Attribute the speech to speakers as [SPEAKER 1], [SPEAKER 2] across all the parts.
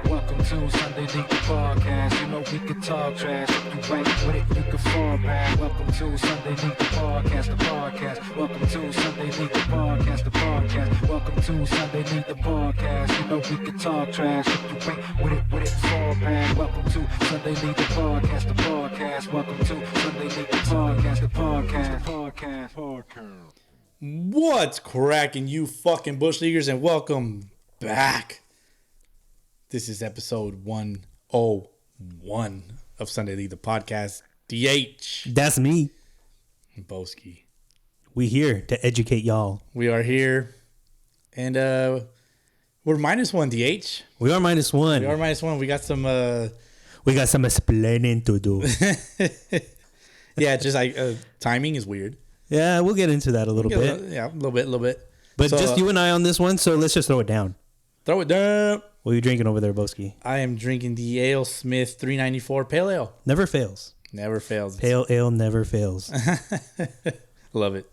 [SPEAKER 1] Welcome to Sunday League Podcast. You know we can talk trash. If you ain't with it, you can fall back. Welcome to Sunday League Podcast, the podcast. Welcome to Sunday League Podcast, the podcast. Welcome to Sunday League Podcast. You know we can talk trash. If you ain't with it, fall back. Welcome to Sunday League Podcast, the podcast. Welcome to Sunday League Podcast, the podcast.
[SPEAKER 2] What's cracking, you fucking bush leaguers, and welcome back. This is episode 101 of Sunday League, the podcast. DH.
[SPEAKER 3] That's me.
[SPEAKER 2] Boski.
[SPEAKER 3] We here to educate y'all.
[SPEAKER 2] We are here. And we're -1, DH.
[SPEAKER 3] We are -1.
[SPEAKER 2] We are -1. We got some...
[SPEAKER 3] We got some explaining to do.
[SPEAKER 2] Yeah, just like timing is weird.
[SPEAKER 3] Yeah, we'll get into that a little bit.
[SPEAKER 2] Yeah, a little bit.
[SPEAKER 3] But
[SPEAKER 2] so,
[SPEAKER 3] just you and I on this one, so let's just throw it down.
[SPEAKER 2] Throw it down.
[SPEAKER 3] What are you drinking over there, Boski?
[SPEAKER 2] I am drinking the Ale Smith 394 Pale Ale.
[SPEAKER 3] Never fails.
[SPEAKER 2] Never fails.
[SPEAKER 3] Pale ale never fails.
[SPEAKER 2] Love it.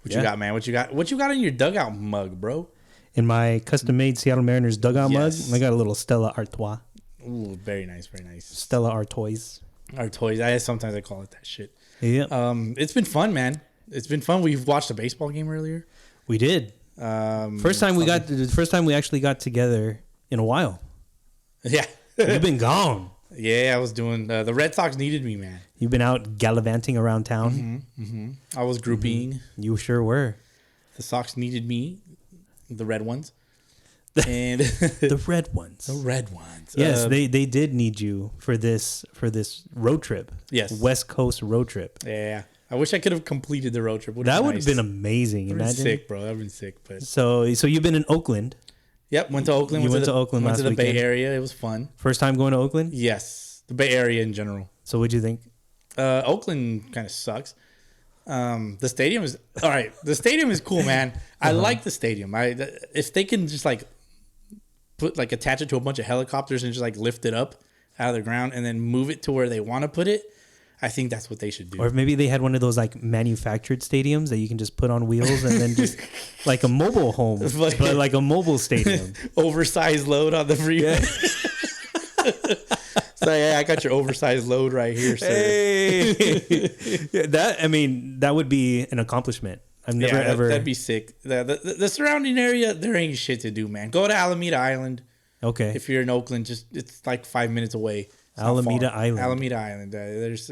[SPEAKER 2] What you got, man? What you got in your dugout mug, bro?
[SPEAKER 3] In my custom-made Seattle Mariners dugout mug, I got a little Stella Artois.
[SPEAKER 2] Ooh, very nice, very nice.
[SPEAKER 3] Stella Artois.
[SPEAKER 2] Artois. Sometimes I call it that shit.
[SPEAKER 3] Yeah.
[SPEAKER 2] It's been fun, man. It's been fun. We've watched a baseball game earlier.
[SPEAKER 3] We did. First time we actually got together in a while.
[SPEAKER 2] Yeah.
[SPEAKER 3] You've been gone.
[SPEAKER 2] Yeah, I was doing... the Red Sox needed me, man.
[SPEAKER 3] You've been out gallivanting around town.
[SPEAKER 2] I was grouping.
[SPEAKER 3] You sure were.
[SPEAKER 2] The Sox needed me. The red ones. And
[SPEAKER 3] the red ones.
[SPEAKER 2] The red ones.
[SPEAKER 3] Yes, they did need you for this road trip.
[SPEAKER 2] Yes.
[SPEAKER 3] West Coast road trip.
[SPEAKER 2] Yeah. I wish I could have completed the road trip.
[SPEAKER 3] That would have been amazing. Imagine.
[SPEAKER 2] Sick, bro. That would have been sick. But
[SPEAKER 3] so you've been in Oakland.
[SPEAKER 2] Yep, went to Oakland.
[SPEAKER 3] You went to Oakland last weekend.
[SPEAKER 2] Went to the Bay Area. It was fun.
[SPEAKER 3] First time going to Oakland?
[SPEAKER 2] Yes. The Bay Area in general.
[SPEAKER 3] So what'd you think?
[SPEAKER 2] Oakland kind of sucks. The stadium is... All right. The stadium is cool, man. I like the stadium. If they can just attach it to a bunch of helicopters and just lift it up out of the ground and then move it to where they want to put it, I think that's what they should do.
[SPEAKER 3] Or maybe they had one of those manufactured stadiums that you can just put on wheels and then just like a mobile home, but like a mobile stadium.
[SPEAKER 2] Oversized load on the freeway. So yeah, I got your oversized load right here, sir.
[SPEAKER 3] Hey. That would be an accomplishment. I've never ever.
[SPEAKER 2] That'd be sick. The surrounding area, there ain't shit to do, man. Go to Alameda Island.
[SPEAKER 3] Okay.
[SPEAKER 2] If you're in Oakland, it's like 5 minutes away.
[SPEAKER 3] Alameda Island.
[SPEAKER 2] There's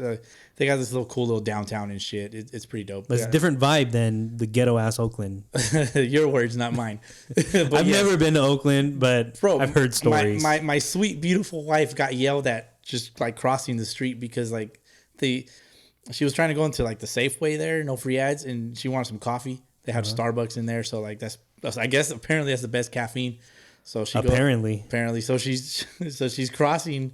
[SPEAKER 2] they got this cool little downtown and shit. It's pretty dope.
[SPEAKER 3] But it's a different vibe than the ghetto ass Oakland.
[SPEAKER 2] Your words, not mine.
[SPEAKER 3] I've never been to Oakland, but bro, I've heard stories.
[SPEAKER 2] My sweet beautiful wife got yelled at just crossing the street because she was trying to go into the Safeway there, no free ads, and she wanted some coffee. They have Starbucks in there, so that's I guess apparently that's the best caffeine. So she apparently so she's crossing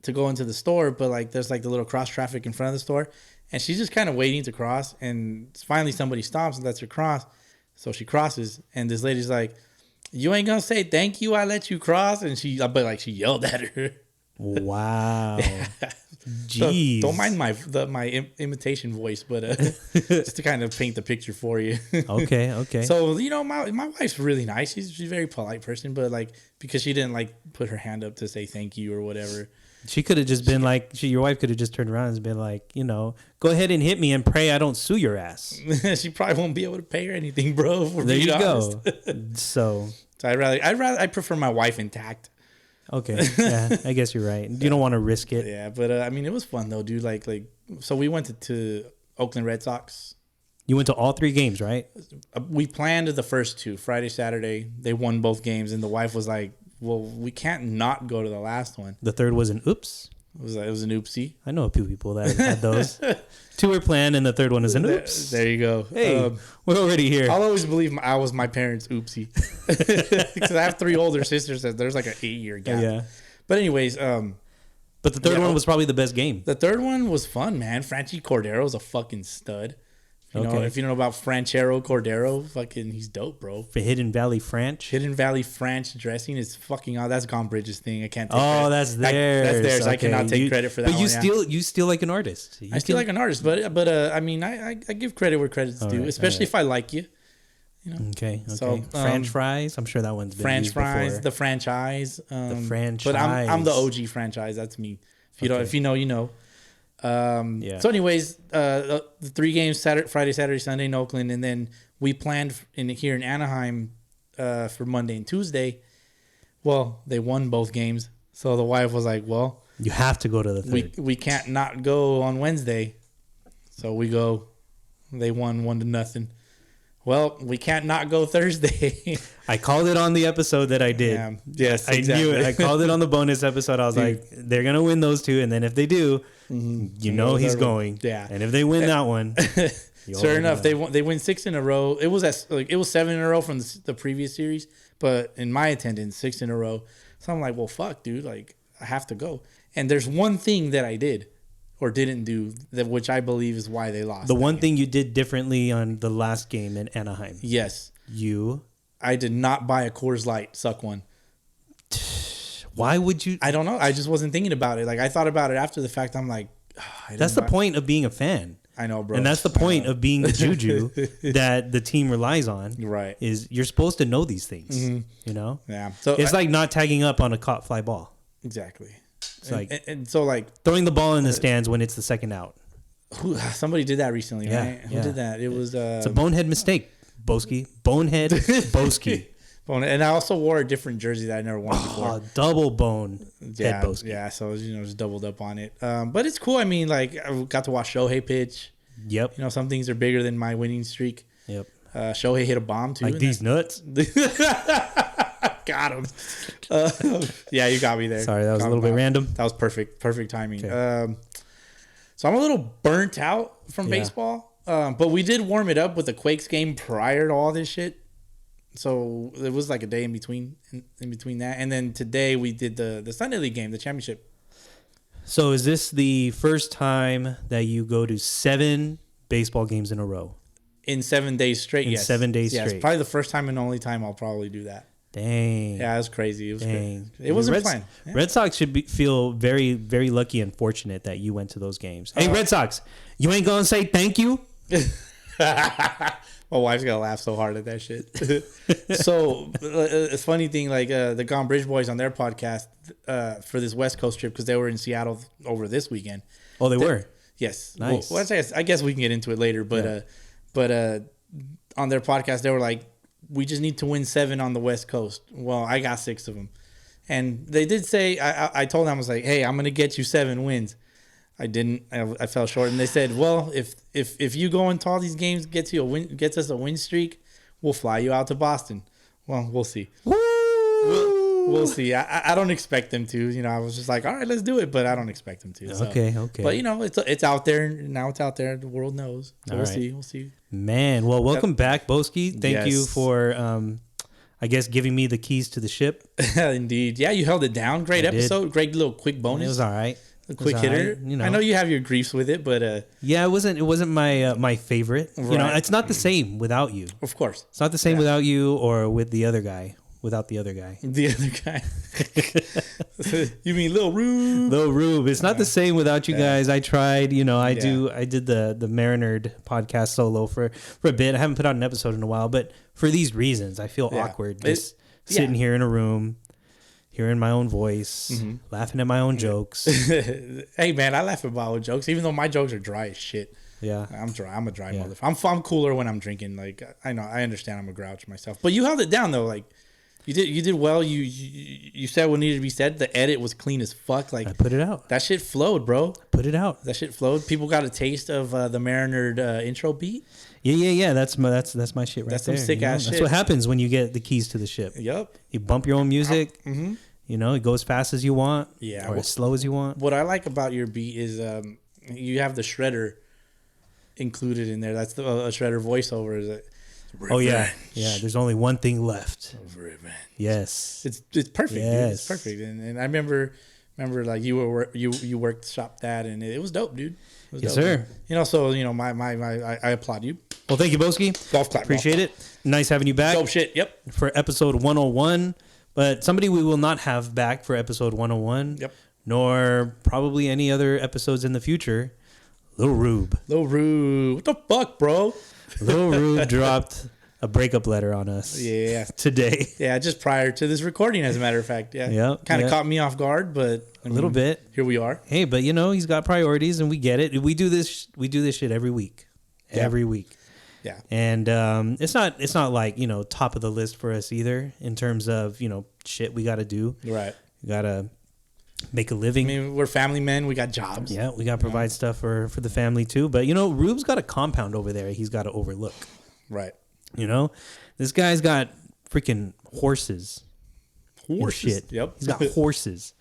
[SPEAKER 2] to go into the store, but there's the little cross traffic in front of the store, and she's just kind of waiting to cross, and finally somebody stops and lets her cross. So she crosses, and this lady's like, "You ain't gonna say thank you, I let you cross," and she yelled at her.
[SPEAKER 3] Wow. Jeez.
[SPEAKER 2] So don't mind my imitation voice, but just to kind of paint the picture for you.
[SPEAKER 3] Okay.
[SPEAKER 2] So my wife's really nice. She's a very polite person, but because she didn't put her hand up to say thank you or whatever.
[SPEAKER 3] She could have just been your wife could have just turned around and been go ahead and hit me and pray I don't sue your ass.
[SPEAKER 2] She probably won't be able to pay her anything, bro.
[SPEAKER 3] There you go. So
[SPEAKER 2] I prefer my wife intact.
[SPEAKER 3] Okay, yeah, I guess you're right. You don't want to risk it.
[SPEAKER 2] Yeah, but it was fun though, dude. So we went to Oakland Red Sox.
[SPEAKER 3] You went to all 3 games, right?
[SPEAKER 2] We planned the first 2, Friday, Saturday. They won both games, and the wife was like, "Well, we can't not go to the last one."
[SPEAKER 3] The third was an oops.
[SPEAKER 2] It was an oopsie.
[SPEAKER 3] I know a few people that had those. 2 were planned, and the third one is an oops.
[SPEAKER 2] There you go.
[SPEAKER 3] Hey, we're already here.
[SPEAKER 2] I'll always believe I was my parents' oopsie. Because I have 3 older sisters that there's an 8-year gap. Yeah. But anyways,
[SPEAKER 3] but the third one was probably the best game.
[SPEAKER 2] The third one was fun, man. Franchi Cordero's a fucking stud. If you don't know about Franchero Cordero, fucking he's dope, bro.
[SPEAKER 3] For Hidden Valley French.
[SPEAKER 2] Hidden Valley French dressing is fucking that's Gone Bridges thing. I can't take
[SPEAKER 3] credit. That's theirs.
[SPEAKER 2] That's theirs. Okay. I cannot take credit for that.
[SPEAKER 3] But you still like an artist.
[SPEAKER 2] I still like an artist, but I give credit where credit's due, especially if I like you. You know?
[SPEAKER 3] Okay.
[SPEAKER 2] So,
[SPEAKER 3] French fries. I'm sure that one's been
[SPEAKER 2] French
[SPEAKER 3] used
[SPEAKER 2] fries,
[SPEAKER 3] before.
[SPEAKER 2] the franchise.
[SPEAKER 3] The franchise.
[SPEAKER 2] But I'm the OG franchise. That's me. If you don't, if you know, you know.
[SPEAKER 3] Yeah.
[SPEAKER 2] So, anyways, the 3 games: Friday, Saturday, Sunday in Oakland, and then we planned here in Anaheim for Monday and Tuesday. Well, they won both games, so the wife was like, "Well,
[SPEAKER 3] You have to go to the third.
[SPEAKER 2] we can't not go on Wednesday." So we go. They won 1-0. Well, we can't not go Thursday.
[SPEAKER 3] I called it on the episode that I did.
[SPEAKER 2] Yeah. Yes,
[SPEAKER 3] I
[SPEAKER 2] exactly.
[SPEAKER 3] knew it. I called it on the bonus episode. I was like, they're going to win those 2. And then if they do, you know he's going.
[SPEAKER 2] Yeah.
[SPEAKER 3] And if they win that one.
[SPEAKER 2] Sure enough, they win 6 in a row. It was 7 in a row from the previous series, but in my attendance, 6 in a row. So I'm like, well, fuck, dude. Like, I have to go. And there's one thing that I did or didn't do, that which I believe is why they lost.
[SPEAKER 3] The one thing you did differently on the last game in Anaheim.
[SPEAKER 2] Yes.
[SPEAKER 3] I
[SPEAKER 2] did not buy a Coors Light, suck one.
[SPEAKER 3] Why would you?
[SPEAKER 2] I don't know. I just wasn't thinking about it. Like, I thought about it after the fact. I'm like,
[SPEAKER 3] that's the point of being a fan.
[SPEAKER 2] I know, bro.
[SPEAKER 3] And that's the point of being the juju that the team relies on.
[SPEAKER 2] Right.
[SPEAKER 3] Is you're supposed to know these things. You know?
[SPEAKER 2] Yeah. So
[SPEAKER 3] it's like not tagging up on a caught fly ball.
[SPEAKER 2] Exactly.
[SPEAKER 3] It's like
[SPEAKER 2] and so like
[SPEAKER 3] throwing the ball in the stands when it's the second out.
[SPEAKER 2] Somebody did that recently, right? Who did that? It was
[SPEAKER 3] it's a bonehead mistake, Boski. Bonehead Boski.
[SPEAKER 2] And I also wore a different jersey that I never worn before.
[SPEAKER 3] Double bone head Boski.
[SPEAKER 2] Yeah, so just doubled up on it. But it's cool. I mean, like, I got to watch Shohei pitch.
[SPEAKER 3] Yep.
[SPEAKER 2] You know, some things are bigger than my winning streak.
[SPEAKER 3] Yep.
[SPEAKER 2] Shohei hit a bomb too.
[SPEAKER 3] Like these nuts.
[SPEAKER 2] Got him. Yeah, you got me there.
[SPEAKER 3] Sorry, that was a little bit random.
[SPEAKER 2] That was perfect timing.
[SPEAKER 3] Okay.
[SPEAKER 2] So I'm a little burnt out from baseball, but we did warm it up with the Quakes game prior to all this shit. So it was like a day in between that, and then today we did the Sunday League game, the championship.
[SPEAKER 3] So is this the first time that you go to 7 baseball games in a row?
[SPEAKER 2] In 7 days straight, yes.
[SPEAKER 3] 7 days straight.
[SPEAKER 2] It's probably the first time and only time I'll probably do that.
[SPEAKER 3] Dang.
[SPEAKER 2] Yeah, it was crazy. It was
[SPEAKER 3] Dang.
[SPEAKER 2] crazy. It wasn't planned. Yeah.
[SPEAKER 3] Red Sox should feel very, very lucky and fortunate that you went to those games. Hey, Red Sox, you ain't going to say thank you?
[SPEAKER 2] My wife's going to laugh so hard at that shit. So, a funny thing, like the Gone Bridge Boys on their podcast for this West Coast trip, because they were in Seattle over this weekend.
[SPEAKER 3] Oh, they were?
[SPEAKER 2] Yes.
[SPEAKER 3] Nice.
[SPEAKER 2] Well, I guess we can get into it later, but on their podcast, they were like, we just need to win 7 on the West Coast. Well, I got 6 of them. And they did say, I told them, I was like, hey, I'm going to get you 7 wins. I didn't. I fell short. And they said, well, if you go into all these games, gets us a win streak, we'll fly you out to Boston. Well, we'll see. We'll see. I don't expect them to. You know, I was just like, all right, let's do it. But I don't expect them to. So.
[SPEAKER 3] Okay.
[SPEAKER 2] But, you know, it's out there. Now it's out there. The world knows. So we'll see. We'll see.
[SPEAKER 3] Man, well, welcome back, Boski. Thank you for, I guess, giving me the keys to the ship.
[SPEAKER 2] Indeed. Yeah, you held it down. Great episode. Great little quick bonus.
[SPEAKER 3] It was all right.
[SPEAKER 2] A quick hitter.
[SPEAKER 3] Right, you know.
[SPEAKER 2] I know you have your griefs with it, but
[SPEAKER 3] yeah, it wasn't my favorite. Right. You know, it's not the same without you.
[SPEAKER 2] Of course,
[SPEAKER 3] it's not the same without you or with the other guy. Without the other guy.
[SPEAKER 2] The other guy. You mean Lil Rube?
[SPEAKER 3] Lil Rube. It's not the same without you guys. I tried. You know, I did the Marinerd podcast solo for a bit. I haven't put out an episode in a while, but for these reasons, I feel awkward just sitting here in a room, hearing my own voice, laughing at my own jokes.
[SPEAKER 2] Hey man, I laugh at my own jokes, even though my jokes are dry as shit.
[SPEAKER 3] Yeah,
[SPEAKER 2] I'm dry. I'm a dry motherfucker. I'm cooler when I'm drinking. Like I understand. I'm a grouch myself, but you held it down though. Like you did well. You said what needed to be said. The edit was clean as fuck. Like
[SPEAKER 3] I put it out.
[SPEAKER 2] That shit flowed, bro.
[SPEAKER 3] Put it out.
[SPEAKER 2] That shit flowed. People got a taste of the Marinerd intro beat.
[SPEAKER 3] Yeah. That's my shit right there.
[SPEAKER 2] That's some sick ass shit.
[SPEAKER 3] That's what happens when you get the keys to the ship.
[SPEAKER 2] Yep.
[SPEAKER 3] You bump your own music. You know, it goes fast as you want.
[SPEAKER 2] Yeah.
[SPEAKER 3] Or as slow as you want.
[SPEAKER 2] What I like about your beat is you have the shredder included in there. That's the shredder voiceover. Is it?
[SPEAKER 3] Oh yeah. There's only one thing left.
[SPEAKER 2] Revenge.
[SPEAKER 3] Yes.
[SPEAKER 2] It's perfect.
[SPEAKER 3] Yes.
[SPEAKER 2] Dude. It's perfect. And I remember like you worked shop that, and it was dope, dude. It was
[SPEAKER 3] yes,
[SPEAKER 2] dope.
[SPEAKER 3] sir.
[SPEAKER 2] You know, so you know, I applaud you.
[SPEAKER 3] Well, thank you, Boski.
[SPEAKER 2] Golf clap.
[SPEAKER 3] Appreciate it. Nice having you back.
[SPEAKER 2] Dope shit. Yep.
[SPEAKER 3] For episode 101, but somebody we will not have back for episode 101.
[SPEAKER 2] Yep.
[SPEAKER 3] Nor probably any other episodes in the future. Lil Rube.
[SPEAKER 2] What the fuck, bro?
[SPEAKER 3] Lil Rube dropped a breakup letter on us.
[SPEAKER 2] Yeah.
[SPEAKER 3] Today.
[SPEAKER 2] Yeah, just prior to this recording, as a matter of fact. Yeah.
[SPEAKER 3] Yep.
[SPEAKER 2] Kind of caught me off guard, but
[SPEAKER 3] a little bit.
[SPEAKER 2] Here we are.
[SPEAKER 3] Hey, but he's got priorities, and we get it. We do this shit every week.
[SPEAKER 2] Yeah.
[SPEAKER 3] Every week.
[SPEAKER 2] Yeah.
[SPEAKER 3] And it's not like, top of the list for us either in terms of, shit we got to do.
[SPEAKER 2] Right.
[SPEAKER 3] We got to make a living.
[SPEAKER 2] I mean, we're family men. We got jobs.
[SPEAKER 3] Yeah, we got to provide stuff for the family too. But, Rube's got a compound over there he's got to overlook.
[SPEAKER 2] Right.
[SPEAKER 3] This guy's got freaking horses. Shit.
[SPEAKER 2] Yep.
[SPEAKER 3] He's got horses.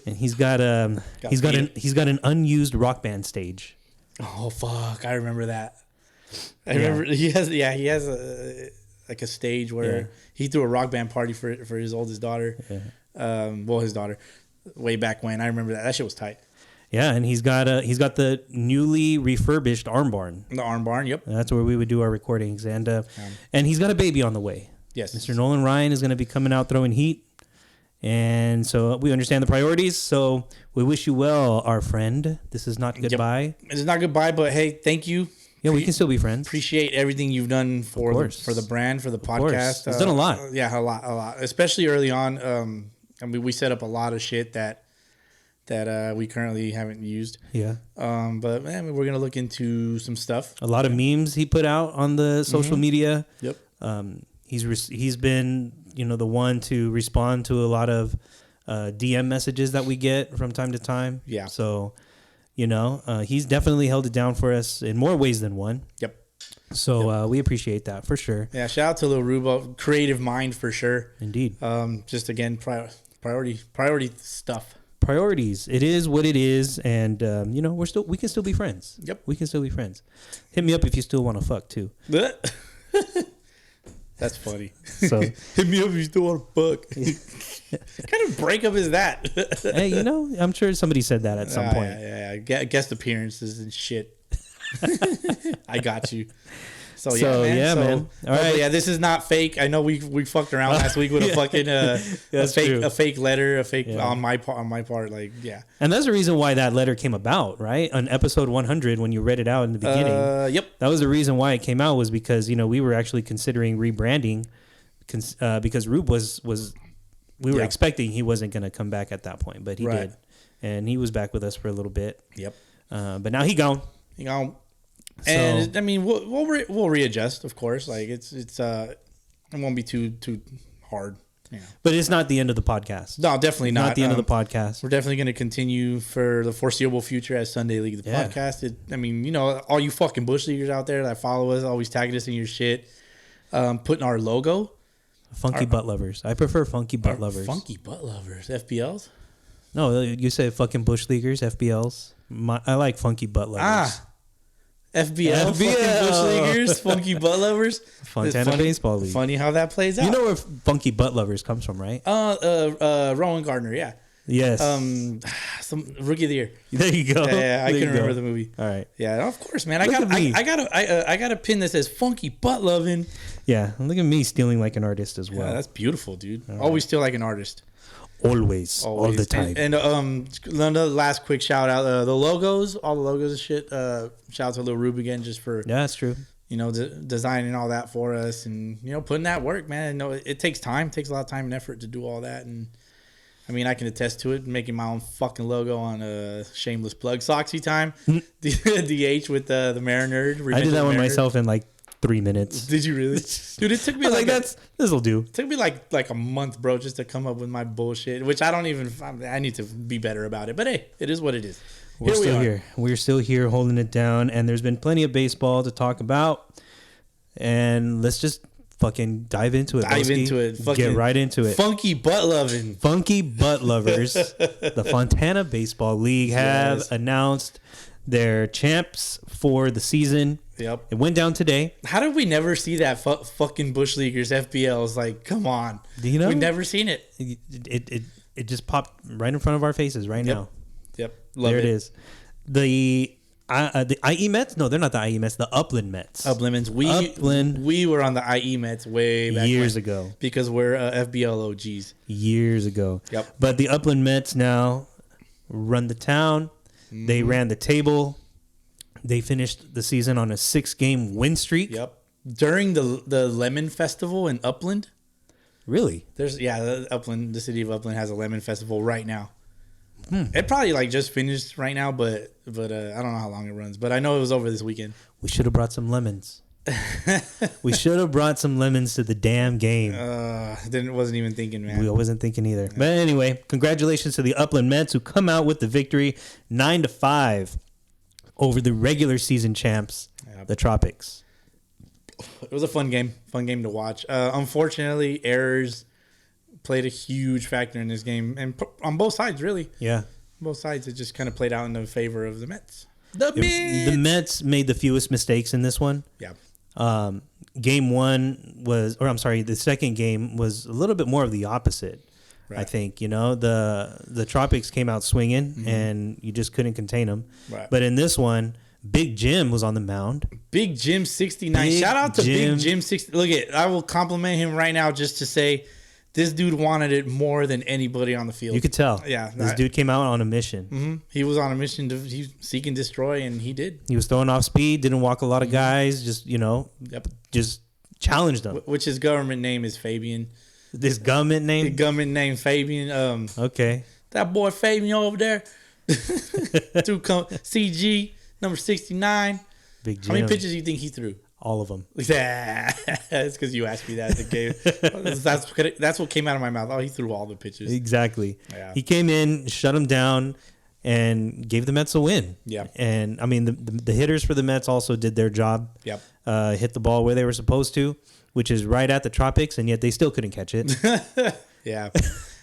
[SPEAKER 3] And he's got an unused rock band stage.
[SPEAKER 2] Oh, fuck. I remember that. I remember he has a stage where he threw a rock band party for his oldest daughter. Yeah. His daughter, way back when. I remember that. That shit was tight.
[SPEAKER 3] Yeah, and he's got the newly refurbished arm barn.
[SPEAKER 2] The arm barn, yep.
[SPEAKER 3] That's where we would do our recordings, and he's got a baby on the way.
[SPEAKER 2] Yes,
[SPEAKER 3] Mr. Nolan Ryan is going to be coming out throwing heat, and so we understand the priorities. So we wish you well, our friend. This is not goodbye.
[SPEAKER 2] Yep. It's not goodbye, but hey, thank you.
[SPEAKER 3] Yeah, we can still be friends.
[SPEAKER 2] Appreciate everything you've done for the brand, for the podcast.
[SPEAKER 3] It's done a lot.
[SPEAKER 2] Yeah, a lot. Especially early on. We set up a lot of shit that we currently haven't used.
[SPEAKER 3] Yeah.
[SPEAKER 2] But man, we're gonna look into some stuff.
[SPEAKER 3] A lot of memes he put out on the social media.
[SPEAKER 2] Yep.
[SPEAKER 3] He's been the one to respond to a lot of DM messages that we get from time to time.
[SPEAKER 2] Yeah.
[SPEAKER 3] So. He's definitely held it down for us in more ways than one.
[SPEAKER 2] Yep.
[SPEAKER 3] So we appreciate that for sure.
[SPEAKER 2] Yeah. Shout out to Lil Rubo, creative mind for sure.
[SPEAKER 3] Indeed.
[SPEAKER 2] Just again, priority stuff.
[SPEAKER 3] Priorities. It is what it is, and we can still be friends.
[SPEAKER 2] Yep.
[SPEAKER 3] We can still be friends. Hit me up if you still want to fuck too.
[SPEAKER 2] That's funny.
[SPEAKER 3] So
[SPEAKER 2] hit me up if you still want to fuck. What kind of breakup is that?
[SPEAKER 3] Hey, I'm sure somebody said that at some point.
[SPEAKER 2] Yeah. Guest appearances and shit. I got you. So man. All right. Yeah, this is not fake. I know we fucked around last week with a fucking a fake letter, on my part. Like, yeah.
[SPEAKER 3] And that's the reason why that letter came about, right? On episode 100, when you read it out in the beginning.
[SPEAKER 2] Yep.
[SPEAKER 3] That was the reason why it came out, was because we were actually considering rebranding, because Rube we were expecting he wasn't going to come back at that point, but he did, and he was back with us for a little bit.
[SPEAKER 2] Yep.
[SPEAKER 3] But now he gone.
[SPEAKER 2] And I mean, we'll readjust, of course. Like it won't be too hard.
[SPEAKER 3] But it's not the end of the podcast.
[SPEAKER 2] No, definitely not.
[SPEAKER 3] Not the end of the podcast.
[SPEAKER 2] We're definitely going to continue for the foreseeable future as Sunday League, the podcast. All you fucking bush leaguers out there that follow us, always tagging us in your shit, putting our logo.
[SPEAKER 3] Funky butt lovers. I prefer funky butt lovers.
[SPEAKER 2] Funky butt lovers. FBLs?
[SPEAKER 3] No, you say fucking bush leaguers, FBLs. I like funky butt lovers.
[SPEAKER 2] FBL, fucking bush leaguers, funky butt lovers.
[SPEAKER 3] Fontana Baseball League.
[SPEAKER 2] Funny how that plays out.
[SPEAKER 3] You know where funky butt lovers comes from, right?
[SPEAKER 2] Rowan Gardner, yeah.
[SPEAKER 3] Yes.
[SPEAKER 2] Some Rookie of the Year.
[SPEAKER 3] There you go.
[SPEAKER 2] Yeah, I can remember the movie.
[SPEAKER 3] All right.
[SPEAKER 2] Yeah, of course, man. I got a pin that says funky butt loving.
[SPEAKER 3] Yeah, look at me stealing like an artist as well.
[SPEAKER 2] Yeah, that's beautiful, dude. Always steal like an artist.
[SPEAKER 3] Always, all the time.
[SPEAKER 2] And another last quick shout out, the logos, all the logos and shit. Shout out to Lil Rube again, just for
[SPEAKER 3] that's true.
[SPEAKER 2] Designing all that for us, and putting that work, man. It takes time, takes a lot of time and effort to do all that, and I mean I can attest to it. Making my own fucking logo on a shameless plug, Soxy time, DH with the Marinerd.
[SPEAKER 3] I did that one myself in like 3 minutes.
[SPEAKER 2] Did you really? Dude, it took me
[SPEAKER 3] this'll do.
[SPEAKER 2] It took me like a month, bro, just to come up with my bullshit, which I need to be better about it. But hey, it is what it is.
[SPEAKER 3] We're still here. We're still here holding it down, and there's been plenty of baseball to talk about. And let's just fucking dive into it. Get right into it.
[SPEAKER 2] Funky butt loving.
[SPEAKER 3] Funky butt lovers. The Fontana Baseball League have announced their champs for the season.
[SPEAKER 2] Yep.
[SPEAKER 3] It went down today.
[SPEAKER 2] How did we never see that fucking Bush Leaguers FBLs? Like, come on. We've never seen it.
[SPEAKER 3] It just popped right in front of our faces now.
[SPEAKER 2] Yep.
[SPEAKER 3] Love it. There it is. The IE Mets? No, they're not the IE Mets. The Upland Mets.
[SPEAKER 2] Upland Mets. We were on the IE Mets way back
[SPEAKER 3] years ago
[SPEAKER 2] because we're FBL OGs.
[SPEAKER 3] Years ago.
[SPEAKER 2] Yep.
[SPEAKER 3] But the Upland Mets now run the town. They ran the table. They finished the season on a 6-game win streak.
[SPEAKER 2] Yep. during the Lemon Festival in Upland.
[SPEAKER 3] Really?
[SPEAKER 2] The city of Upland has a lemon festival right now. It probably like just finished right now, but I don't know how long it runs. But I know it was over this weekend.
[SPEAKER 3] We should have brought some lemons. We should have brought some lemons to the damn game.
[SPEAKER 2] Wasn't even thinking, man.
[SPEAKER 3] We wasn't thinking either. But anyway, congratulations to the Upland Mets who come out with the victory 9-5 over the regular season champs, the Tropics.
[SPEAKER 2] It was a fun game to watch. Unfortunately, errors played a huge factor in this game, and on both sides, really.
[SPEAKER 3] Yeah,
[SPEAKER 2] both sides. It just kind of played out in the favor of the Mets.
[SPEAKER 3] The Mets made the fewest mistakes in this one.
[SPEAKER 2] Yeah.
[SPEAKER 3] Game one the second game was a little bit more of the opposite. Right. I think the Tropics came out swinging, and you just couldn't contain them. Right. But in this one, Big Jim was on the mound.
[SPEAKER 2] Big Jim 69. Shout out to Big Jim 60. Look I will compliment him right now just to say this dude wanted it more than anybody on the field.
[SPEAKER 3] You could tell.
[SPEAKER 2] Yeah.
[SPEAKER 3] This dude came out on a mission.
[SPEAKER 2] Mm-hmm. He was on a mission to seek and destroy, and he did.
[SPEAKER 3] He was throwing off speed, didn't walk a lot of guys, just challenged them.
[SPEAKER 2] Which his government name is Fabian.
[SPEAKER 3] This government name?
[SPEAKER 2] The government name Fabian.
[SPEAKER 3] Okay.
[SPEAKER 2] That boy Fabian over there. CG. Number 69.
[SPEAKER 3] Big Jim.
[SPEAKER 2] How many pitches do you think he threw?
[SPEAKER 3] All of them.
[SPEAKER 2] Yeah, it's because you asked me that at the game. That's what came out of my mouth. Oh, he threw all the pitches.
[SPEAKER 3] Exactly.
[SPEAKER 2] Yeah.
[SPEAKER 3] He came in, shut him down, and gave the Mets a win.
[SPEAKER 2] Yeah.
[SPEAKER 3] And I mean, the hitters for the Mets also did their job.
[SPEAKER 2] Yep.
[SPEAKER 3] Hit the ball where they were supposed to, which is right at the Tropics, and yet they still couldn't catch it.
[SPEAKER 2] Yeah.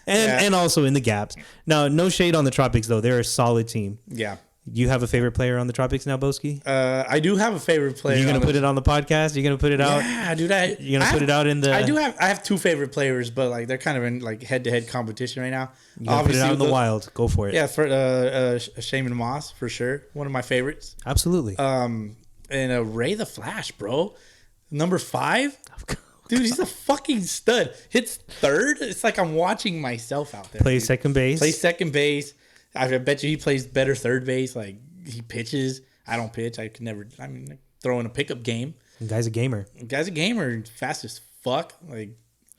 [SPEAKER 3] And also in the gaps. Now, no shade on the Tropics though; they're a solid team.
[SPEAKER 2] Yeah.
[SPEAKER 3] You have a favorite player on the Tropics now, Boski?
[SPEAKER 2] I do have a favorite player.
[SPEAKER 3] You're gonna put it on the podcast? You're gonna put it out?
[SPEAKER 2] Yeah, dude.
[SPEAKER 3] You're gonna put it out in the?
[SPEAKER 2] I have two favorite players, but like they're kind of in like head-to-head competition right now.
[SPEAKER 3] You're gonna put it out in the wild. Go for it.
[SPEAKER 2] Yeah, for Shaman Moss for sure. One of my favorites.
[SPEAKER 3] Absolutely.
[SPEAKER 2] And Ray the Flash, bro. Number 5. Dude, he's a fucking stud. Hits third. It's like I'm watching myself out there.
[SPEAKER 3] Plays second base.
[SPEAKER 2] I bet you he plays better third base. Like, he pitches. I don't pitch. I could never. I mean, like, throw in a pickup game.
[SPEAKER 3] Guy's a gamer.
[SPEAKER 2] Fast as fuck. Like,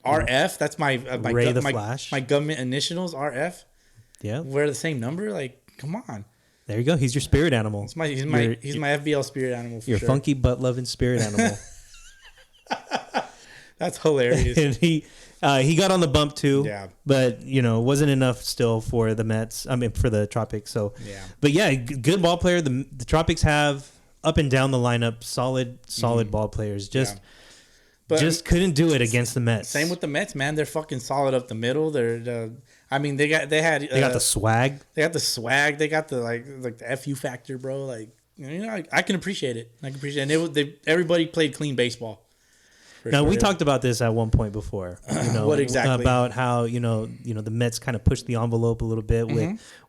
[SPEAKER 2] RF. That's my
[SPEAKER 3] Ray the Flash.
[SPEAKER 2] My government initials, RF.
[SPEAKER 3] Yeah.
[SPEAKER 2] We're the same number. Like, come on.
[SPEAKER 3] There you go. He's your spirit animal.
[SPEAKER 2] He's my FBL spirit animal. For
[SPEAKER 3] your
[SPEAKER 2] sure.
[SPEAKER 3] funky butt loving spirit animal.
[SPEAKER 2] That's hilarious.
[SPEAKER 3] And he got on the bump too.
[SPEAKER 2] Yeah.
[SPEAKER 3] But wasn't enough still for the Mets. I mean, for the Tropics. So
[SPEAKER 2] yeah.
[SPEAKER 3] But yeah, good ball player. The Tropics have up and down the lineup solid ball players. Just couldn't do it against the Mets.
[SPEAKER 2] Same with the Mets, man. They're fucking solid up the middle. They got the swag. They got the swag. They got the like the FU factor, bro. Like, I can appreciate it. And everybody played clean baseball.
[SPEAKER 3] Now, we talked about this at one point before.
[SPEAKER 2] What exactly?
[SPEAKER 3] About how the Mets kind of pushed the envelope a little bit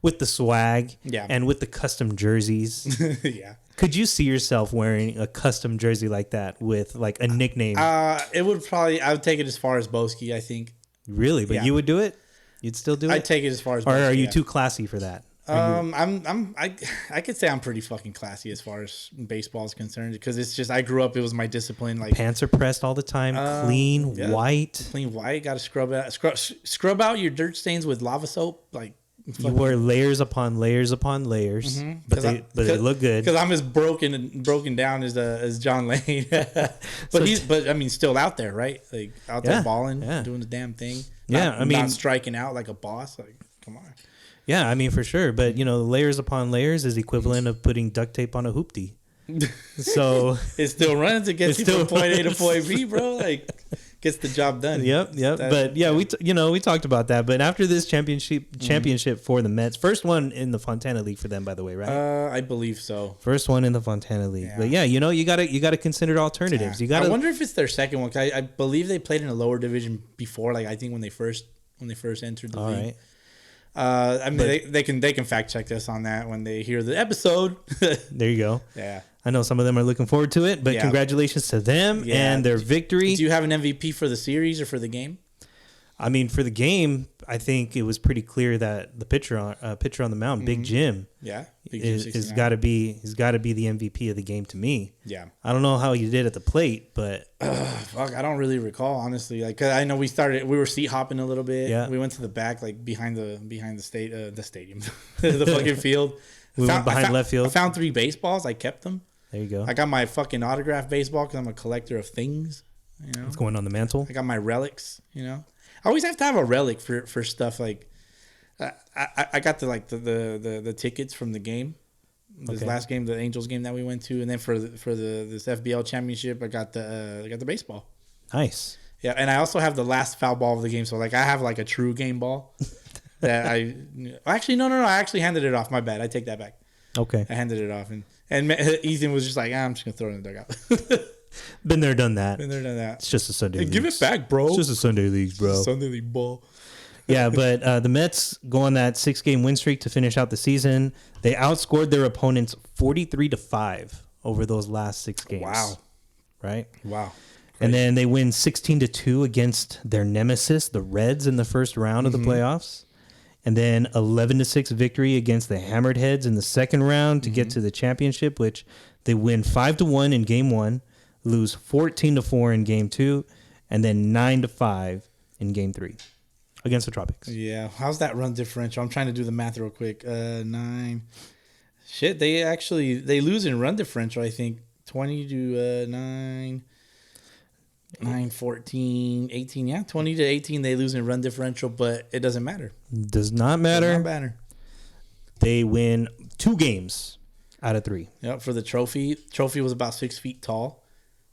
[SPEAKER 3] with the swag, and with the custom jerseys.
[SPEAKER 2] Yeah.
[SPEAKER 3] Could you see yourself wearing a custom jersey like that with like a nickname?
[SPEAKER 2] I would take it as far as Boski, I think.
[SPEAKER 3] Really? But you would do it? You'd still do it?
[SPEAKER 2] I'd take it as far as
[SPEAKER 3] Boski. Or are you too classy for that?
[SPEAKER 2] I could say I'm pretty fucking classy as far as baseball is concerned, because it's just I grew up. It was my discipline. Like,
[SPEAKER 3] pants are pressed all the time, clean white.
[SPEAKER 2] Got to scrub out your dirt stains with lava soap. Like,
[SPEAKER 3] you wear layers upon layers upon layers, but they look good.
[SPEAKER 2] Because I'm as broken down as John Lane. but I mean, still out there, right? Like, out there balling, doing the damn thing. Not striking out like a boss. Like, come on.
[SPEAKER 3] Yeah, I mean, for sure. But, layers upon layers is equivalent of putting duct tape on a hoopty. So
[SPEAKER 2] it still runs. It gets you from point A to point B, bro. Like, gets the job done.
[SPEAKER 3] Yep. But yeah, we talked about that. But after this championship for the Mets, first one in the Fontana League for them, by the way, right?
[SPEAKER 2] I believe so.
[SPEAKER 3] First one in the Fontana League. Yeah. But yeah, you gotta consider alternatives.
[SPEAKER 2] Yeah. I wonder if it's their second one. I believe they played in a lower division before. Like, I think when they first entered the league.
[SPEAKER 3] Right.
[SPEAKER 2] I mean, they can fact check us on that when they hear the episode.
[SPEAKER 3] There you go.
[SPEAKER 2] Yeah.
[SPEAKER 3] I know some of them are looking forward to it, but congratulations to them and their victory.
[SPEAKER 2] Do you have an MVP for the series or for the game?
[SPEAKER 3] I mean, for the game, I think it was pretty clear that the pitcher on the mound, Big Jim,
[SPEAKER 2] Big Jim
[SPEAKER 3] is got to be the MVP of the game to me.
[SPEAKER 2] Yeah,
[SPEAKER 3] I don't know how he did at the plate, but
[SPEAKER 2] fuck, I don't really recall honestly. Like, 'cause I know we were seat hopping a little bit.
[SPEAKER 3] Yeah,
[SPEAKER 2] we went to the back, like behind the stadium, the fucking field.
[SPEAKER 3] We went behind left field.
[SPEAKER 2] I found 3 baseballs. I kept them.
[SPEAKER 3] There you go.
[SPEAKER 2] I got my fucking autographed baseball because I'm a collector of things. You know,
[SPEAKER 3] it's going on the mantle.
[SPEAKER 2] I got my relics. You know, I always have to have a relic for stuff like. I got the tickets from the game, this last game, the Angels game that we went to, and then for this FBL Championship, I got the baseball.
[SPEAKER 3] Nice.
[SPEAKER 2] Yeah, and I also have the last foul ball of the game, so like I have like a true game ball that I actually no, I actually handed it off. My bad, I take that back.
[SPEAKER 3] Okay,
[SPEAKER 2] I handed it off, and Ethan was just like, I'm just gonna throw it in the dugout.
[SPEAKER 3] Been there, done that.
[SPEAKER 2] It's
[SPEAKER 3] just a Sunday.
[SPEAKER 2] Hey, give it back, bro.
[SPEAKER 3] It's just a Sunday league, bro.
[SPEAKER 2] Sunday league ball.
[SPEAKER 3] Yeah, but the Mets go on that 6-game win streak to finish out the season. They outscored their opponents 43-5 over those last 6 games.
[SPEAKER 2] Wow.
[SPEAKER 3] Right?
[SPEAKER 2] Wow. Crazy.
[SPEAKER 3] And then they win 16-2 against their nemesis, the Reds, in the first round of the playoffs. And then 11-6 victory against the Hammered Heads in the second round to get to the championship, which they win 5-1 in game 1, lose 14-4 in game 2, and then 9-5 in game 3. Against the Tropics.
[SPEAKER 2] Yeah. How's that run differential? I'm trying to do the math real quick. 9. Shit, they lose in run differential, I think. 20 to 9. 9, 14, 18. Yeah, 20 to 18 they lose in run differential, but it doesn't matter.
[SPEAKER 3] Does not matter.
[SPEAKER 2] Does not matter.
[SPEAKER 3] They win 2 games out of 3.
[SPEAKER 2] Yep, for the trophy. Trophy was about 6 feet tall.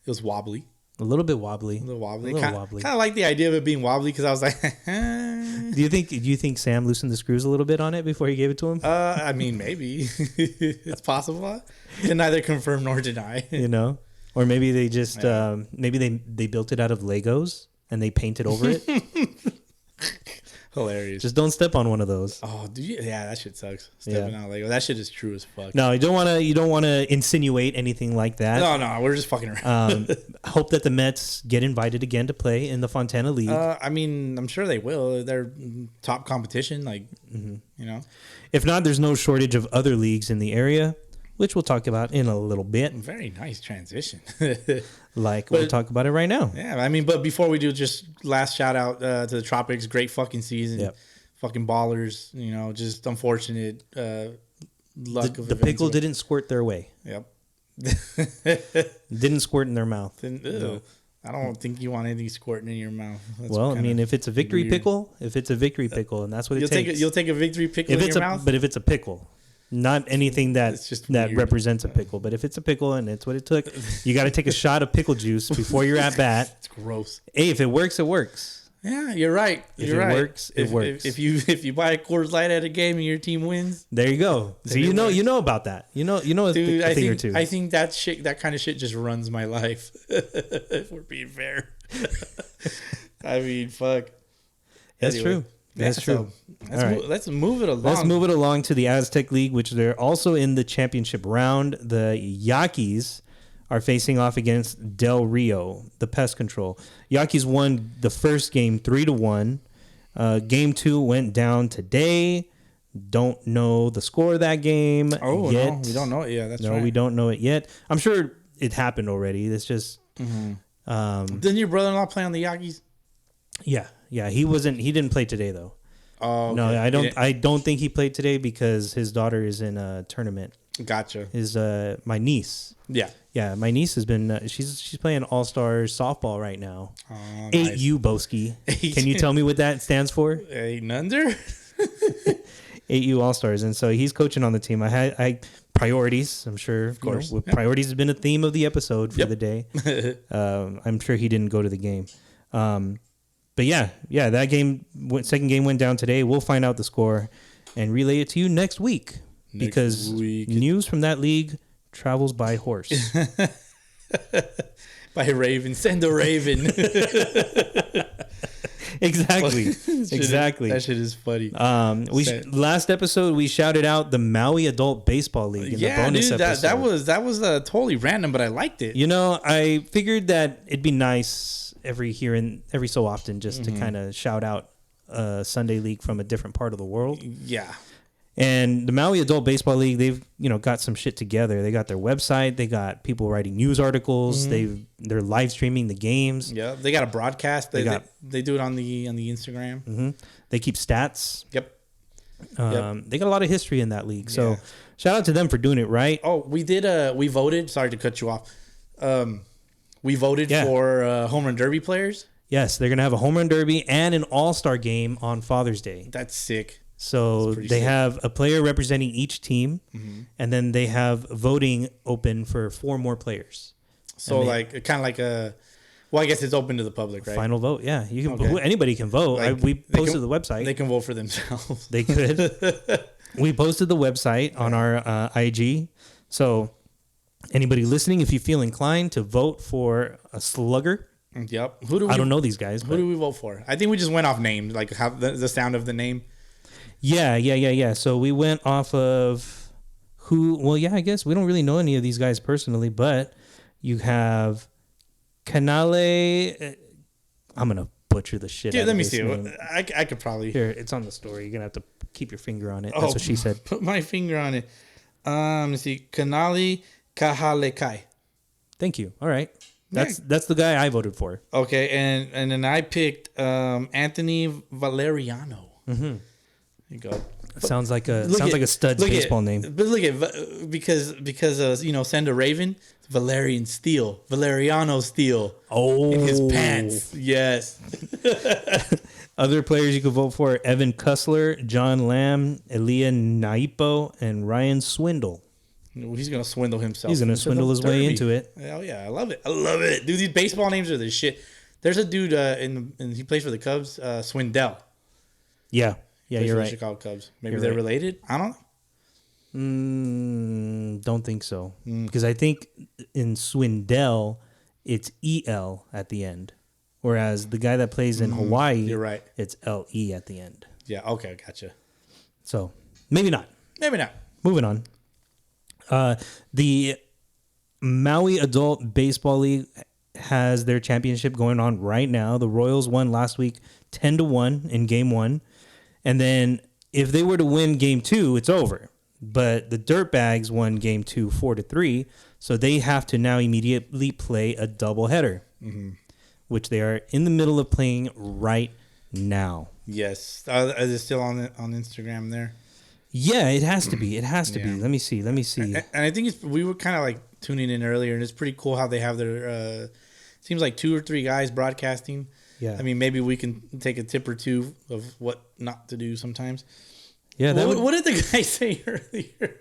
[SPEAKER 2] It was wobbly.
[SPEAKER 3] A little bit wobbly.
[SPEAKER 2] Kind of like the idea of it being wobbly because I was like,
[SPEAKER 3] Do you think Sam loosened the screws a little bit on it before he gave it to him?
[SPEAKER 2] I mean, maybe. It's possible. Can neither confirm nor deny.
[SPEAKER 3] You know? Or maybe they just maybe they built it out of Legos and they painted over it.
[SPEAKER 2] Hilarious.
[SPEAKER 3] Just don't step on one of those.
[SPEAKER 2] Oh, yeah, that shit sucks. Stepping out Lego. That shit is true as fuck.
[SPEAKER 3] No, you don't want to insinuate anything like that.
[SPEAKER 2] No, we're just fucking around.
[SPEAKER 3] Hope that the Mets get invited again to play in the Fontana League.
[SPEAKER 2] I mean, I'm sure they will. They're top competition, like you know.
[SPEAKER 3] If not, there's no shortage of other leagues in the area, which we'll talk about in a little bit.
[SPEAKER 2] Very nice transition.
[SPEAKER 3] We'll talk about it right now.
[SPEAKER 2] Yeah, I mean, but before we do, just last shout out to the Tropics. Great fucking season.
[SPEAKER 3] Yep.
[SPEAKER 2] Fucking ballers. You know, just unfortunate luck of
[SPEAKER 3] the pickle didn't squirt their way.
[SPEAKER 2] Yep.
[SPEAKER 3] Didn't squirt in their mouth.
[SPEAKER 2] No. I don't think you want anything squirting in your mouth. That's
[SPEAKER 3] well, I mean, if it's a victory pickle, and that's what it takes.
[SPEAKER 2] You'll take a victory pickle in your mouth?
[SPEAKER 3] But if it's a pickle, not anything that represents a pickle, but if it's a pickle and it's what it took, you got to take a shot of pickle juice before you're at bat.
[SPEAKER 2] It's gross.
[SPEAKER 3] Hey, if it works, it works.
[SPEAKER 2] Yeah, you're right.
[SPEAKER 3] If it works, it works.
[SPEAKER 2] If you buy a Coors Light at a game and your team wins,
[SPEAKER 3] there you go. So you know about that. You know
[SPEAKER 2] dude,
[SPEAKER 3] a thing or two.
[SPEAKER 2] I think that kind of shit just runs my life. If we're being fair. I mean, fuck.
[SPEAKER 3] That's true. That's true.
[SPEAKER 2] Let's move it along.
[SPEAKER 3] Let's move it along to the Aztec League, which they're also in the championship round. The Yaquis are facing off against Del Rio, the Pest Control. Yaquis won the first game 3-1. Game 2 went down today. Don't know the score of that game yet.
[SPEAKER 2] No, we don't know it yet. That's right.
[SPEAKER 3] No, we don't know it yet. I'm sure it happened already. It's just...
[SPEAKER 2] Didn't your brother-in-law play on the Yaquis?
[SPEAKER 3] Yeah. He didn't play today though.
[SPEAKER 2] Oh, okay.
[SPEAKER 3] No, I don't think he played today because his daughter is in a tournament.
[SPEAKER 2] Gotcha.
[SPEAKER 3] My niece. Yeah, my niece has been. She's playing All-Stars softball right now. 8U Boski. Can you tell me what that stands for?
[SPEAKER 2] 8 under.
[SPEAKER 3] 8U All-Stars, and so he's coaching on the team. I priorities. I'm sure, of course, priorities has been a theme of the episode for the day. I'm sure he didn't go to the game. But yeah, that game, second game went down today. We'll find out the score and relay it to you next week because news from that league travels by horse.
[SPEAKER 2] By Raven. Send a Raven.
[SPEAKER 3] Exactly.
[SPEAKER 2] That shit is funny.
[SPEAKER 3] Last episode we shouted out the Maui Adult Baseball League in the bonus episode.
[SPEAKER 2] That was totally random, but I liked it.
[SPEAKER 3] You know, I figured that it'd be nice every so often just to kind of shout out a Sunday league from a different part of the world.
[SPEAKER 2] Yeah.
[SPEAKER 3] And the Maui Adult Baseball League, they've got some shit together. They got their website. They got people writing news articles. They're live streaming the games.
[SPEAKER 2] Yeah, they got a broadcast. They do it on the Instagram.
[SPEAKER 3] They keep stats.
[SPEAKER 2] Yep.
[SPEAKER 3] They got a lot of history in that league. So shout out to them for doing it right.
[SPEAKER 2] Oh, we did. We voted. Sorry to cut you off. We voted for home run derby players.
[SPEAKER 3] Yes, they're gonna have a home run derby and an all-star game on Father's Day.
[SPEAKER 2] That's sick.
[SPEAKER 3] So they have a player representing each team, and then they have voting open for 4 more players.
[SPEAKER 2] So kind of like a, well, I guess it's open to the public, right?
[SPEAKER 3] Final vote, yeah. You can anybody can vote. We posted the website.
[SPEAKER 2] They can vote for themselves.
[SPEAKER 3] They could. We posted the website on our IG. So anybody listening, if you feel inclined to vote for a slugger.
[SPEAKER 2] Yep.
[SPEAKER 3] I don't know these guys.
[SPEAKER 2] Who do we vote for? I think we just went off names, like how the sound of the name.
[SPEAKER 3] Yeah. So we went off of who. Well, yeah, I guess we don't really know any of these guys personally, but you have Canale. I'm gonna butcher the shit.
[SPEAKER 2] Dude, let me see. I could probably.
[SPEAKER 3] Here, it's on the story. You're gonna have to keep your finger on it. That's what she said.
[SPEAKER 2] Put my finger on it. Let me see. Canale Kahalekai.
[SPEAKER 3] Thank you. All right. That's the guy I voted for.
[SPEAKER 2] Okay, and then I picked Anthony Valeriano. There you go.
[SPEAKER 3] Sounds like a stud's baseball name.
[SPEAKER 2] But look at because Send a Raven, Valerian Steele, Valeriano Steele.
[SPEAKER 3] Oh,
[SPEAKER 2] in his pants. Yes.
[SPEAKER 3] Other players you could vote for: Evan Kussler, John Lamb, Elia Naipo, and Ryan Swindle.
[SPEAKER 2] He's gonna swindle himself.
[SPEAKER 3] He's gonna swindle his way into it.
[SPEAKER 2] Oh yeah, I love it. Dude, these baseball names are the shit. There's a dude and he plays for the Cubs, Swindell.
[SPEAKER 3] Yeah, you're right.
[SPEAKER 2] The Chicago Cubs. Maybe they're related. I don't
[SPEAKER 3] know. Don't think so. Because I think in Swindell, it's EL at the end, whereas the guy that plays in Hawaii,
[SPEAKER 2] you're right,
[SPEAKER 3] it's LE at the end.
[SPEAKER 2] Yeah. Okay, gotcha.
[SPEAKER 3] So maybe not. Moving on. The Maui Adult Baseball League has their championship going on right now. The Royals won last week 10-1 in game 1. And then if they were to win game 2, it's over. But the Dirtbags won game 2 4-3. So they have to now immediately play a doubleheader, which they are in the middle of playing right now.
[SPEAKER 2] Yes. Is it still on Instagram there?
[SPEAKER 3] Yeah, it has to be. Let me see.
[SPEAKER 2] And I think we were kind of like tuning in earlier, and it's pretty cool how they have their, seems like 2 or 3 guys broadcasting.
[SPEAKER 3] Yeah.
[SPEAKER 2] I mean, maybe we can take a tip or two of what not to do sometimes.
[SPEAKER 3] Yeah.
[SPEAKER 2] What did the guy say earlier?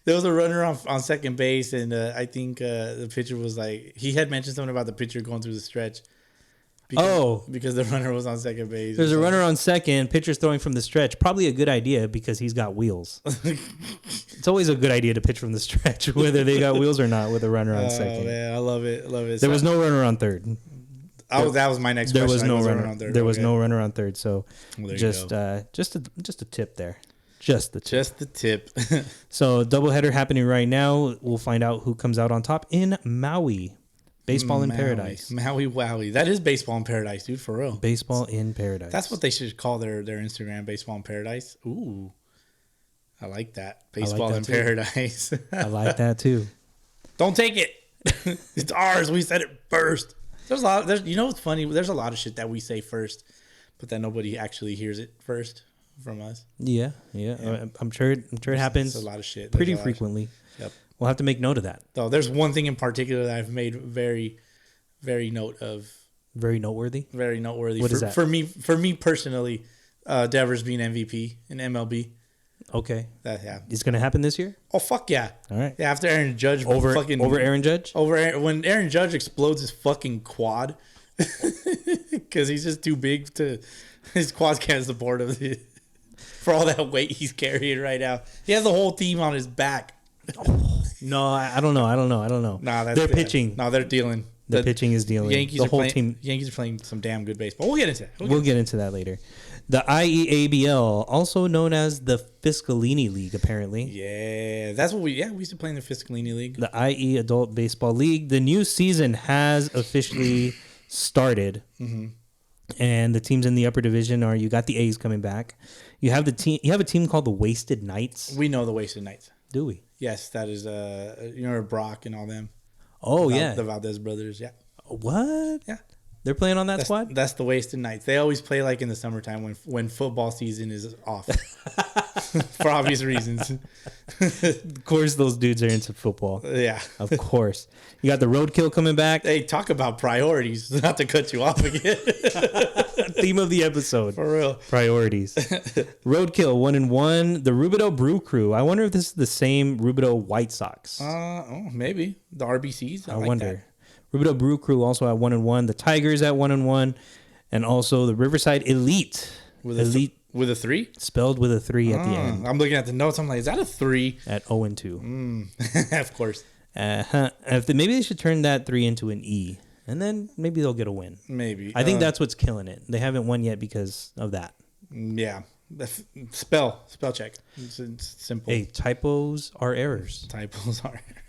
[SPEAKER 2] There was a runner on second base, and I think the pitcher was like, he had mentioned something about the pitcher going through the stretch. Because the runner was on second base.
[SPEAKER 3] There's a runner on second, pitcher's throwing from the stretch. Probably a good idea because he's got wheels. It's always a good idea to pitch from the stretch, whether they got wheels or not, with a runner on second.
[SPEAKER 2] Oh, man, I love it.
[SPEAKER 3] There was no runner on third.
[SPEAKER 2] That was my next question.
[SPEAKER 3] There was no runner on third. There was no runner on third. So just a tip there. Just the tip.
[SPEAKER 2] So
[SPEAKER 3] doubleheader happening right now. We'll find out who comes out on top in Maui. Baseball in Paradise.
[SPEAKER 2] Maui Wowie. That is Baseball in Paradise, dude, for real.
[SPEAKER 3] Baseball in Paradise.
[SPEAKER 2] That's what they should call their Instagram, Baseball in Paradise. Ooh. I like that. Baseball in Paradise.
[SPEAKER 3] I like that too.
[SPEAKER 2] Don't take it. It's ours. We said it first. There's what's funny? There's a lot of shit that we say first, but then nobody actually hears it first from us.
[SPEAKER 3] Yeah. I'm sure it happens.
[SPEAKER 2] There's a lot of shit.
[SPEAKER 3] Pretty frequently.
[SPEAKER 2] Yep.
[SPEAKER 3] We'll have to make note of that.
[SPEAKER 2] Though there's one thing in particular that I've made very, very note of.
[SPEAKER 3] Very noteworthy?
[SPEAKER 2] Very noteworthy.
[SPEAKER 3] What is that?
[SPEAKER 2] For me personally, Devers being MVP in MLB.
[SPEAKER 3] Okay.
[SPEAKER 2] Yeah.
[SPEAKER 3] It's going to happen this year?
[SPEAKER 2] Oh, fuck yeah.
[SPEAKER 3] All right.
[SPEAKER 2] Yeah, after Aaron Judge.
[SPEAKER 3] Over Aaron Judge?
[SPEAKER 2] When Aaron Judge explodes his fucking quad. Because he's just too big his quads can't support him. For all that weight he's carrying right now. He has the whole team on his back.
[SPEAKER 3] No, I don't know.
[SPEAKER 2] Nah,
[SPEAKER 3] they're pitching.
[SPEAKER 2] No, they're dealing.
[SPEAKER 3] The pitching is dealing.
[SPEAKER 2] Yankees are playing some damn good baseball. We'll get into that.
[SPEAKER 3] We'll get into that later. The IEABL, also known as the Fiscalini League, apparently.
[SPEAKER 2] Yeah, that's what we used to play in the Fiscalini League.
[SPEAKER 3] The IE Adult Baseball League. The new season has officially started. And the teams in the upper division you got the A's coming back. You have a team called the Wasted Knights.
[SPEAKER 2] We know the Wasted Knights.
[SPEAKER 3] Do we?
[SPEAKER 2] Yes, that is Brock and all them.
[SPEAKER 3] Oh,
[SPEAKER 2] The Valdez brothers, yeah.
[SPEAKER 3] What?
[SPEAKER 2] Yeah.
[SPEAKER 3] They're playing on that squad?
[SPEAKER 2] That's the Wasted Knights. They always play like in the summertime when football season is off. For obvious reasons.
[SPEAKER 3] Of course those dudes are into football.
[SPEAKER 2] Yeah.
[SPEAKER 3] Of course. You got the Roadkill coming back.
[SPEAKER 2] Hey, talk about priorities. Not to cut you off again.
[SPEAKER 3] Theme of the episode.
[SPEAKER 2] For real.
[SPEAKER 3] Priorities. Roadkill 1-1. The Rubidoux Brew Crew. I wonder if this is the same Rubidoux White Sox.
[SPEAKER 2] Maybe. The RBCs.
[SPEAKER 3] I wonder. Rubidoux Brew Crew also at 1-1. The Tigers at 1-1. And also the Riverside Elite.
[SPEAKER 2] With a 3?
[SPEAKER 3] Spelled with a 3 at the end.
[SPEAKER 2] I'm looking at the notes. I'm like, is that a 3?
[SPEAKER 3] At 0-2.
[SPEAKER 2] Of course.
[SPEAKER 3] Maybe they should turn that 3 into an E. And then maybe they'll get a win.
[SPEAKER 2] Maybe.
[SPEAKER 3] I think that's what's killing it. They haven't won yet because of that.
[SPEAKER 2] Yeah. Spell check. It's simple.
[SPEAKER 3] Hey, typos are errors.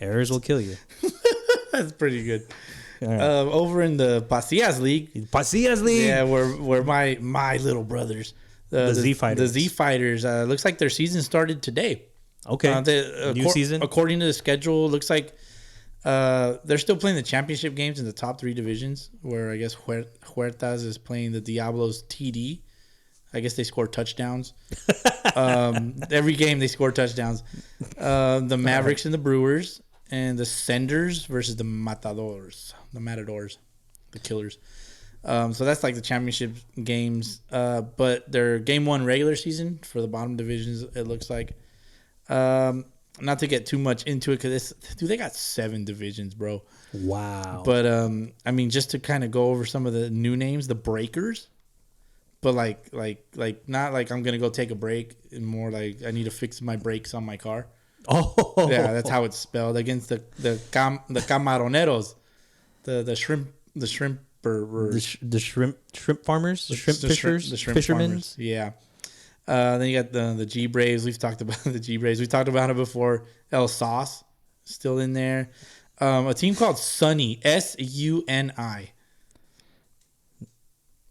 [SPEAKER 3] Errors will kill you.
[SPEAKER 2] That's pretty good.
[SPEAKER 3] Right.
[SPEAKER 2] Over in the Pasillas League. Yeah, where my little brothers.
[SPEAKER 3] The Z Fighters.
[SPEAKER 2] The Z Fighters. Looks like their season started today.
[SPEAKER 3] Okay. New season?
[SPEAKER 2] According to the schedule, looks like they're still playing the championship games in the top 3 divisions, where I guess Huertas is playing the Diablos TD. I guess they score touchdowns. Every game they score touchdowns. The Mavericks and the Brewers, and the Senders versus the Matadors, the Killers. So that's like the championship games. But their game 1 regular season for the bottom divisions, it looks like. Not to get too much into it, because they got 7 divisions, bro.
[SPEAKER 3] Wow.
[SPEAKER 2] But I mean, just to kind of go over some of the new names, the Breakers. But like not like I'm gonna go take a break, and more like I need to fix my brakes on my car.
[SPEAKER 3] Oh,
[SPEAKER 2] yeah, that's how it's spelled. Against the Camaroneros, the shrimp
[SPEAKER 3] farmers, the shrimp fishers,
[SPEAKER 2] the shrimp
[SPEAKER 3] fishermen.
[SPEAKER 2] Farmers. Yeah. Then you got the G Braves. We've talked about the G Braves. We talked about it before. El Sauce still in there. A team called Sunny, SUNI.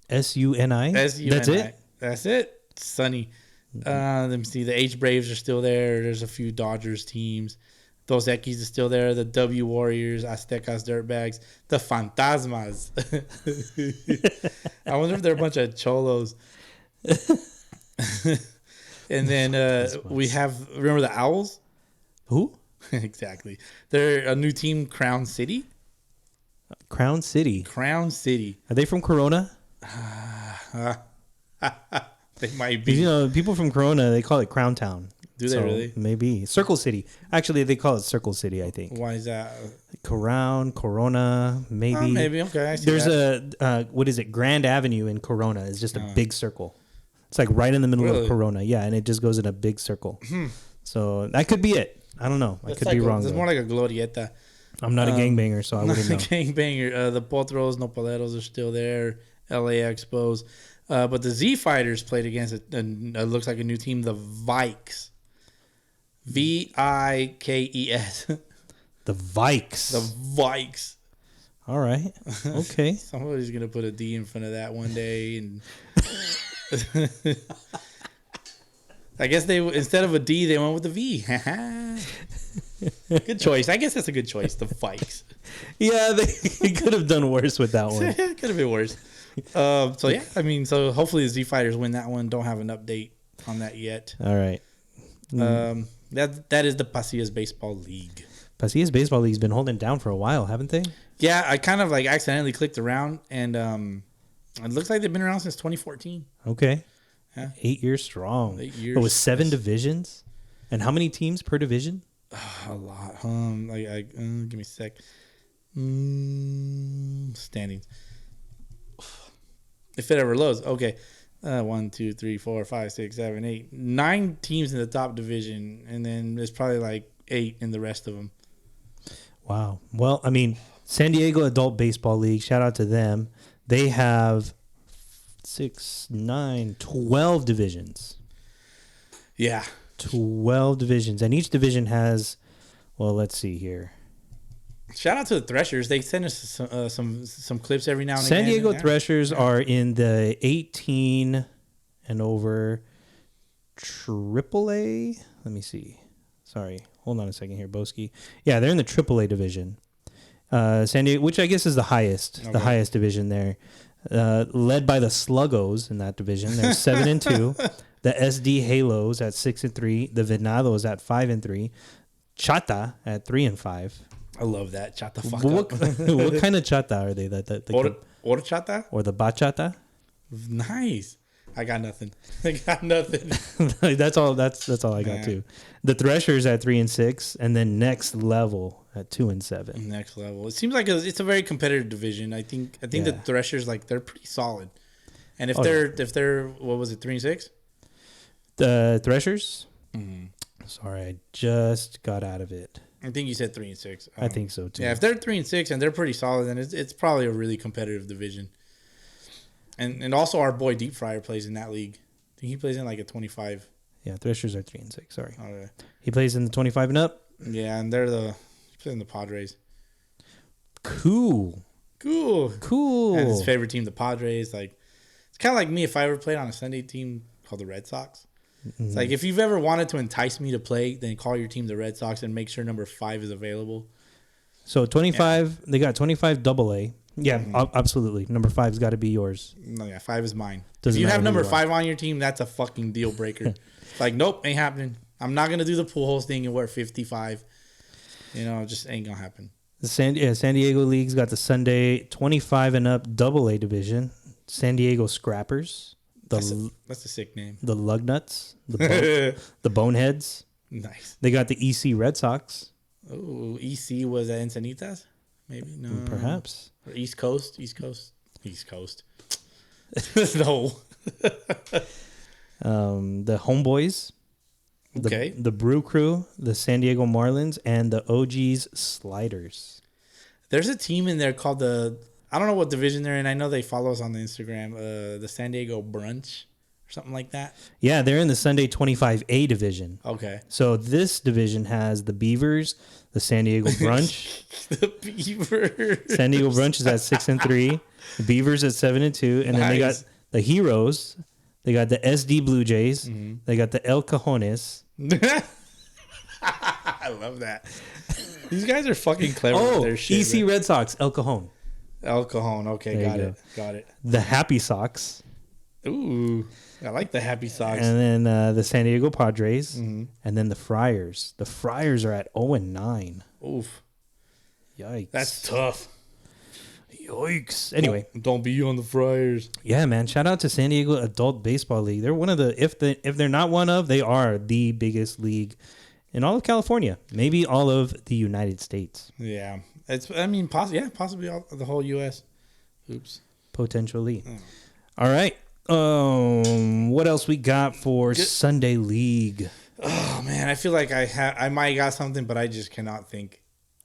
[SPEAKER 3] SUNI. That's it.
[SPEAKER 2] That's it. Sunny. Let me see. The H Braves are still there. There's a few Dodgers teams. Dos Equis is still there. The W Warriors, Aztecas, Dirtbags, the Fantasmas. I wonder if they're a bunch of cholos. And then we have, remember the Owls?
[SPEAKER 3] Who?
[SPEAKER 2] Exactly. They're a new team, Crown City.
[SPEAKER 3] Crown City.
[SPEAKER 2] Are
[SPEAKER 3] they from Corona?
[SPEAKER 2] They might be.
[SPEAKER 3] You know, people from Corona, they call it Crown Town.
[SPEAKER 2] Do they really?
[SPEAKER 3] Maybe. Circle City. Actually, they call it Circle City, I think.
[SPEAKER 2] Why is that?
[SPEAKER 3] Corona, maybe.
[SPEAKER 2] Maybe, okay. I see.
[SPEAKER 3] There's a, what is it? Grand Avenue in Corona is just a big circle. It's like right in the middle of Corona. Yeah, and it just goes in a big circle. So that could be it. I don't know. I could be wrong.
[SPEAKER 2] It's more like a glorieta.
[SPEAKER 3] I'm not a gangbanger, so I wouldn't know.
[SPEAKER 2] Gangbanger. The Potros, Nopaleros are still there. LA Expos. But the Z Fighters played against it looks like a new team, the Vikes. Vikes.
[SPEAKER 3] The Vikes. All right. Okay.
[SPEAKER 2] Somebody's going to put a D in front of that one day. And I guess they, instead of a D, they went with a V. Good choice. I guess that's a good choice. The Vikes.
[SPEAKER 3] Yeah, they could have done worse with that one.
[SPEAKER 2] Could have been worse. So yeah, I mean, so hopefully the Z Fighters win that one. Don't have an update on that yet.
[SPEAKER 3] All right.
[SPEAKER 2] That is the Pasillas Baseball League.
[SPEAKER 3] Pasillas Baseball League's been holding down for a while, haven't they?
[SPEAKER 2] Yeah, I kind of like accidentally clicked around, and it looks like they've been around since 2014.
[SPEAKER 3] Okay.
[SPEAKER 2] Yeah.
[SPEAKER 3] 8 years strong.
[SPEAKER 2] 8 years.
[SPEAKER 3] But with 7 divisions, and how many teams per division?
[SPEAKER 2] A lot. Give me a sec. Standings. If it ever loads. Okay. 1, 2, 3, 4, 5, 6, 7, 8. 9 teams in the top division, and then there's probably like 8 in the rest of them.
[SPEAKER 3] Wow. Well, I mean, San Diego Adult Baseball League, shout out to them. They have 6, 9, 12 divisions.
[SPEAKER 2] Yeah.
[SPEAKER 3] 12 divisions. And each division has, well, let's see here.
[SPEAKER 2] Shout out to the Threshers. They send us some clips every now and
[SPEAKER 3] San
[SPEAKER 2] again.
[SPEAKER 3] Diego Threshers are in the 18 and over AAA. Let me see. Sorry, hold on a second here, Boski. Yeah, they're in the AAA division. San Diego, which I guess is the highest division there. Led by the Sluggos in that division. They're 7-2. The SD Halos at 6-3. The Venados at 5-3. Chata at 3-5.
[SPEAKER 2] I love that. Chata fuck
[SPEAKER 3] What,
[SPEAKER 2] up.
[SPEAKER 3] what kind of chata are they?
[SPEAKER 2] Horchata?
[SPEAKER 3] Or the bachata?
[SPEAKER 2] Nice. I got nothing.
[SPEAKER 3] That's all I got too. The Threshers at 3-6, and then Next Level at 2-7.
[SPEAKER 2] Next Level. It seems like it's a very competitive division. I think the Threshers, like, they're pretty solid. And if they're what was it, 3-6?
[SPEAKER 3] The Threshers? Mm-hmm. Sorry, I just got out of it.
[SPEAKER 2] I think you said 3-6.
[SPEAKER 3] I think so too.
[SPEAKER 2] Yeah, if they're 3-6 and they're pretty solid, then it's probably a really competitive division. And also our boy Deep Fryer plays in that league. I think he plays in like a 25.
[SPEAKER 3] Yeah, Threshers are 3-6. Sorry.
[SPEAKER 2] Okay.
[SPEAKER 3] He plays in the 25 and up.
[SPEAKER 2] Yeah, and he plays in the Padres.
[SPEAKER 3] Cool.
[SPEAKER 2] And his favorite team, the Padres. Like, it's kind of like me if I ever played on a Sunday team called the Red Sox. Mm-hmm. It's like if you've ever wanted to entice me to play, then call your team the Red Sox and make sure number 5 is available.
[SPEAKER 3] So 25, They got 25 AA. Yeah, absolutely. Number 5's got to be yours.
[SPEAKER 2] No, yeah, 5 is mine.
[SPEAKER 3] Doesn't
[SPEAKER 2] if you have
[SPEAKER 3] matter
[SPEAKER 2] number 5 on your team, that's a fucking deal breaker. Like, nope, ain't happening. I'm not gonna do the pool host thing and wear 55. You know, just ain't gonna happen.
[SPEAKER 3] The San Diego League's got the Sunday 25 and up AA division. San Diego Scrappers.
[SPEAKER 2] That's a sick name.
[SPEAKER 3] The Lugnuts. The Boneheads.
[SPEAKER 2] Nice.
[SPEAKER 3] They got the EC Red Sox.
[SPEAKER 2] Oh, EC was at Encinitas? Maybe? No.
[SPEAKER 3] Perhaps.
[SPEAKER 2] Or East Coast? No.
[SPEAKER 3] The Homeboys.
[SPEAKER 2] Okay.
[SPEAKER 3] The Brew Crew, the San Diego Marlins, and the OGs Sliders.
[SPEAKER 2] There's a team in there called I don't know what division they're in. I know they follow us on the Instagram. The San Diego Brunch or something like that.
[SPEAKER 3] Yeah, they're in the Sunday 25A division.
[SPEAKER 2] Okay.
[SPEAKER 3] So this division has the Beavers, the San Diego Brunch.
[SPEAKER 2] The Beavers.
[SPEAKER 3] San Diego Brunch is at 6-3. The Beavers at 7-2. And then they got the Heroes. They got the SD Blue Jays. Mm-hmm. They got the El Cajones.
[SPEAKER 2] I love that. These guys are fucking clever with their shit.
[SPEAKER 3] EC Red Sox, El Cajon.
[SPEAKER 2] El Cajon. Okay, got it.
[SPEAKER 3] The Happy Sox.
[SPEAKER 2] Ooh, I like the Happy Sox.
[SPEAKER 3] And then the San Diego Padres. Mm-hmm. And then the Friars. The Friars are at 0-9.
[SPEAKER 2] Oof.
[SPEAKER 3] Yikes.
[SPEAKER 2] That's tough.
[SPEAKER 3] Yikes. Anyway.
[SPEAKER 2] Don't be on the Friars.
[SPEAKER 3] Yeah, man. Shout out to San Diego Adult Baseball League. They're one of the, if they're not one of, they are the biggest league in all of California. Maybe all of the United States.
[SPEAKER 2] Yeah. Possibly all, the whole U.S. Oops.
[SPEAKER 3] Potentially. All right. What else we got for Sunday League?
[SPEAKER 2] Oh, man. I feel like I might got something, but I just cannot think.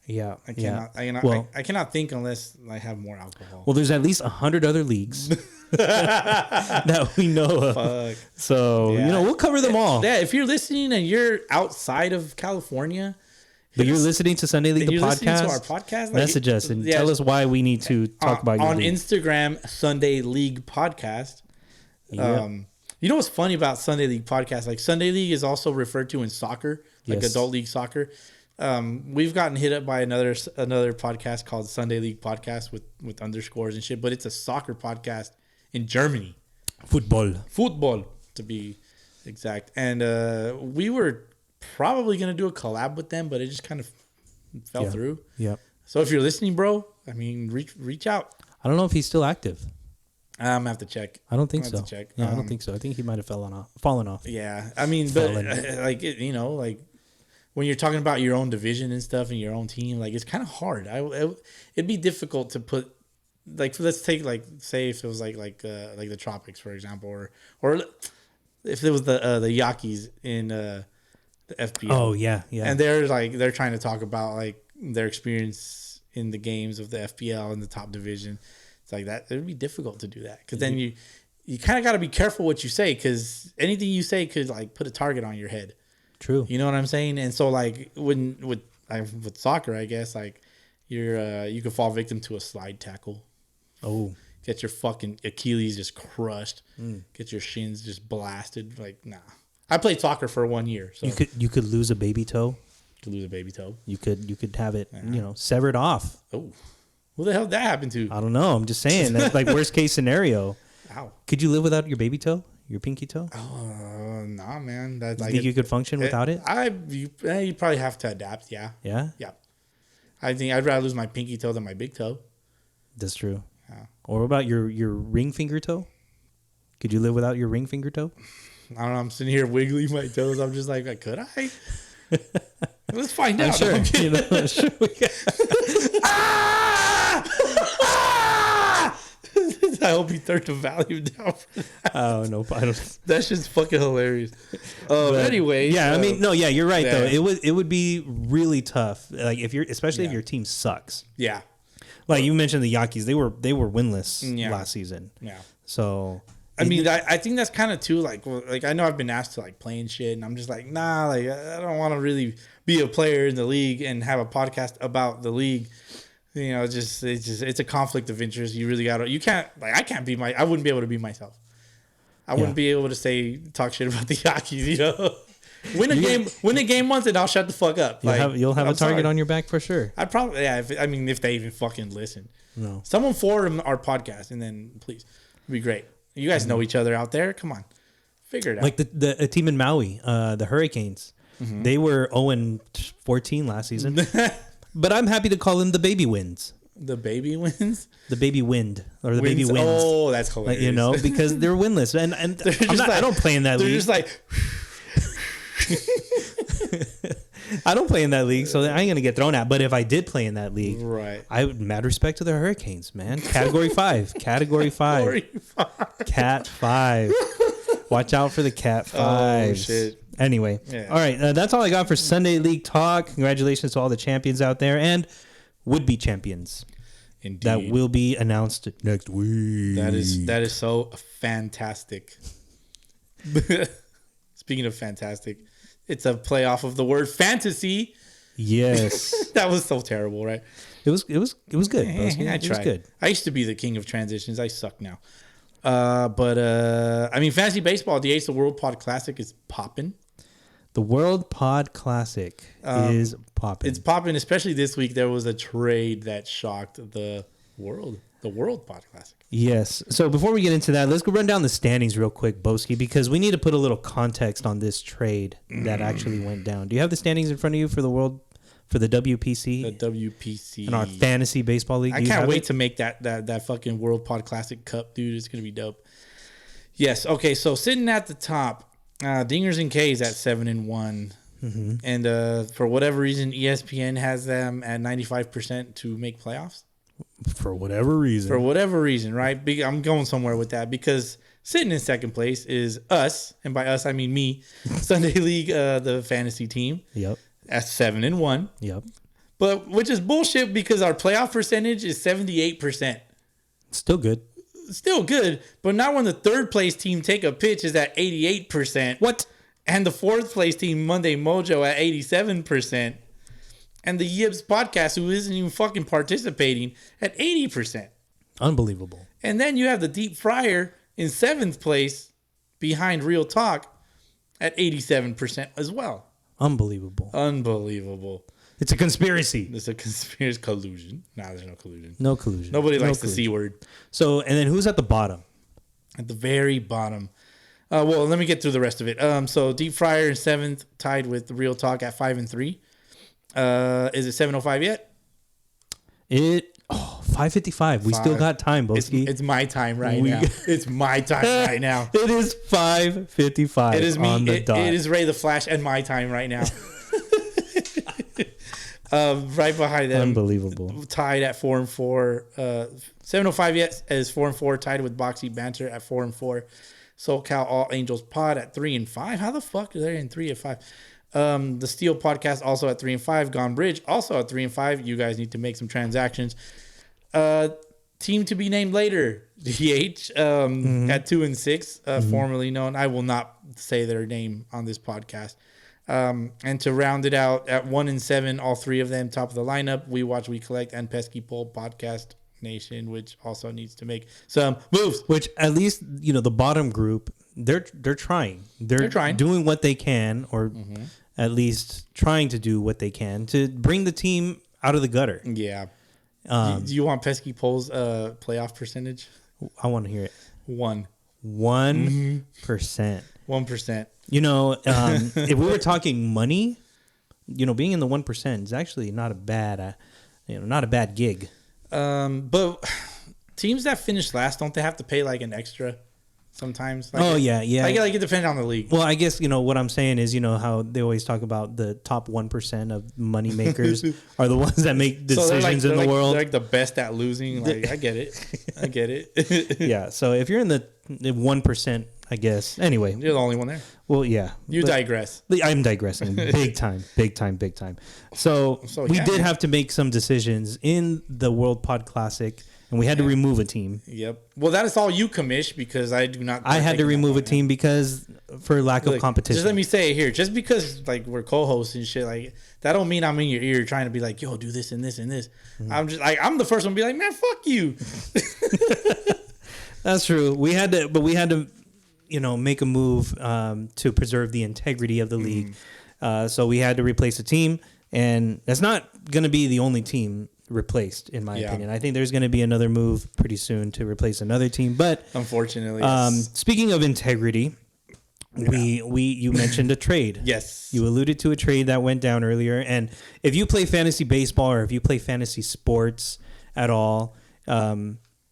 [SPEAKER 3] Yeah,
[SPEAKER 2] I cannot think unless I have more alcohol.
[SPEAKER 3] Well, there's at least 100 other leagues that we know of.
[SPEAKER 2] Fuck.
[SPEAKER 3] So, we'll cover them all.
[SPEAKER 2] Yeah, if you're listening and you're outside of California,
[SPEAKER 3] but you're listening to Sunday League, the podcast,
[SPEAKER 2] listening to our podcast,
[SPEAKER 3] message us and tell us why we need to talk about your
[SPEAKER 2] on
[SPEAKER 3] league.
[SPEAKER 2] Instagram, Sunday League Podcast. Yep. You know what's funny about Sunday League Podcast? Like, Sunday League is also referred to in soccer, like adult league soccer. We've gotten hit up by another podcast called Sunday League Podcast with underscores and shit, but it's a soccer podcast in Germany. Football to be exact. And we were probably gonna do a collab with them, but it just kind of fell through.
[SPEAKER 3] Yep.
[SPEAKER 2] So if you're listening, bro, I mean, reach out.
[SPEAKER 3] I don't know if he's still active.
[SPEAKER 2] I'm gonna have to check.
[SPEAKER 3] I don't think so.
[SPEAKER 2] Check.
[SPEAKER 3] Yeah, I don't think so. I think he might have fallen off.
[SPEAKER 2] Yeah, I mean, but like when you're talking about your own division and stuff and your own team, like, it's kind of hard. It'd be difficult to put, like, let's take, like, say if it was like the Tropics, for example, or if it was the Yakis in the FBL.
[SPEAKER 3] Oh yeah.
[SPEAKER 2] And they're trying to talk about like their experience in the games of the FBL in the top division. It's like that. It would be difficult to do that because then you kind of got to be careful what you say because anything you say could like put a target on your head.
[SPEAKER 3] True.
[SPEAKER 2] You know what I'm saying? And so like with soccer, I guess like you could fall victim to a slide tackle.
[SPEAKER 3] Oh.
[SPEAKER 2] Get your fucking Achilles just crushed. Get your shins just blasted. Like, nah. I played soccer for 1 year. So
[SPEAKER 3] You could lose a baby toe.
[SPEAKER 2] to lose a baby toe.
[SPEAKER 3] You could have it, severed off.
[SPEAKER 2] Oh. Who the hell did that happen to?
[SPEAKER 3] I don't know. I'm just saying. That's like worst case scenario.
[SPEAKER 2] Ow.
[SPEAKER 3] Could you live without your baby toe? Your pinky toe?
[SPEAKER 2] Nah, man.
[SPEAKER 3] Do you think you could function without it?
[SPEAKER 2] You probably have to adapt, yeah.
[SPEAKER 3] Yeah?
[SPEAKER 2] Yeah. I think I'd rather lose my pinky toe than my big toe.
[SPEAKER 3] That's true.
[SPEAKER 2] Yeah.
[SPEAKER 3] Or what about your ring finger toe? Could you live without your ring finger toe?
[SPEAKER 2] I don't know. I'm sitting here wiggling my toes. I'm just like, could I? Let's find out.
[SPEAKER 3] Sure. Sure
[SPEAKER 2] Ah! Ah! I hope you turned the volume down.
[SPEAKER 3] Oh, no. I don't.
[SPEAKER 2] That's just fucking hilarious. Anyway.
[SPEAKER 3] Yeah, I mean, no, yeah, you're right,
[SPEAKER 2] yeah.
[SPEAKER 3] though. It would be really tough. Like, especially if your team sucks.
[SPEAKER 2] Yeah.
[SPEAKER 3] Like you mentioned the Yankees, they were winless last season.
[SPEAKER 2] Yeah.
[SPEAKER 3] So
[SPEAKER 2] I mean, I think that's kind of too like I know I've been asked to like play and shit, and I'm just like, nah, like I don't want to really be a player in the league and have a podcast about the league. You know, it's a conflict of interest. You really gotta, you can't like I wouldn't be able to be myself. I wouldn't be able to talk shit about the Yankees. You know, win a game once, and I'll shut the fuck up.
[SPEAKER 3] You'll have a target on your back for sure.
[SPEAKER 2] I'd probably if they even fucking listen.
[SPEAKER 3] No,
[SPEAKER 2] someone forward our podcast, and then please, it'd be great. You guys know each other out there. Come on, figure it out.
[SPEAKER 3] Like the team in Maui, the Hurricanes, they were 0-14 last season. But I'm happy to call them the baby wins.
[SPEAKER 2] The baby wins?
[SPEAKER 3] The baby wind. Or the baby wins.
[SPEAKER 2] Oh, that's hilarious.
[SPEAKER 3] Like, because they're winless. And I don't play in that league.
[SPEAKER 2] They're just like...
[SPEAKER 3] I don't play in that league, so I ain't going to get thrown at. But if I did play in that league,
[SPEAKER 2] right,
[SPEAKER 3] I would mad respect to the Hurricanes, man. Category 5. Category 5. Cat 5. Watch out for the Cat 5s.
[SPEAKER 2] Oh, shit.
[SPEAKER 3] Anyway, all right. That's all I got for Sunday League Talk. Congratulations to all the champions out there and would-be champions.
[SPEAKER 2] Indeed.
[SPEAKER 3] That will be announced next week.
[SPEAKER 2] That is so fantastic. Speaking of fantastic, it's a play off of the word fantasy.
[SPEAKER 3] Yes.
[SPEAKER 2] That was so terrible, right?
[SPEAKER 3] It was good.
[SPEAKER 2] I tried.
[SPEAKER 3] It was good.
[SPEAKER 2] I used to be the king of transitions. I suck now. I mean, fantasy baseball, the Ace of World Pod Classic is popping.
[SPEAKER 3] The World Pod Classic is popping.
[SPEAKER 2] It's popping, especially this week. There was a trade that shocked the world. The World Pod Classic.
[SPEAKER 3] Yes. So before we get into that, let's go run down the standings real quick, Boski, because we need to put a little context on this trade that actually went down. Do you have the standings in front of you for the WPC?
[SPEAKER 2] The WPC.
[SPEAKER 3] In our fantasy baseball league.
[SPEAKER 2] I can't wait to make that fucking World Pod Classic Cup, dude. It's going to be dope. Yes. Okay. So sitting at the top, Dingers and K's at 7-1. Mm-hmm. And for whatever reason, ESPN has them at 95% to make playoffs.
[SPEAKER 3] For whatever reason, right? I'm going somewhere with that because sitting in second place is us. And by us, I mean me. Sunday League, the fantasy team. Yep.
[SPEAKER 2] At 7-1.
[SPEAKER 3] Yep.
[SPEAKER 2] But which is bullshit because our playoff percentage is 78%.
[SPEAKER 3] Still good.
[SPEAKER 2] Still good, but not when the third place team Take a Pitch is at 88%.
[SPEAKER 3] What?
[SPEAKER 2] And the fourth place team Monday Mojo at 87%. And the Yips podcast, who isn't even fucking participating, at 80%.
[SPEAKER 3] Unbelievable.
[SPEAKER 2] And then you have the Deep Fryer in seventh place behind Real Talk at 87% as well. Unbelievable.
[SPEAKER 3] It's a conspiracy.
[SPEAKER 2] It's a conspiracy collusion. Nah, there's no collusion.
[SPEAKER 3] No collusion.
[SPEAKER 2] Nobody likes the C word.
[SPEAKER 3] So, and then who's at the bottom?
[SPEAKER 2] At the very bottom. Well, let me get through the rest of it. So Deep Fryer in seventh, tied with Real Talk at 5-3. Is it 7:05 yet?
[SPEAKER 3] 5:55. We still got time, Boski.
[SPEAKER 2] It's my time right now. It's my time right now.
[SPEAKER 3] It is 5:55.
[SPEAKER 2] It is me.
[SPEAKER 3] On the dot.
[SPEAKER 2] It is Ray the Flash and my time right now. Right behind them.
[SPEAKER 3] Unbelievable.
[SPEAKER 2] Tied at 4-4. 7:05 yet is 4-4. Tied with Boxy Banter at 4-4. SoCal All Angels Pod at 3-5. How the fuck are they in 3 and 5? The Steel Podcast also at 3-5. Gone Bridge also at 3-5. You guys need to make some transactions. Team to be named later, DH, at 2-6, formerly known. I will not say their name on this podcast. And to round it out at 1-7, all three of them top of the lineup. We Watch, We Collect, and Pesky Pole Podcast Nation, which also needs to make some moves.
[SPEAKER 3] Which at least the bottom group, they're trying. They're trying, doing what they can, or at least trying to do what they can to bring the team out of the gutter.
[SPEAKER 2] Yeah. Do you want Pesky Pole's playoff percentage?
[SPEAKER 3] I want to hear it.
[SPEAKER 2] 1%.
[SPEAKER 3] 1%. If we were talking money, being in the 1% is actually not a bad, not a bad gig.
[SPEAKER 2] But teams that finish last, don't they have to pay like an extra sometimes?
[SPEAKER 3] Yeah.
[SPEAKER 2] Like it depends on the league.
[SPEAKER 3] Well, I guess what I'm saying is how they always talk about the top 1% of money makers are the ones that make decisions in the world.
[SPEAKER 2] They're like the best at losing. Like I get it.
[SPEAKER 3] Yeah. So if you're in the 1%, I guess. Anyway,
[SPEAKER 2] you're the only one there.
[SPEAKER 3] Well, yeah.
[SPEAKER 2] You digress.
[SPEAKER 3] I'm digressing big time. So we did have to make some decisions in the World Pod Classic, and we had to remove a team.
[SPEAKER 2] Yep. Well, that is all you, Commish, because I do not.
[SPEAKER 3] I had to remove a team because for lack of competition.
[SPEAKER 2] Just let me say it here. Just because like we're co-hosts and shit, like that don't mean I'm in your ear trying to be like, yo, do this and this and this. Mm-hmm. I'm just like, I'm the first one to be like, man, fuck you.
[SPEAKER 3] That's true. We had to make a move to preserve the integrity of the league. So we had to replace a team, and that's not going to be the only team replaced, in my opinion. I think there's going to be another move pretty soon to replace another team. But
[SPEAKER 2] unfortunately,
[SPEAKER 3] speaking of integrity, you mentioned a trade.
[SPEAKER 2] Yes,
[SPEAKER 3] you alluded to a trade that went down earlier. And if you play fantasy baseball or if you play fantasy sports at all,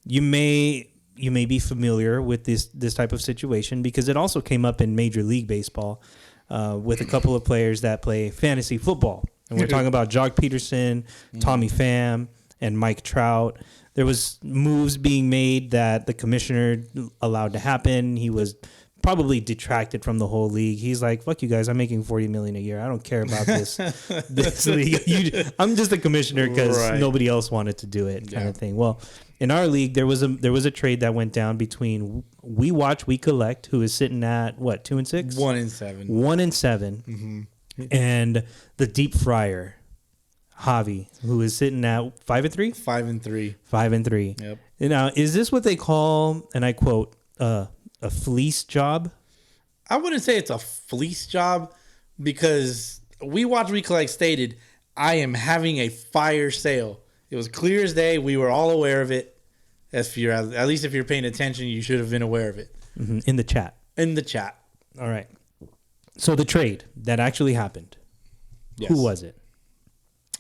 [SPEAKER 3] you may be familiar with this type of situation because it also came up in Major League Baseball with a couple of players that play fantasy football. And we're talking about Jock Peterson, Tommy Pham, and Mike Trout. There was moves being made that the commissioner allowed to happen. He was probably detracted from the whole league. He's like, fuck you guys, I'm making $40 million a year. I don't care about this league. I'm just a commissioner because nobody else wanted to do it, kind of thing. Well, in our league, there was a trade that went down between We Watch, We Collect, who is sitting at what, 2-6?
[SPEAKER 2] 1-7.
[SPEAKER 3] 1-7. And the Deep Fryer, Javi, who is sitting at 5-3?
[SPEAKER 2] 5-3.
[SPEAKER 3] 5-3.
[SPEAKER 2] Yep.
[SPEAKER 3] Now, is this what they call, and I quote, a fleece job?
[SPEAKER 2] I wouldn't say it's a fleece job because We Watch, We Collect stated, I am having a fire sale. It was clear as day. We were all aware of it. At least if you're paying attention, you should have been aware of it.
[SPEAKER 3] In the chat.
[SPEAKER 2] All right.
[SPEAKER 3] So the trade that actually happened. Yes. Who was it?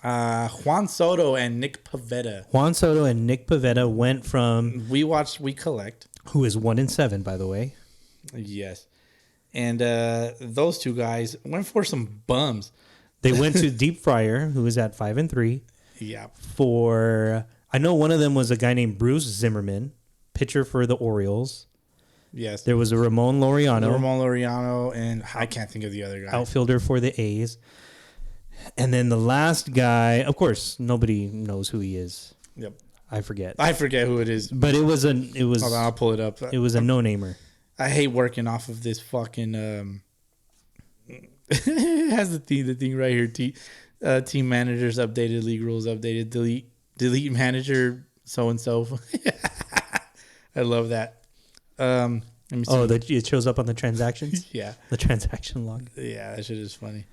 [SPEAKER 2] Juan Soto and Nick Pivetta.
[SPEAKER 3] Juan Soto and Nick Pivetta went from
[SPEAKER 2] We Watch, We Collect,
[SPEAKER 3] who is 1-7, by the way.
[SPEAKER 2] Yes. And those two guys went for some bums.
[SPEAKER 3] They went to Deep Fryer, who is at 5-3.
[SPEAKER 2] Yeah.
[SPEAKER 3] I know one of them was a guy named Bruce Zimmerman, pitcher for the Orioles.
[SPEAKER 2] Yes.
[SPEAKER 3] There was a Ramon Laureano.
[SPEAKER 2] And I can't think of the other guy.
[SPEAKER 3] Outfielder for the A's. And then the last guy, of course, nobody knows who he is.
[SPEAKER 2] Yep.
[SPEAKER 3] I forget
[SPEAKER 2] who it is.
[SPEAKER 3] But it was hold
[SPEAKER 2] on, I'll pull it up.
[SPEAKER 3] It was a no-namer.
[SPEAKER 2] I hate working off of this fucking it has the thing right here. Team managers updated, league rules updated, delete manager so and so. I love that. Let me see.
[SPEAKER 3] Oh, it shows up on the transactions?
[SPEAKER 2] Yeah.
[SPEAKER 3] The transaction log.
[SPEAKER 2] Yeah, that shit is funny.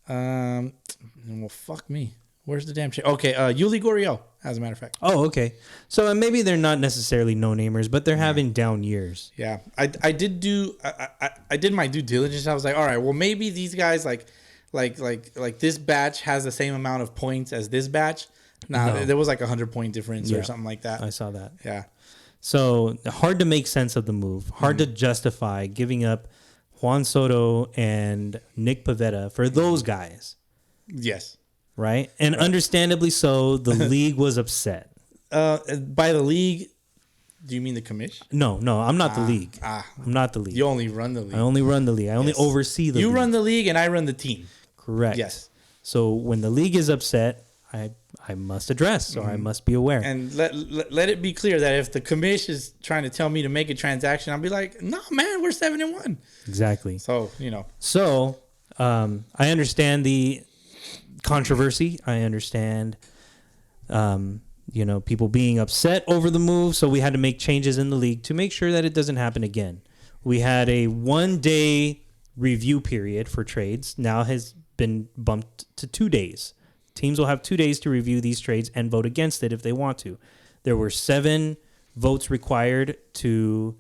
[SPEAKER 2] Well, fuck me. Where's the damn shit? Okay, Yuli Gurriel, as a matter of fact.
[SPEAKER 3] Oh, okay. So maybe they're not necessarily no-namers, but they're having down years.
[SPEAKER 2] Yeah. I did my due diligence. I was like, all right, well, maybe these guys like this batch has the same amount of points as this batch. No. There was like 100-point difference or something like that.
[SPEAKER 3] I saw that.
[SPEAKER 2] Yeah.
[SPEAKER 3] So hard to make sense of the move. Hard to justify giving up Juan Soto and Nick Pivetta for those guys.
[SPEAKER 2] Yes.
[SPEAKER 3] Right? And understandably so, the league was upset.
[SPEAKER 2] By the league, do you mean the commission?
[SPEAKER 3] No, I'm not the league. I'm not the league.
[SPEAKER 2] You only run the league.
[SPEAKER 3] I only run the league. I only oversee the league.
[SPEAKER 2] You run the league and I run the team.
[SPEAKER 3] Correct.
[SPEAKER 2] Yes.
[SPEAKER 3] So when the league is upset, I must address, or I must be aware.
[SPEAKER 2] And let it be clear that if the commission is trying to tell me to make a transaction, I'll be like, no, man, we're 7-1.
[SPEAKER 3] Exactly.
[SPEAKER 2] So,
[SPEAKER 3] So I understand the controversy. I understand, people being upset over the move. So we had to make changes in the league to make sure that it doesn't happen again. We had a 1-day review period for trades. Now has been bumped to 2 days. Teams will have 2 days to review these trades and vote against it if they want to. There were 7 votes required to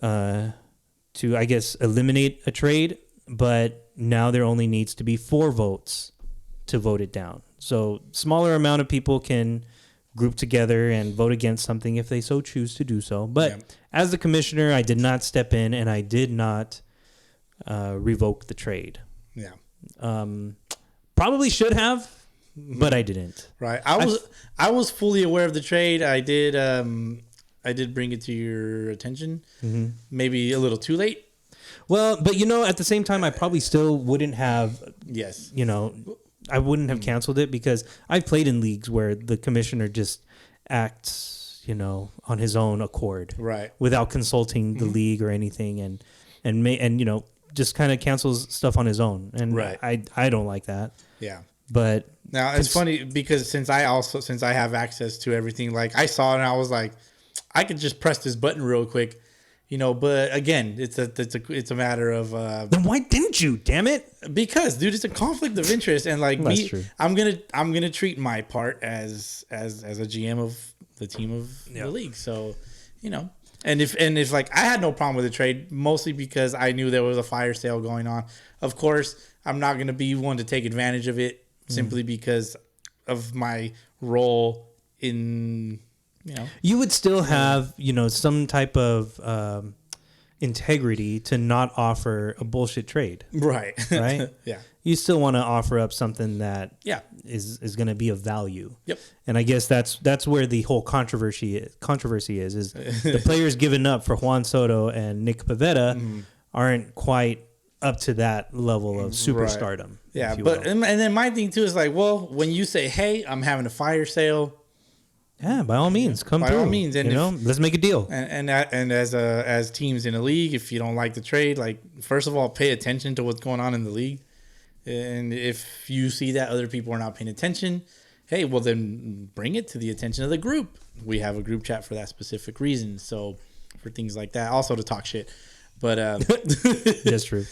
[SPEAKER 3] I guess, eliminate a trade, but now there only needs to be 4 votes to vote it down. So smaller amount of people can group together and vote against something if they so choose to do so. But as the commissioner, I did not step in and I did not revoke the trade.
[SPEAKER 2] Yeah.
[SPEAKER 3] Probably should have, but I didn't.
[SPEAKER 2] Right. I was fully aware of the trade. I did bring it to your attention. Mm-hmm. Maybe a little too late.
[SPEAKER 3] Well, but at the same time, I probably still wouldn't have.
[SPEAKER 2] Yes.
[SPEAKER 3] I wouldn't have canceled it because I've played in leagues where the commissioner just acts, on his own accord,
[SPEAKER 2] right,
[SPEAKER 3] without consulting the league or anything, and just kind of cancels stuff on his own, and
[SPEAKER 2] right.
[SPEAKER 3] I don't like that.
[SPEAKER 2] Yeah.
[SPEAKER 3] But
[SPEAKER 2] now it's funny because since I have access to everything, like I saw it and I was like, I could just press this button real quick. But again, it's a matter of
[SPEAKER 3] then why didn't you? Damn it!
[SPEAKER 2] Because, dude, it's a conflict of interest, and like
[SPEAKER 3] That's true.
[SPEAKER 2] I'm gonna treat my part as a GM of the team of the league. So, and if like I had no problem with the trade, mostly because I knew there was a fire sale going on. Of course, I'm not gonna be one to take advantage of it simply because of my role in.
[SPEAKER 3] You would still have, some type of integrity to not offer a bullshit trade.
[SPEAKER 2] Right.
[SPEAKER 3] Right?
[SPEAKER 2] Yeah.
[SPEAKER 3] You still want to offer up something that
[SPEAKER 2] yeah
[SPEAKER 3] is going to be of value.
[SPEAKER 2] Yep.
[SPEAKER 3] And I guess that's where the whole controversy is the players giving up for Juan Soto and Nick Pivetta aren't quite up to that level of superstardom.
[SPEAKER 2] Right. Yeah. But and then my thing too is like, well, when you say, hey, I'm having a fire sale.
[SPEAKER 3] Yeah, by all means, come through. By all means, and let's make a deal.
[SPEAKER 2] And as teams in a league, if you don't like the trade, like first of all, pay attention to what's going on in the league. And if you see that other people are not paying attention, hey, well then bring it to the attention of the group. We have a group chat for that specific reason. So for things like that, also to talk shit. But
[SPEAKER 3] that's true.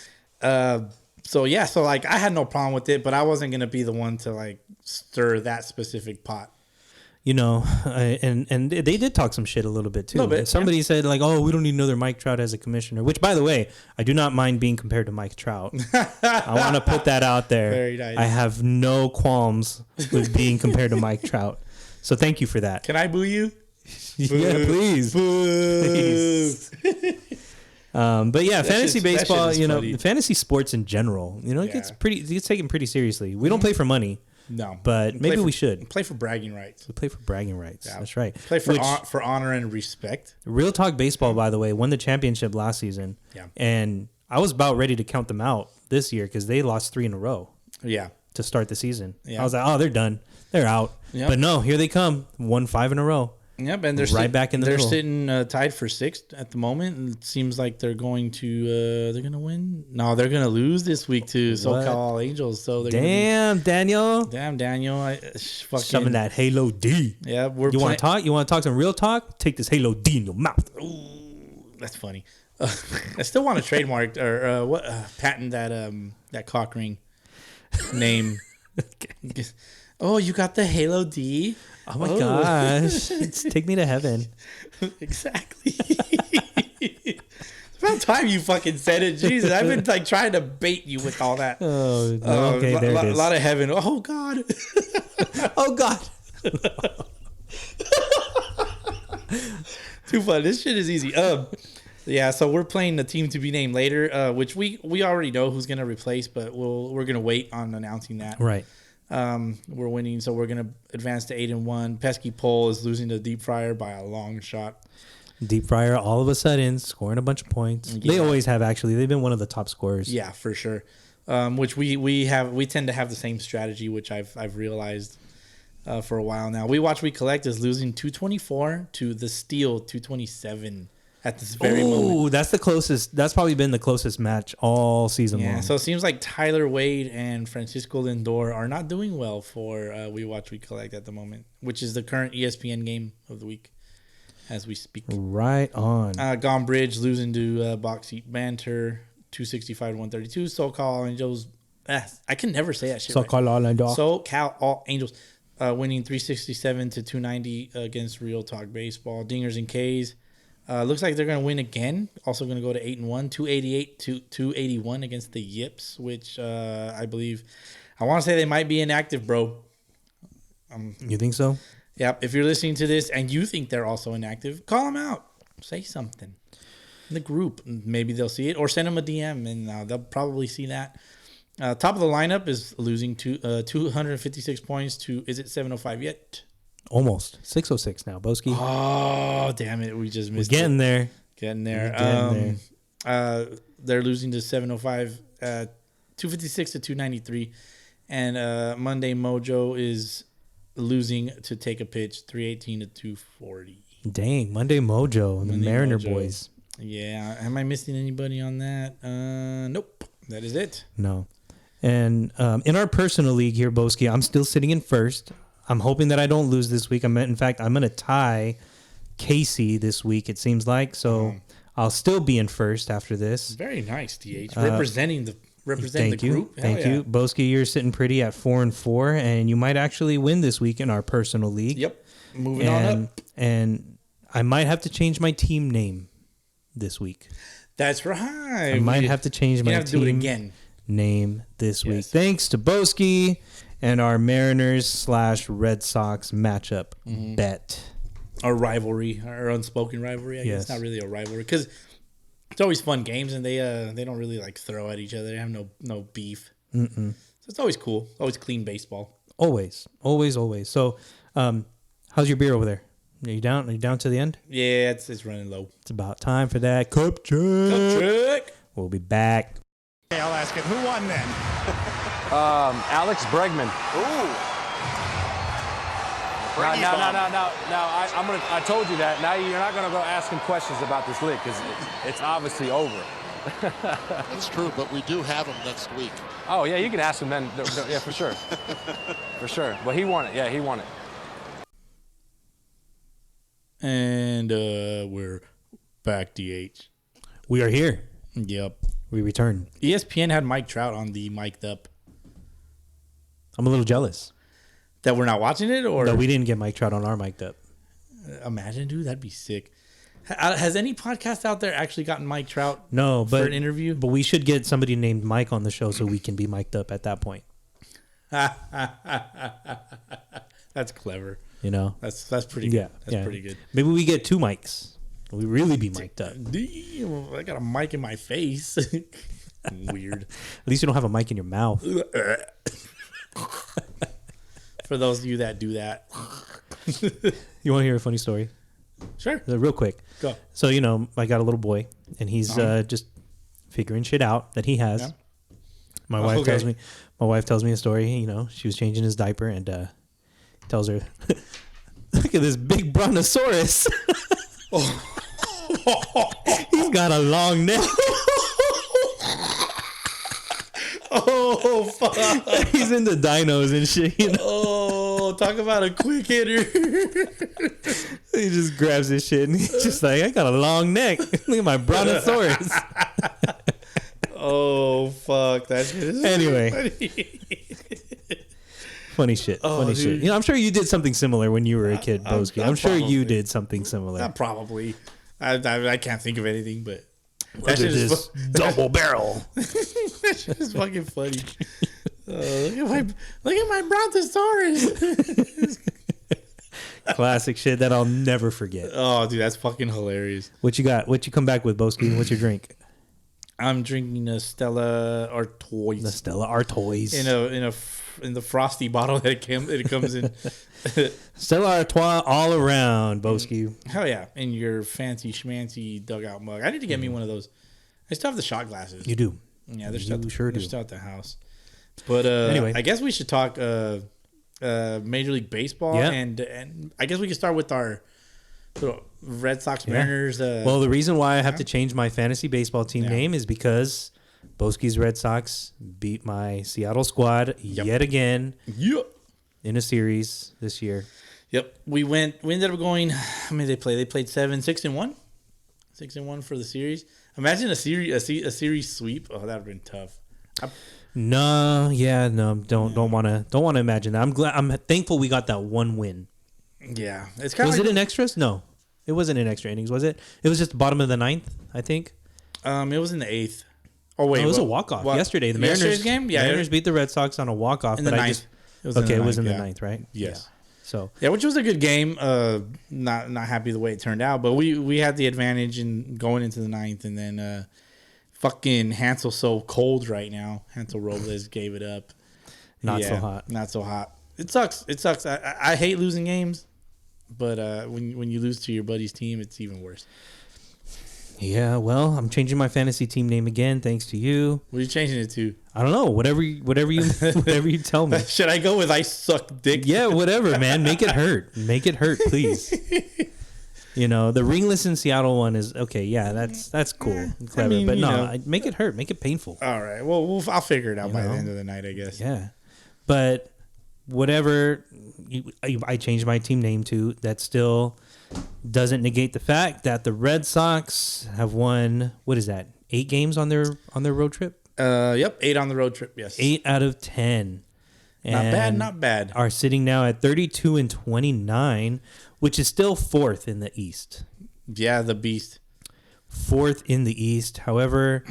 [SPEAKER 2] So like I had no problem with it, but I wasn't gonna be the one to like stir that specific pot.
[SPEAKER 3] And they did talk some shit a little bit too. Somebody said like, "Oh, we don't need another Mike Trout as a commissioner." Which, by the way, I do not mind being compared to Mike Trout. I want to put that out there.
[SPEAKER 2] Very nice.
[SPEAKER 3] I have no qualms with being compared to Mike Trout. So thank you for that.
[SPEAKER 2] Can I boo you?
[SPEAKER 3] Yeah, please. Please. But yeah, fantasy baseball. Fantasy sports in general. It gets taken pretty seriously. We don't play for money.
[SPEAKER 2] No,
[SPEAKER 3] but maybe we should
[SPEAKER 2] play for bragging rights.
[SPEAKER 3] We play for bragging rights. Yeah. That's right.
[SPEAKER 2] Play for honor and respect.
[SPEAKER 3] Real Talk Baseball, by the way, won the championship last season.
[SPEAKER 2] Yeah, and
[SPEAKER 3] I was about ready to count them out this year because they lost 3 in a row.
[SPEAKER 2] Yeah,
[SPEAKER 3] to start the season.
[SPEAKER 2] Yeah.
[SPEAKER 3] I was like, oh, they're done. They're out. Yep. But no, here they come. Won 5 in a row.
[SPEAKER 2] Yep, and they're back in the middle. They're sitting tied for 6th at the moment, and it seems like they're going to win. No, they're going to lose this week to SoCal Angels. So they're
[SPEAKER 3] Daniel.
[SPEAKER 2] Damn, Daniel.
[SPEAKER 3] Shoving that Halo D.
[SPEAKER 2] Yeah,
[SPEAKER 3] you want to talk? You want to talk some real talk? Take this Halo D in your mouth.
[SPEAKER 2] Ooh, that's funny. I still want to trademark or patent that cock ring name. Okay. Oh, you got the Halo D?
[SPEAKER 3] Oh my gosh. Take me to heaven.
[SPEAKER 2] Exactly. It's about time you fucking said it. Jesus, I've been like trying to bait you with all that.
[SPEAKER 3] Oh, okay, there it is.
[SPEAKER 2] A lot of heaven. Oh, God.
[SPEAKER 3] Oh, God.
[SPEAKER 2] Too fun. This shit is easy. Yeah, so we're playing the team to be named later, which we already know who's going to replace, but we're going to wait on announcing that.
[SPEAKER 3] Right.
[SPEAKER 2] We're winning, so we're gonna advance to 8-1. Pesky Pole is losing to Deep Fryer by a long shot.
[SPEAKER 3] Deep Fryer all of a sudden scoring a bunch of points. Yeah. They always have, actually. They've been one of the top scorers.
[SPEAKER 2] Yeah, for sure. Which we tend to have the same strategy, which I've realized for a while now. We Collect is losing 224 to the Steel 227 at this very moment.
[SPEAKER 3] Ooh, that's the closest. That's probably been the closest match all season long.
[SPEAKER 2] So it seems like Tyler Wade and Francisco Lindor are not doing well for We Watch, We Collect at the moment, which is the current ESPN game of the week as we speak.
[SPEAKER 3] Right on.
[SPEAKER 2] Gone Bridge losing to Box Seat Banter, 265 to 132. SoCal Angels. I can never say that shit. SoCal All Angels winning 367 to 290 against Real Talk Baseball. Dingers and K's. Looks like they're going to win again. Also going to go to 8-1, 288 to 281 against the Yips, which I believe, I want to say they might be inactive, bro.
[SPEAKER 3] You think so?
[SPEAKER 2] Yeah. If you're listening to this and you think they're also inactive, call them out. Say something in the group. Maybe they'll see it, or send them a DM and they'll probably see that. Top of the lineup is losing 256 points to, is it 705 yet?
[SPEAKER 3] Almost 606 now, Boski.
[SPEAKER 2] Oh, damn it. We just missed
[SPEAKER 3] getting there.
[SPEAKER 2] Getting there. They're losing to 705, 256 to 293. And Monday Mojo is losing to Take a Pitch, 318 to 240.
[SPEAKER 3] Dang, Monday Mojo and the Marinerd boys.
[SPEAKER 2] Yeah. Am I missing anybody on that? Nope. That is it.
[SPEAKER 3] No. And in our personal league here, Boski, I'm still sitting in first. I'm hoping that I don't lose this week. In fact, I'm going to tie Casey this week, it seems like. So I'll still be in first after this.
[SPEAKER 2] Very nice, DH. Representing the group.
[SPEAKER 3] Thank you. Boski, you're sitting pretty at 4-4, and you might actually win this week in our personal league.
[SPEAKER 2] Yep. Moving on up.
[SPEAKER 3] And I might have to change my team name this week.
[SPEAKER 2] That's right.
[SPEAKER 3] I might have to change my team name this week. Thanks to Boski and our Mariners/Red Sox matchup bet.
[SPEAKER 2] Our rivalry, our unspoken rivalry. I guess it's not really a rivalry because it's always fun games and they don't really like throw at each other. They have no beef. So it's always cool. Always clean baseball.
[SPEAKER 3] Always. So, how's your beer over there? Are you down? Are you down to the end?
[SPEAKER 2] Yeah, it's running low.
[SPEAKER 3] It's about time for that cup check. We'll be back.
[SPEAKER 4] Okay, I'll ask it. Who won then?
[SPEAKER 5] Alex Bregman.
[SPEAKER 4] Ooh.
[SPEAKER 5] Now, I told you that. Now you're not gonna go asking questions about this league because it's obviously over.
[SPEAKER 6] That's true, but we do have him next week.
[SPEAKER 5] Oh yeah, you can ask him then. Yeah, for sure, for sure. But he won it. Yeah, he won it.
[SPEAKER 2] And we're back, DH.
[SPEAKER 3] We are here.
[SPEAKER 2] Yep.
[SPEAKER 3] We return.
[SPEAKER 2] ESPN had Mike Trout on the Mic'd Up.
[SPEAKER 3] I'm a little jealous.
[SPEAKER 2] That we're not watching it? Or
[SPEAKER 3] that we didn't get Mike Trout on our Mic'd Up.
[SPEAKER 2] Imagine, dude. That'd be sick. Has any podcast out there actually gotten Mike Trout
[SPEAKER 3] for
[SPEAKER 2] an interview?
[SPEAKER 3] But we should get somebody named Mike on the show so we can be mic'd up at that point.
[SPEAKER 2] That's clever.
[SPEAKER 3] You know?
[SPEAKER 2] That's pretty good. That's pretty good.
[SPEAKER 3] Maybe we get 2 mics. We really be mic'd up.
[SPEAKER 2] Damn, I got a mic in my face. Weird.
[SPEAKER 3] At least you don't have a mic in your mouth.
[SPEAKER 2] For those of you that do that.
[SPEAKER 3] You want to hear a funny story?
[SPEAKER 2] Sure.
[SPEAKER 3] Real quick.
[SPEAKER 2] Go.
[SPEAKER 3] So, I got a little boy, and he's just figuring shit out that he has. Yeah. My wife tells me a story. She was changing his diaper and tells her, "Look at this big brontosaurus. He's got a long neck."
[SPEAKER 2] Oh, fuck.
[SPEAKER 3] He's into dinos and shit.
[SPEAKER 2] Oh, talk about a quick hitter.
[SPEAKER 3] He just grabs his shit and he's just like, "I got a long neck. Look at my brontosaurus."
[SPEAKER 2] Oh, fuck. That shit is
[SPEAKER 3] anyway.
[SPEAKER 2] Funny.
[SPEAKER 3] Funny shit. Funny shit. I'm sure you did something similar when you were a kid, Boski. I'm sure you did something similar.
[SPEAKER 2] Probably. I can't think of anything, but
[SPEAKER 3] that shit is double barrel.
[SPEAKER 2] That shit is fucking funny. Look at my brontosaurus.
[SPEAKER 3] Classic shit that I'll never forget.
[SPEAKER 2] Oh, dude, that's fucking hilarious.
[SPEAKER 3] What you got? What you come back with, Boski? What's your drink?
[SPEAKER 2] I'm drinking a Stella Artois.
[SPEAKER 3] The Stella Artois.
[SPEAKER 2] In the frosty bottle that it comes in.
[SPEAKER 3] Stella Artois all around, Boski.
[SPEAKER 2] Hell yeah. In your fancy schmancy dugout mug. I need to get me one of those. I still have the shot glasses.
[SPEAKER 3] You do.
[SPEAKER 2] Yeah, they're still at the house. But anyway, I guess we should talk Major League Baseball, and I guess we can start with our Red Sox, Mariners.
[SPEAKER 3] Well, the reason why I have to change my fantasy baseball team name is because Boski's Red Sox beat my Seattle squad yet again in a series this year.
[SPEAKER 2] Yep. We ended up going, how many did they play? They played 6-1. 6-1 for the series. Imagine a series sweep. Oh, that would have been tough.
[SPEAKER 3] Don't want to imagine that. I'm thankful we got that one win.
[SPEAKER 2] Yeah. It's kind of
[SPEAKER 3] Was it in extras? No. It wasn't in extra innings, was it? It was just the bottom of the ninth, I think.
[SPEAKER 2] It was in the 8th. Oh wait,
[SPEAKER 3] it was a walk-off yesterday. The Mariners
[SPEAKER 2] game. Yeah,
[SPEAKER 3] Mariners beat the Red Sox on a walk-off.
[SPEAKER 2] In the 9th.
[SPEAKER 3] It was in the 9th, right?
[SPEAKER 2] Yes.
[SPEAKER 3] Yeah. So
[SPEAKER 2] which was a good game. Not happy the way it turned out, but we had the advantage in going into the 9th, and then fucking Hansel's so cold right now. Hansel Robles gave it up.
[SPEAKER 3] Not so hot.
[SPEAKER 2] Not so hot. It sucks. I hate losing games, but when you lose to your buddy's team, it's even worse.
[SPEAKER 3] Yeah, well, I'm changing my fantasy team name again, thanks to you.
[SPEAKER 2] What are you changing it to?
[SPEAKER 3] I don't know. Whatever you tell me.
[SPEAKER 2] Should I go with I suck dick?
[SPEAKER 3] Yeah, whatever, man. Make it hurt. Make it hurt, please. The ringless in Seattle one is okay. Yeah, that's cool, clever. But make it hurt. Make it painful.
[SPEAKER 2] All right. Well, I'll figure it out by the end of the night, I guess.
[SPEAKER 3] Yeah, but whatever I changed my team name to, that still doesn't negate the fact that the Red Sox have won, what is that, 8 games on their road trip?
[SPEAKER 2] Yep, 8 on the road trip, yes.
[SPEAKER 3] 8 out of 10.
[SPEAKER 2] Not bad.
[SPEAKER 3] Are sitting now at 32-29, which is still 4th in the East.
[SPEAKER 2] Yeah, the beast.
[SPEAKER 3] 4th in the East. However,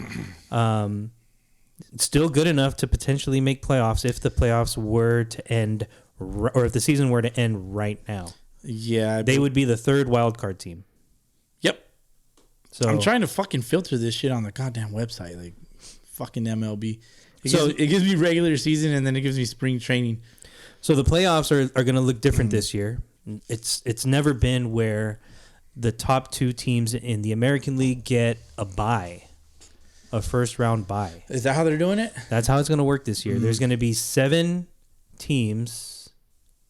[SPEAKER 3] still good enough to potentially make playoffs if the playoffs were to end, or if the season were to end right now.
[SPEAKER 2] Yeah.
[SPEAKER 3] They would be the 3rd wild card team.
[SPEAKER 2] Yep.
[SPEAKER 3] So
[SPEAKER 2] I'm trying to fucking filter this shit on the goddamn website, like fucking MLB. It gives me regular season, and then it gives me spring training.
[SPEAKER 3] So the playoffs are going to look different this year. It's never been where the top 2 teams in the American League get a bye, a first round bye.
[SPEAKER 2] Is that how they're doing it?
[SPEAKER 3] That's how it's going to work this year. There's going to be 7 teams.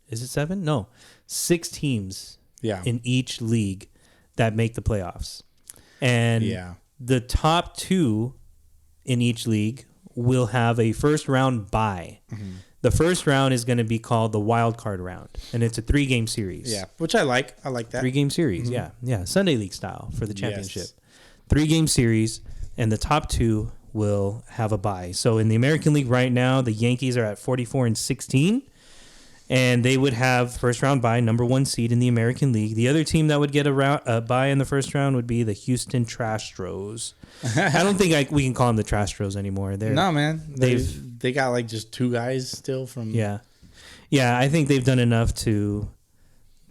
[SPEAKER 3] Is it 7? No. 6 teams in each league that make the playoffs. And the top 2 in each league will have a first round bye. Mm-hmm. The first round is going to be called the wild card round, and it's a 3-game series.
[SPEAKER 2] Yeah, which I like. I like that.
[SPEAKER 3] 3-game series, yeah. Sunday League style for the championship. 3-game series, and the top 2 will have a bye. So in the American League right now, the Yankees are at 44-16. And they would have first round bye, number 1 seed in the American League. The other team that would get a bye in the first round would be the Houston Trastros. I don't think we can call them the Trastros anymore.
[SPEAKER 2] No, man. They got like just 2 guys still from.
[SPEAKER 3] Yeah. I think they've done enough to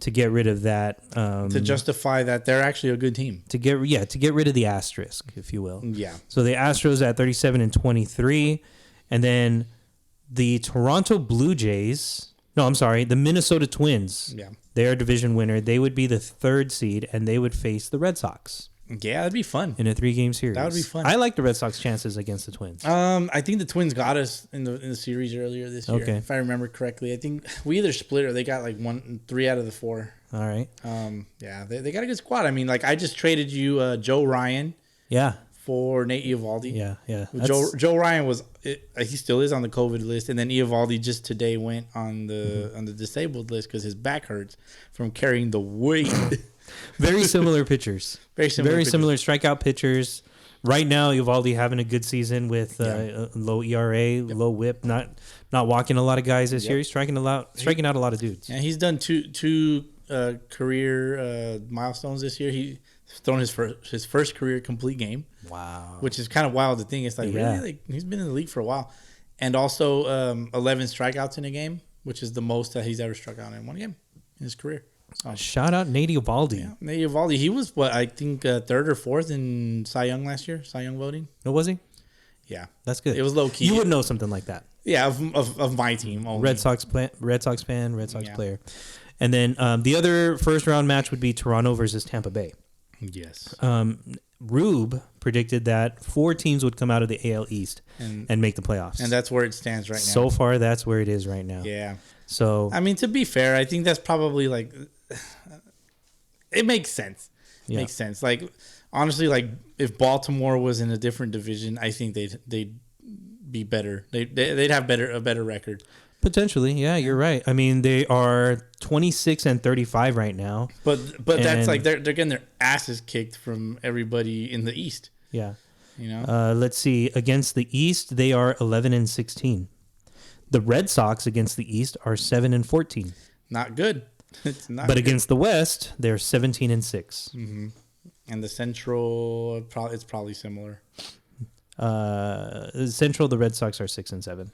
[SPEAKER 3] get rid of that.
[SPEAKER 2] To justify that they're actually a good team.
[SPEAKER 3] To get rid of the asterisk, if you will.
[SPEAKER 2] Yeah.
[SPEAKER 3] So the Astros at 37-23, and then the Toronto Blue Jays. No, I'm sorry. The Minnesota Twins. Yeah. They're a division winner. They would be the 3rd seed, and they would face the Red Sox.
[SPEAKER 2] Yeah, that'd be fun.
[SPEAKER 3] In a 3-game series.
[SPEAKER 2] That would be fun.
[SPEAKER 3] I like the Red Sox chances against the Twins.
[SPEAKER 2] I think the Twins got us in the series earlier this year.
[SPEAKER 3] Okay.
[SPEAKER 2] If I remember correctly. I think we either split or they got like 3 out of the 4.
[SPEAKER 3] All right.
[SPEAKER 2] Yeah, they got a good squad. I mean, like I just traded you Joe Ryan.
[SPEAKER 3] Yeah.
[SPEAKER 2] For Nate Eovaldi.
[SPEAKER 3] Yeah.
[SPEAKER 2] Joe Ryan he still is on the COVID list, and then Eovaldi just today went on the disabled list because his back hurts from carrying the weight.
[SPEAKER 3] Very similar pitchers.
[SPEAKER 2] Very
[SPEAKER 3] similar strikeout pitchers. Right now, Eovaldi having a good season with low ERA, low WHIP, not walking a lot of guys this year. He's striking out a lot of dudes.
[SPEAKER 2] And he's done two career milestones this year. He's thrown his first career complete game.
[SPEAKER 3] Wow.
[SPEAKER 2] Which is kind of wild to think. It's like, really? Like, he's been in the league for a while. And also 11 strikeouts in a game, which is the most that he's ever struck out in one game in his career.
[SPEAKER 3] Shout out Nate Eovaldi.
[SPEAKER 2] Yeah, Nate Eovaldi. He was, I think, 3rd or 4th in Cy Young last year, Cy Young voting.
[SPEAKER 3] Oh, was he?
[SPEAKER 2] Yeah.
[SPEAKER 3] That's good.
[SPEAKER 2] It was low key.
[SPEAKER 3] You would know something like that.
[SPEAKER 2] Yeah, of my team only.
[SPEAKER 3] Red Sox fan, Red Sox player. And then the other first round match would be Toronto versus Tampa Bay.
[SPEAKER 2] Yes.
[SPEAKER 3] Rube predicted that 4 teams would come out of the AL East and make the playoffs.
[SPEAKER 2] And that's where it stands right now.
[SPEAKER 3] So far, that's where it is right now.
[SPEAKER 2] Yeah.
[SPEAKER 3] So
[SPEAKER 2] I mean, to be fair, I think that's probably like it makes sense.
[SPEAKER 3] Yeah.
[SPEAKER 2] Makes sense. Like honestly, like if Baltimore was in a different division, I think they'd be better. They'd have a better record.
[SPEAKER 3] Potentially, yeah, you're right. I mean, they are 26-35 right now.
[SPEAKER 2] But that's like they're getting their asses kicked from everybody in the East.
[SPEAKER 3] Yeah.
[SPEAKER 2] You know.
[SPEAKER 3] Let's see. Against the East, they are 11-16. The Red Sox against the East are 7-14.
[SPEAKER 2] Not good. It's not.
[SPEAKER 3] But
[SPEAKER 2] good.
[SPEAKER 3] against the West, they're 17-6.
[SPEAKER 2] Mm-hmm. And the Central, it's probably similar.
[SPEAKER 3] Central, the Red Sox are 6-7.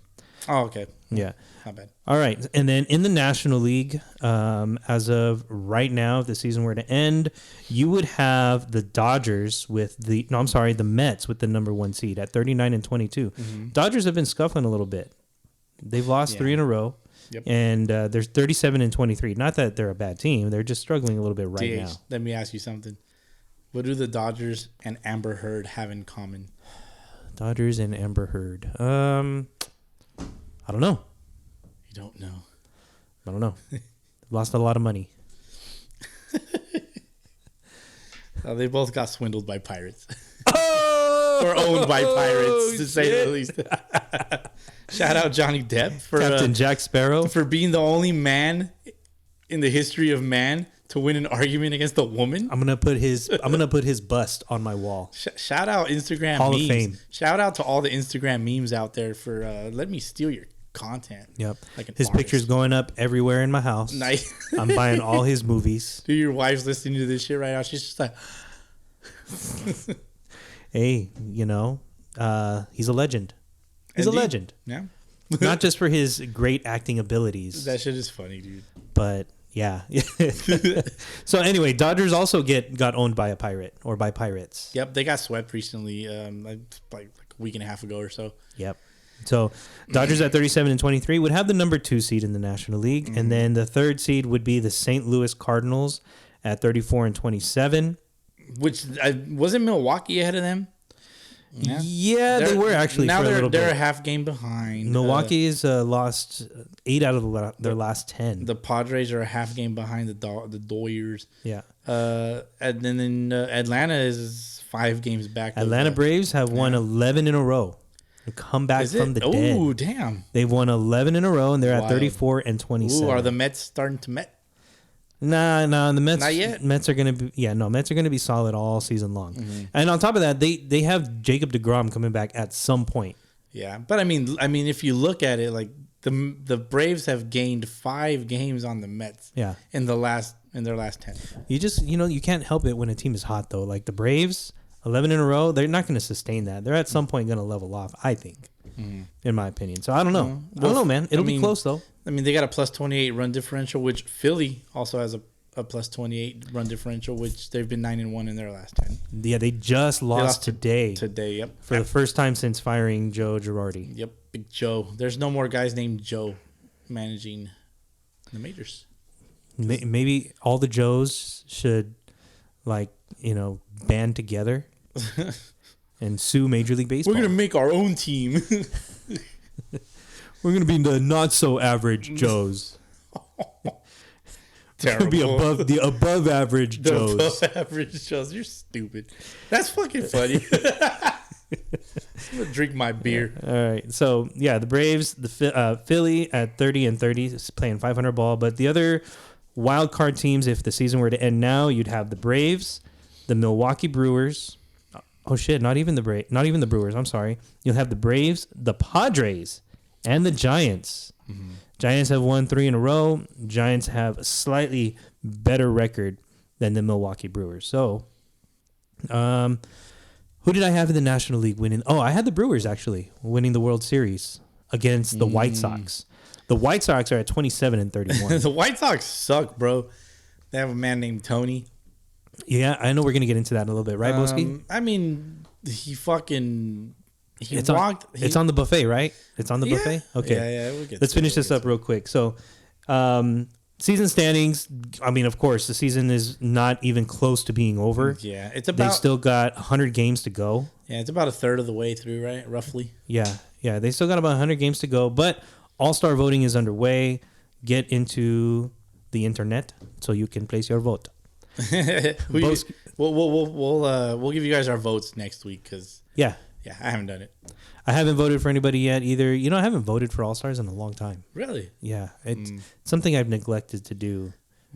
[SPEAKER 2] Oh, okay.
[SPEAKER 3] Yeah.
[SPEAKER 2] Not bad.
[SPEAKER 3] All right. And then in the National League, as of right now, if the season were to end, you would have the Dodgers the Mets with the number 1 seed at 39-22. Mm-hmm. Dodgers have been scuffling a little bit. They've lost 3 in a row. Yep. And they're 37-23. Not that they're a bad team. They're just struggling a little bit right now.
[SPEAKER 2] Let me ask you something. What do the Dodgers and Amber Heard have in common?
[SPEAKER 3] Dodgers and Amber Heard. I don't know.
[SPEAKER 2] You don't know.
[SPEAKER 3] I don't know. Lost a lot of money.
[SPEAKER 2] They both got swindled by pirates.
[SPEAKER 3] Oh!
[SPEAKER 2] Or owned by pirates, to say the least. Shout out Johnny Depp for
[SPEAKER 3] Captain Jack Sparrow
[SPEAKER 2] for being the only man in the history of man to win an argument against a woman.
[SPEAKER 3] I'm gonna put his bust on my wall.
[SPEAKER 2] Shout out Instagram
[SPEAKER 3] Hall
[SPEAKER 2] memes.
[SPEAKER 3] of Fame.
[SPEAKER 2] Shout out to all the Instagram memes out there for let me steal your content.
[SPEAKER 3] Yep.
[SPEAKER 2] Like an
[SPEAKER 3] his
[SPEAKER 2] artist.
[SPEAKER 3] picture's going up everywhere in my house.
[SPEAKER 2] Nice.
[SPEAKER 3] I'm buying all his movies.
[SPEAKER 2] Dude, your wife's listening to this shit right now. She's just like,
[SPEAKER 3] hey, he's a legend. He's a legend.
[SPEAKER 2] Yeah.
[SPEAKER 3] Not just for his great acting abilities.
[SPEAKER 2] That shit is funny, dude.
[SPEAKER 3] But yeah. So anyway, Dodgers also got owned by a pirate or by pirates.
[SPEAKER 2] Yep, they got swept recently, like a week and a half ago or so.
[SPEAKER 3] Yep. So Dodgers at 37-23 would have the number 2 seed in the National League, and then the 3rd seed would be the St. Louis Cardinals at 34-27.
[SPEAKER 2] Which wasn't Milwaukee ahead of them?
[SPEAKER 3] Yeah, they were actually
[SPEAKER 2] now
[SPEAKER 3] for a little
[SPEAKER 2] they're
[SPEAKER 3] bit.
[SPEAKER 2] a half game behind.
[SPEAKER 3] Milwaukee's lost 8 out of their last 10.
[SPEAKER 2] The Padres are a half game behind the Doyers.
[SPEAKER 3] Yeah.
[SPEAKER 2] And then Atlanta is 5 games back.
[SPEAKER 3] Atlanta Braves have won 11 in a row. Come back from the dead.
[SPEAKER 2] Oh, damn.
[SPEAKER 3] They've won 11 in a row, and they're at 34-27.
[SPEAKER 2] Ooh, are the Mets starting to Met?
[SPEAKER 3] Nah, the Mets.
[SPEAKER 2] Not yet.
[SPEAKER 3] Mets are gonna be Mets are gonna be solid all season long. Mm-hmm. And on top of that, they have Jacob deGrom coming back at some point.
[SPEAKER 2] Yeah, but I mean, if you look at it, like the Braves have gained 5 games on the Mets.
[SPEAKER 3] Yeah.
[SPEAKER 2] In their last 10.
[SPEAKER 3] You just you can't help it when a team is hot though. Like the Braves, 11 in a row, they're not going to sustain that. They're at some point going to level off, I think, in my opinion. So I don't know. I don't know, man. It'll be close though.
[SPEAKER 2] I mean, they got a plus 28 run differential, which Philly also has a plus 28 run differential, which they've been 9-1 in their last 10.
[SPEAKER 3] Yeah, they just lost today.
[SPEAKER 2] Today, yep.
[SPEAKER 3] For the first time since firing Joe Girardi.
[SPEAKER 2] Yep, Big Joe. There's no more guys named Joe managing the majors.
[SPEAKER 3] Maybe all the Joes should, band together and sue Major League Baseball.
[SPEAKER 2] We're going to make our own team.
[SPEAKER 3] We're going to be the not-so-average Joes.
[SPEAKER 2] Terrible.
[SPEAKER 3] Be above average Joes.
[SPEAKER 2] Above average Joes. You're stupid. That's fucking funny. I'm going to drink my beer.
[SPEAKER 3] All right. So, yeah, the Braves, the Philly at 30-30 is playing 500 ball. But the other wild card teams, if the season were to end now, you'd have the Braves, the Milwaukee Brewers. Oh, shit. Not even the Brewers. I'm sorry. You'll have the Braves, the Padres, and the Giants. Mm-hmm. Giants have won 3 in a row. Giants have a slightly better record than the Milwaukee Brewers. So, who did I have in the National League winning? Oh, I had the Brewers, actually, winning the World Series against the White Sox. The White Sox are at 27-31.
[SPEAKER 2] The White Sox suck, bro. They have a man named Tony.
[SPEAKER 3] Yeah, I know we're going to get into that in a little bit. Right, Boski?
[SPEAKER 2] I mean, it's on
[SPEAKER 3] the buffet, right? It's on the buffet? Okay.
[SPEAKER 2] Yeah, we'll get
[SPEAKER 3] Let's finish this up real quick. So, season standings, I mean, of course, the season is not even close to being over.
[SPEAKER 2] Yeah,
[SPEAKER 3] They've still got 100 games to go.
[SPEAKER 2] Yeah, it's about a third of the way through, right? Roughly.
[SPEAKER 3] Yeah, they still got about 100 games to go, but All-Star voting is underway. Get into the internet so you can place your vote.
[SPEAKER 2] We'll give you guys our votes next week because
[SPEAKER 3] Yeah.
[SPEAKER 2] I haven't done it.
[SPEAKER 3] I haven't voted for anybody yet either. You know, I haven't voted for All-Stars in a long time.
[SPEAKER 2] Really?
[SPEAKER 3] Yeah. It's something I've neglected to do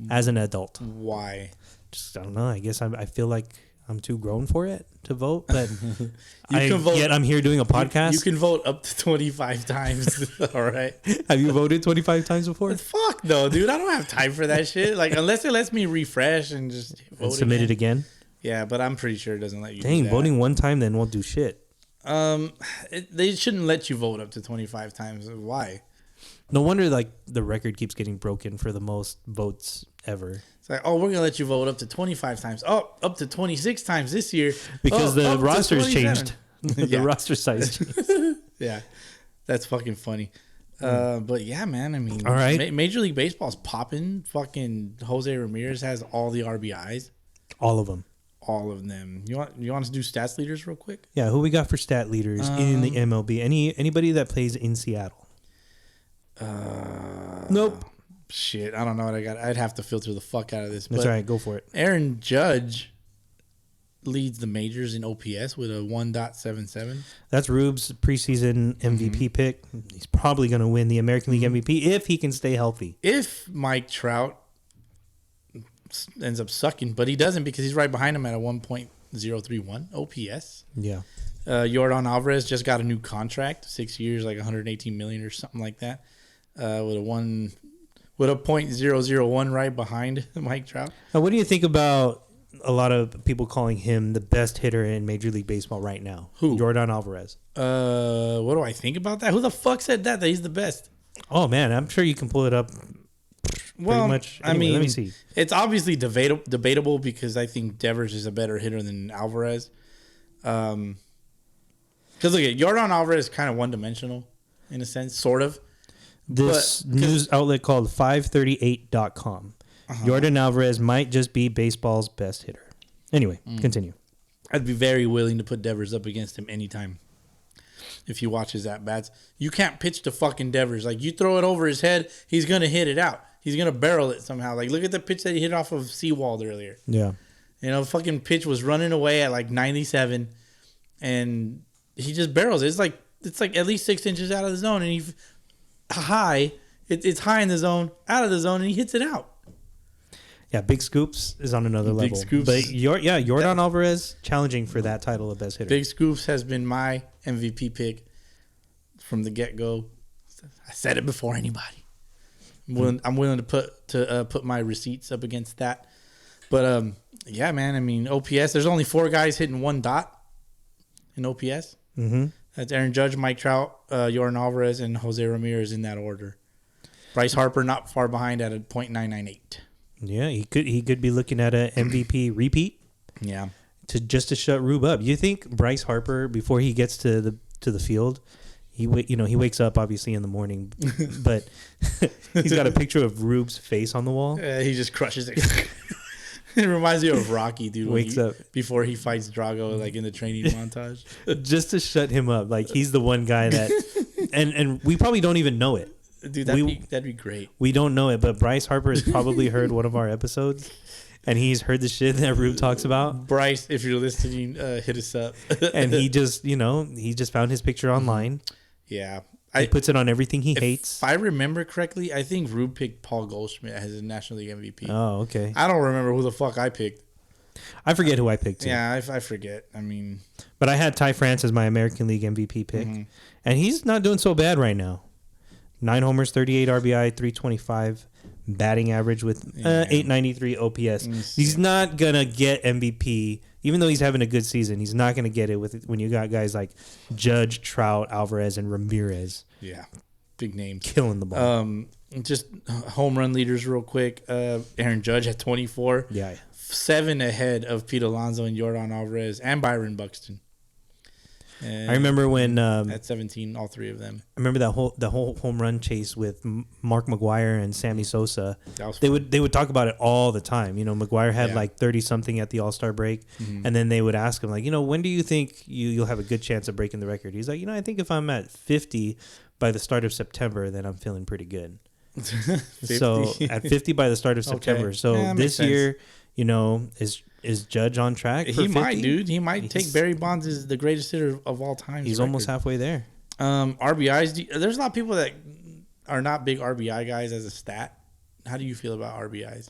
[SPEAKER 3] as an adult.
[SPEAKER 2] Why?
[SPEAKER 3] Just, I don't know. I guess I feel like I'm too grown for it to vote, but
[SPEAKER 2] yet
[SPEAKER 3] I'm here doing a podcast.
[SPEAKER 2] You can vote up to 25 times. All right.
[SPEAKER 3] Have you voted 25 times before?
[SPEAKER 2] Fuck no, dude. I don't have time for that shit. Like, unless it lets me refresh and just vote
[SPEAKER 3] And submit it again?
[SPEAKER 2] Yeah, but I'm pretty sure it doesn't let you.
[SPEAKER 3] Dang,
[SPEAKER 2] do that.
[SPEAKER 3] voting one time then won't do shit.
[SPEAKER 2] They shouldn't let you vote up to 25 times. Why?
[SPEAKER 3] No wonder like the record keeps getting broken for the most votes ever.
[SPEAKER 2] It's like, oh, we're gonna let you vote up to 25 times. Oh, up to 26 times this year
[SPEAKER 3] Because the roster's changed. The
[SPEAKER 2] Yeah.
[SPEAKER 3] roster size changed.
[SPEAKER 2] Yeah, that's fucking funny. But yeah, man. I mean,
[SPEAKER 3] All right.
[SPEAKER 2] Major League Baseball's popping. Fucking Jose Ramirez has all the RBIs,
[SPEAKER 3] All of them.
[SPEAKER 2] all of them. You want us to do stats leaders real quick?
[SPEAKER 3] Yeah, who we got for stat leaders in the MLB? Anybody that plays in Seattle? Nope.
[SPEAKER 2] Shit, I don't know what I got. I'd have to filter the fuck out of this.
[SPEAKER 3] That's
[SPEAKER 2] but
[SPEAKER 3] all right. Go for it.
[SPEAKER 2] Aaron Judge leads the majors in OPS with a 1.77.
[SPEAKER 3] That's Rube's preseason MVP pick. He's probably going to win the American League MVP if he can stay healthy.
[SPEAKER 2] If Mike Trout ends up sucking, but he doesn't because he's right behind him at a 1.031 OPS.
[SPEAKER 3] Yeah.
[SPEAKER 2] Yordan Alvarez just got a new contract, 6 years, like 118 million or something like that, with a .001 right behind Mike Trout.
[SPEAKER 3] Now, what do you think about a lot of people calling him the best hitter in Major League Baseball right now?
[SPEAKER 2] Who?
[SPEAKER 3] Yordan Alvarez.
[SPEAKER 2] What do I think about that? Who the fuck said that he's the best?
[SPEAKER 3] Oh man, I'm sure you can pull it up.
[SPEAKER 2] Well,
[SPEAKER 3] much.
[SPEAKER 2] I
[SPEAKER 3] Anyway,
[SPEAKER 2] mean,
[SPEAKER 3] let me see.
[SPEAKER 2] It's obviously debatable because I think Devers is a better hitter than Alvarez. Because look at Yordan Alvarez is kind of one-dimensional in a sense, sort of.
[SPEAKER 3] This news outlet called 538.com. Yordan Alvarez might just be baseball's best hitter. Anyway, continue.
[SPEAKER 2] I'd be very willing to put Devers up against him anytime. If you watch his at-bats, you can't pitch to fucking Devers. Like, you throw it over his head, he's going to hit it out. He's going to barrel it somehow. Like, look at the pitch that he hit off of Seawald earlier.
[SPEAKER 3] Yeah.
[SPEAKER 2] You know, fucking pitch was running away at like 97, and he just barrels it. It's like at least 6 inches out of the zone, and it's high in the zone, out of the zone, and he hits it out.
[SPEAKER 3] Yeah, Big Scoops is on another level.
[SPEAKER 2] Scoops.
[SPEAKER 3] But Yordan Alvarez challenging for that title of best hitter.
[SPEAKER 2] Big Scoops has been my MVP pick from the get-go. I said it before anybody. I'm willing to put my receipts up against that. But yeah, man. I mean, OPS. There's only 4 guys hitting 1 dot in OPS.
[SPEAKER 3] Mm-hmm.
[SPEAKER 2] That's Aaron Judge, Mike Trout, Yordan Alvarez, and Jose Ramirez in that order. Bryce Harper not far behind at a .998.
[SPEAKER 3] Yeah, he could be looking at a MVP repeat.
[SPEAKER 2] Yeah.
[SPEAKER 3] To shut Rube up. You think Bryce Harper, before he gets to the field, he wakes up obviously in the morning, but he's got a picture of Rube's face on the wall.
[SPEAKER 2] He just crushes it. It reminds me of Rocky, dude.
[SPEAKER 3] Wakes up
[SPEAKER 2] before he fights Drago, like in the training montage,
[SPEAKER 3] just to shut him up. Like he's the one guy that, and we probably don't even know it.
[SPEAKER 2] Dude, that'd be great.
[SPEAKER 3] We don't know it, but Bryce Harper has probably heard one of our episodes, and he's heard the shit that Rube talks about.
[SPEAKER 2] Bryce, if you're listening, hit us up.
[SPEAKER 3] And he just found his picture online.
[SPEAKER 2] Yeah.
[SPEAKER 3] He puts it on everything he hates.
[SPEAKER 2] If I remember correctly, I think Rube picked Paul Goldschmidt as his National League MVP.
[SPEAKER 3] Oh, okay.
[SPEAKER 2] I don't remember who the fuck I picked.
[SPEAKER 3] I forget who I picked too.
[SPEAKER 2] Yeah, I forget. I mean,
[SPEAKER 3] but I had Ty France as my American League MVP pick, and he's not doing so bad right now. 9 homers, 38 RBI, 325 batting average with 893 OPS. He's not gonna get MVP, even though he's having a good season. He's not gonna get it when you got guys like Judge, Trout, Alvarez, and Ramirez.
[SPEAKER 2] Yeah, big names
[SPEAKER 3] killing the ball.
[SPEAKER 2] Just home run leaders real quick. Aaron Judge at 24.
[SPEAKER 3] Yeah.
[SPEAKER 2] 7 ahead of Pete Alonso and Yordan Alvarez and Byron Buxton. And
[SPEAKER 3] I remember when
[SPEAKER 2] at 17, all 3 of them.
[SPEAKER 3] I remember the whole home run chase with Mark McGwire and Sammy Sosa. They would talk about it all the time. You know, McGwire had like 30 something at the All-Star break, and then they would ask him like, when do you think you'll have a good chance of breaking the record? He's like, I think if I'm at 50 by the start of September, then I'm feeling pretty good. So at 50 by the start of September. So this year, Is Judge on track?
[SPEAKER 2] He might, dude. He might take Barry Bonds as the greatest hitter of all time.
[SPEAKER 3] He's almost halfway there.
[SPEAKER 2] RBIs. There's a lot of people that are not big RBI guys as a stat. How do you feel about RBIs?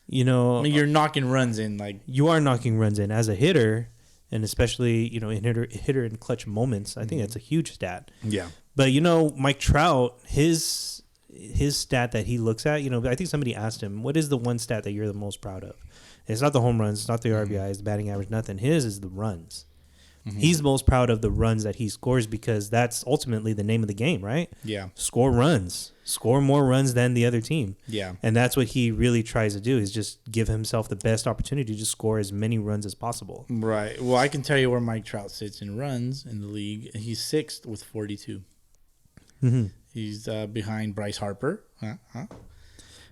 [SPEAKER 2] You're knocking runs in. Like,
[SPEAKER 3] you are knocking runs in as a hitter, and especially hitter in clutch moments. I think that's a huge stat.
[SPEAKER 2] Yeah.
[SPEAKER 3] But Mike Trout, his stat that he looks at, I think somebody asked him, what is the one stat that you're the most proud of? And it's not the home runs, it's not the RBIs, the batting average, nothing. His is the runs. He's most proud of the runs that he scores because that's ultimately the name of the game, right?
[SPEAKER 2] Yeah.
[SPEAKER 3] Score runs. Score more runs than the other team.
[SPEAKER 2] Yeah.
[SPEAKER 3] And that's what he really tries to do, is just give himself the best opportunity to score as many runs as possible.
[SPEAKER 2] Right. Well, I can tell you where Mike Trout sits in runs in the league. He's 6th with 42. He's behind Bryce Harper.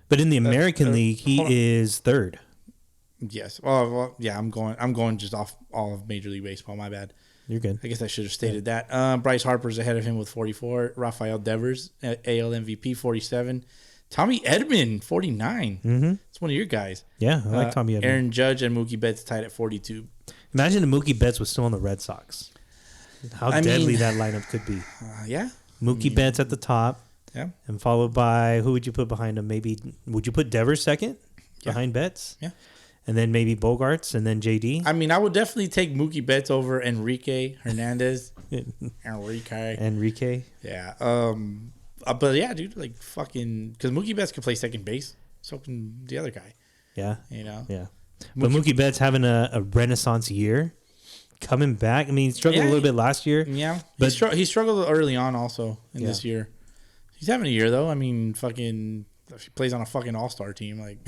[SPEAKER 3] But in the American League, he is 3rd.
[SPEAKER 2] Yes. Well, yeah, I'm going just off all of Major League Baseball. My bad.
[SPEAKER 3] You're good.
[SPEAKER 2] I guess I should have stated that. Bryce Harper's ahead of him with 44. Rafael Devers, AL MVP, 47. Tommy Edman, 49. It's one of your guys.
[SPEAKER 3] Yeah, I like Tommy Edman.
[SPEAKER 2] Aaron Judge and Mookie Betts tied at 42.
[SPEAKER 3] Imagine if Mookie Betts was still on the Red Sox. How deadly that lineup could be.
[SPEAKER 2] Yeah.
[SPEAKER 3] Mookie Betts at the top.
[SPEAKER 2] Yeah.
[SPEAKER 3] And followed by, who would you put behind him? Maybe, would you put Devers second behind Betts?
[SPEAKER 2] Yeah.
[SPEAKER 3] And then maybe Bogarts and then JD?
[SPEAKER 2] I mean, I would definitely take Mookie Betts over Enrique Hernandez.
[SPEAKER 3] Enrique.
[SPEAKER 2] Yeah. But yeah, dude, like fucking, because Mookie Betts can play second base. So can the other guy.
[SPEAKER 3] Yeah.
[SPEAKER 2] Yeah.
[SPEAKER 3] But Mookie Betts having a renaissance year, coming back. I mean, he struggled a little bit last year.
[SPEAKER 2] Yeah.
[SPEAKER 3] But
[SPEAKER 2] he struggled early on also in this year. He's having a year, though. I mean, fucking, if he plays on a fucking all-star team, like.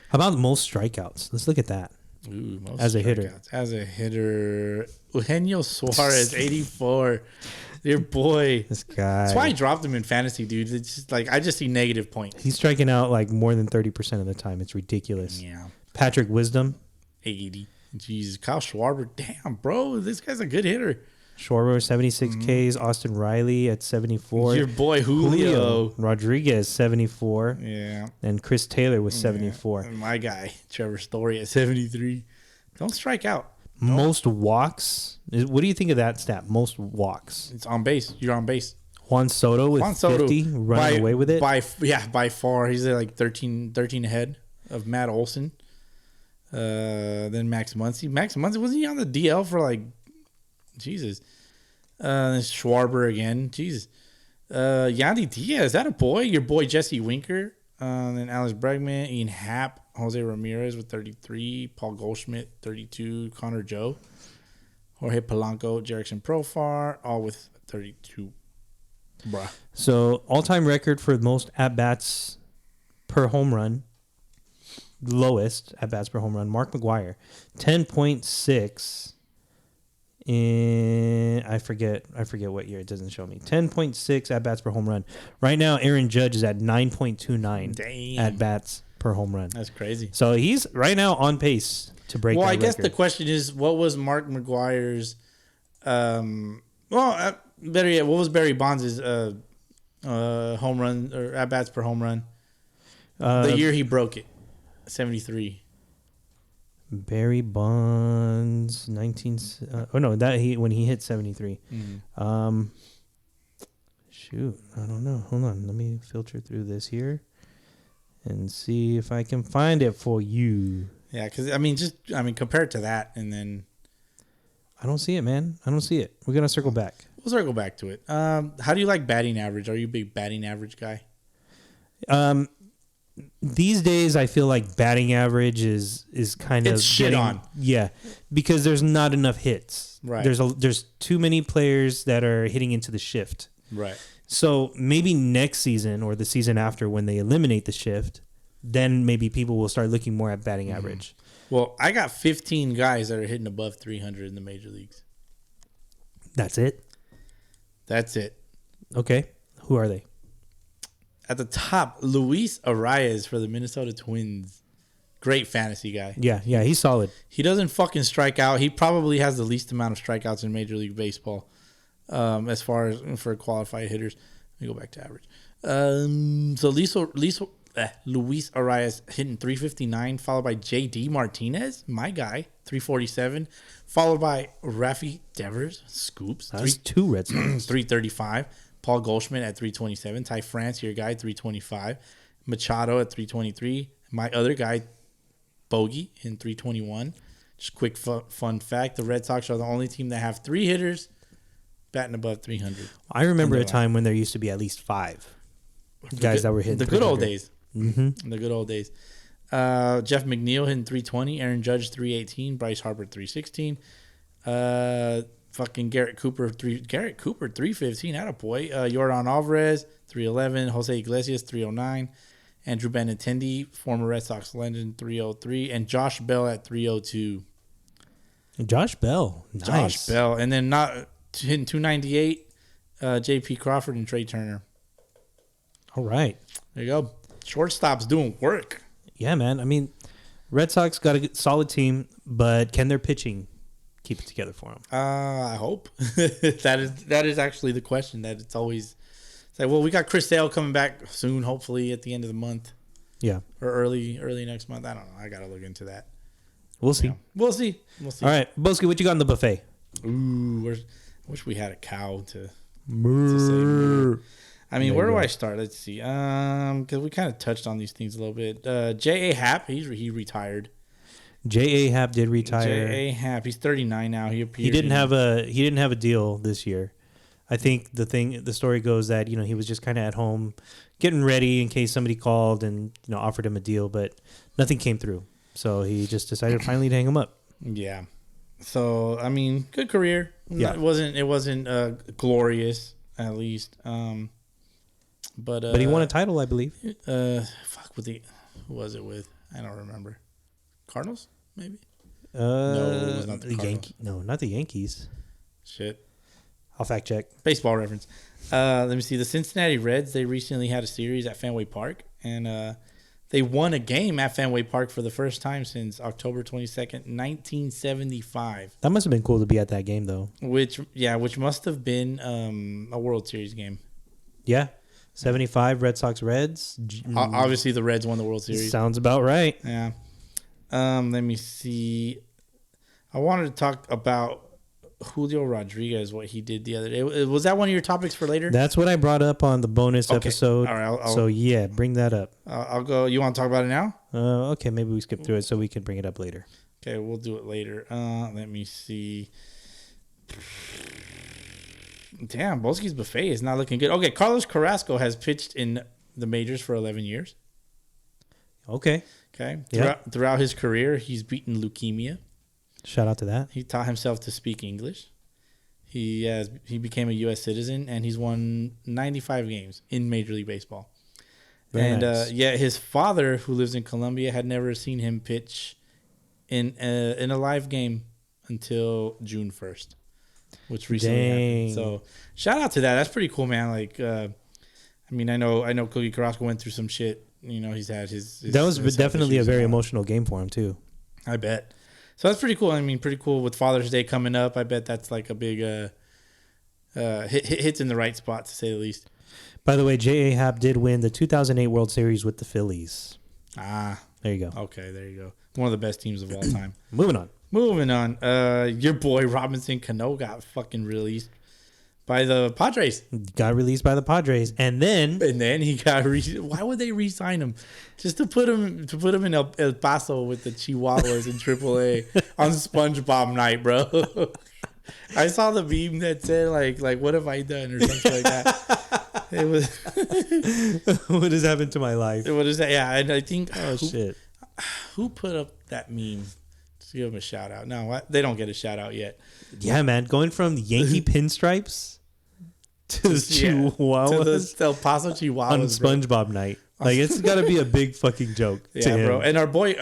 [SPEAKER 3] How about most strikeouts? Let's look at that.
[SPEAKER 2] Ooh, most
[SPEAKER 3] as a hitter.
[SPEAKER 2] As a hitter, Eugenio Suarez, 84. Your boy.
[SPEAKER 3] This guy.
[SPEAKER 2] That's why I dropped him in fantasy, dude. It's just like, I just see negative points.
[SPEAKER 3] He's striking out like more than 30% of the time. It's ridiculous.
[SPEAKER 2] Yeah.
[SPEAKER 3] Patrick Wisdom.
[SPEAKER 2] 80. Jesus. Kyle Schwarber. Damn, bro. This guy's a good hitter.
[SPEAKER 3] Schwarber, 76 Ks. Austin Riley at 74.
[SPEAKER 2] Your boy Julio.
[SPEAKER 3] Rodriguez, 74.
[SPEAKER 2] Yeah.
[SPEAKER 3] And Chris Taylor was 74.
[SPEAKER 2] And my guy, Trevor Story at 73. Don't strike out.
[SPEAKER 3] Most walks. What do you think of that stat? Most walks.
[SPEAKER 2] It's on base. You're on base.
[SPEAKER 3] Juan Soto with 50, running away with it.
[SPEAKER 2] By far. He's at like 13 ahead of Matt Olson. Then Max Muncy. Max Muncy, wasn't he on the DL for like, Jesus. Schwarber again. Jesus. Yandy Diaz, is that a boy? Your boy Jesse Winker. Then Alex Bregman, Ian Happ, Jose Ramirez with 33, Paul Goldschmidt, 32, Connor Joe, Jorge Polanco, Jerickson Profar, all with 32. Bruh.
[SPEAKER 3] So, all-time record for most at-bats per home run, lowest at-bats per home run, Mark McGwire, 10.6 in, I forget what year, it doesn't show me. 10.6 at-bats per home run. Right now, Aaron Judge is at 9.29 at-bats per home run.
[SPEAKER 2] That's crazy.
[SPEAKER 3] So he's right now on pace to break that
[SPEAKER 2] I guess
[SPEAKER 3] record.
[SPEAKER 2] the question is, what was Mark McGwire's, better yet, what was Barry Bonds' home run or at-bats per home run? The year he broke it, 73.
[SPEAKER 3] Barry Bonds, when he hit 73. Shoot, I don't know. Hold on, let me filter through this here and see if I can find it for you.
[SPEAKER 2] Yeah, because compare it to that, and then
[SPEAKER 3] I don't see it, man. I don't see it. We're gonna circle back.
[SPEAKER 2] We'll circle back to it. How do you like batting average? Are you a big batting average guy?
[SPEAKER 3] These days, I feel like batting average is kind of
[SPEAKER 2] shit on.
[SPEAKER 3] Yeah, because there's not enough hits.
[SPEAKER 2] Right.
[SPEAKER 3] There's too many players that are hitting into the shift.
[SPEAKER 2] Right.
[SPEAKER 3] So maybe next season or the season after, when they eliminate the shift, then maybe people will start looking more at batting average.
[SPEAKER 2] Well, I got 15 guys that are hitting above 300 in the major leagues.
[SPEAKER 3] That's it.
[SPEAKER 2] That's it.
[SPEAKER 3] Okay. Who are they?
[SPEAKER 2] At the top, Luis Arias for the Minnesota Twins. Great fantasy guy.
[SPEAKER 3] Yeah, he's solid.
[SPEAKER 2] He doesn't fucking strike out. He probably has the least amount of strikeouts in Major League Baseball as far as for qualified hitters. Let me go back to average. So Luis Arias hitting 359, followed by J.D. Martinez, my guy, 347, followed by Rafi Devers, Scoops,
[SPEAKER 3] That's 2 Red Sox.
[SPEAKER 2] 335. Paul Goldschmidt at 327. Ty France, your guy, 325. Machado at 323. My other guy, Bogey, in 321. Just quick fun fact, the Red Sox are the only team that have 3 hitters batting above 300.
[SPEAKER 3] I remember a time when there used to be at least 5 guys that were hitting
[SPEAKER 2] the good old
[SPEAKER 3] 300.
[SPEAKER 2] days. Mm-hmm. The good old days. Jeff McNeil hitting 320. Aaron Judge 318. Bryce Harper 316. Fucking Garrett Cooper 315. Attaboy. Yordan Alvarez 311. Jose Iglesias 309. Andrew Benintendi, former Red Sox legend, 303. And Josh Bell at 302.
[SPEAKER 3] Josh Bell. Nice.
[SPEAKER 2] Josh Bell. And then not hitting 298. J.P. Crawford and Trey Turner.
[SPEAKER 3] All right.
[SPEAKER 2] There you go. Shortstop's doing work.
[SPEAKER 3] Yeah, man. I mean, Red Sox got a solid team, but can their pitching keep it together for them?
[SPEAKER 2] I hope. that is actually the question. That it's always like, well, we got Chris Sale coming back soon, hopefully at the end of the month.
[SPEAKER 3] Yeah.
[SPEAKER 2] Or early next month. I don't know. I got to look into that.
[SPEAKER 3] We'll see.
[SPEAKER 2] Yeah. We'll see.
[SPEAKER 3] All right. Boski, what you got in the buffet?
[SPEAKER 2] Ooh, I wish we had a cow to say moo. I mean, where do I start? Let's see. Because we kind of touched on these things a little bit. J.A. Happ, he retired.
[SPEAKER 3] J.A. Happ did retire.
[SPEAKER 2] J.A. Happ, he's 39 now. He
[SPEAKER 3] didn't have a deal this year. I think the story goes that he was just kind of at home getting ready in case somebody called and offered him a deal, but nothing came through. So he just decided finally to hang him up.
[SPEAKER 2] Yeah. So I mean, good career.
[SPEAKER 3] Yeah.
[SPEAKER 2] It wasn't glorious at least. But
[SPEAKER 3] he won a title, I believe.
[SPEAKER 2] Who was it with? I don't remember. Cardinals, maybe.
[SPEAKER 3] No, it was not the Yankees. No, not the Yankees.
[SPEAKER 2] Shit.
[SPEAKER 3] I'll fact check.
[SPEAKER 2] Baseball reference. Let me see. The Cincinnati Reds, they recently had a series at Fenway Park, and they won a game at Fenway Park for the first time since October 22nd, 1975.
[SPEAKER 3] That must have been cool to be at that game, though.
[SPEAKER 2] Which must have been a World Series game.
[SPEAKER 3] Yeah. 75 Red Sox Reds.
[SPEAKER 2] Obviously, the Reds won the World Series.
[SPEAKER 3] Sounds about right.
[SPEAKER 2] Yeah. Let me see. I wanted to talk about Julio Rodriguez, what he did the other day. Was that one of your topics for later?
[SPEAKER 3] That's what I brought up on the bonus episode.
[SPEAKER 2] All right.
[SPEAKER 3] So, yeah, bring that up.
[SPEAKER 2] I'll go. You want to talk about it now?
[SPEAKER 3] Okay, maybe we skip through it so we can bring it up later.
[SPEAKER 2] Okay, we'll do it later. Let me see. Damn, Boski's buffet is not looking good. Okay, Carlos Carrasco has pitched in the majors for 11 years.
[SPEAKER 3] Okay.
[SPEAKER 2] Throughout his career, he's beaten leukemia.
[SPEAKER 3] Shout out to that.
[SPEAKER 2] He taught himself to speak English. He became a U.S. citizen, and he's won 95 games in Major League Baseball. Very nice. His father, who lives in Colombia, had never seen him pitch in a live game until June 1st. Which recently happened. So shout out to that. That's pretty cool, man. Like, I know Cookie Carrasco went through some shit. He's had his
[SPEAKER 3] that was definitely a very emotional game for him too.
[SPEAKER 2] I bet. So that's pretty cool. I mean, pretty cool with Father's Day coming up. I bet that's like a big hits in the right spot, to say the least.
[SPEAKER 3] By the way, J.A. Happ did win the 2008 World Series with the Phillies.
[SPEAKER 2] Ah,
[SPEAKER 3] there you go.
[SPEAKER 2] Okay, there you go. One of the best teams of all time.
[SPEAKER 3] Moving on.
[SPEAKER 2] Your boy Robinson Cano got fucking released by the Padres.
[SPEAKER 3] Got released by the Padres, and then
[SPEAKER 2] he got why would they re-sign him? Just to put him in El Paso with the Chihuahuas in AAA on SpongeBob night, bro. I saw the meme that said like what have I done or something like that. It was
[SPEAKER 3] what has happened to my life?
[SPEAKER 2] What is that? Yeah, and I think
[SPEAKER 3] shit.
[SPEAKER 2] Who put up that meme? Give them a shout out. No, they don't get a shout out yet.
[SPEAKER 3] Yeah, man. Going from the Yankee pinstripes to the Chihuahuas.
[SPEAKER 2] To the El Paso Chihuahuas.
[SPEAKER 3] On SpongeBob night. Like, it's got to be a big fucking joke.
[SPEAKER 2] Yeah, bro. And our boy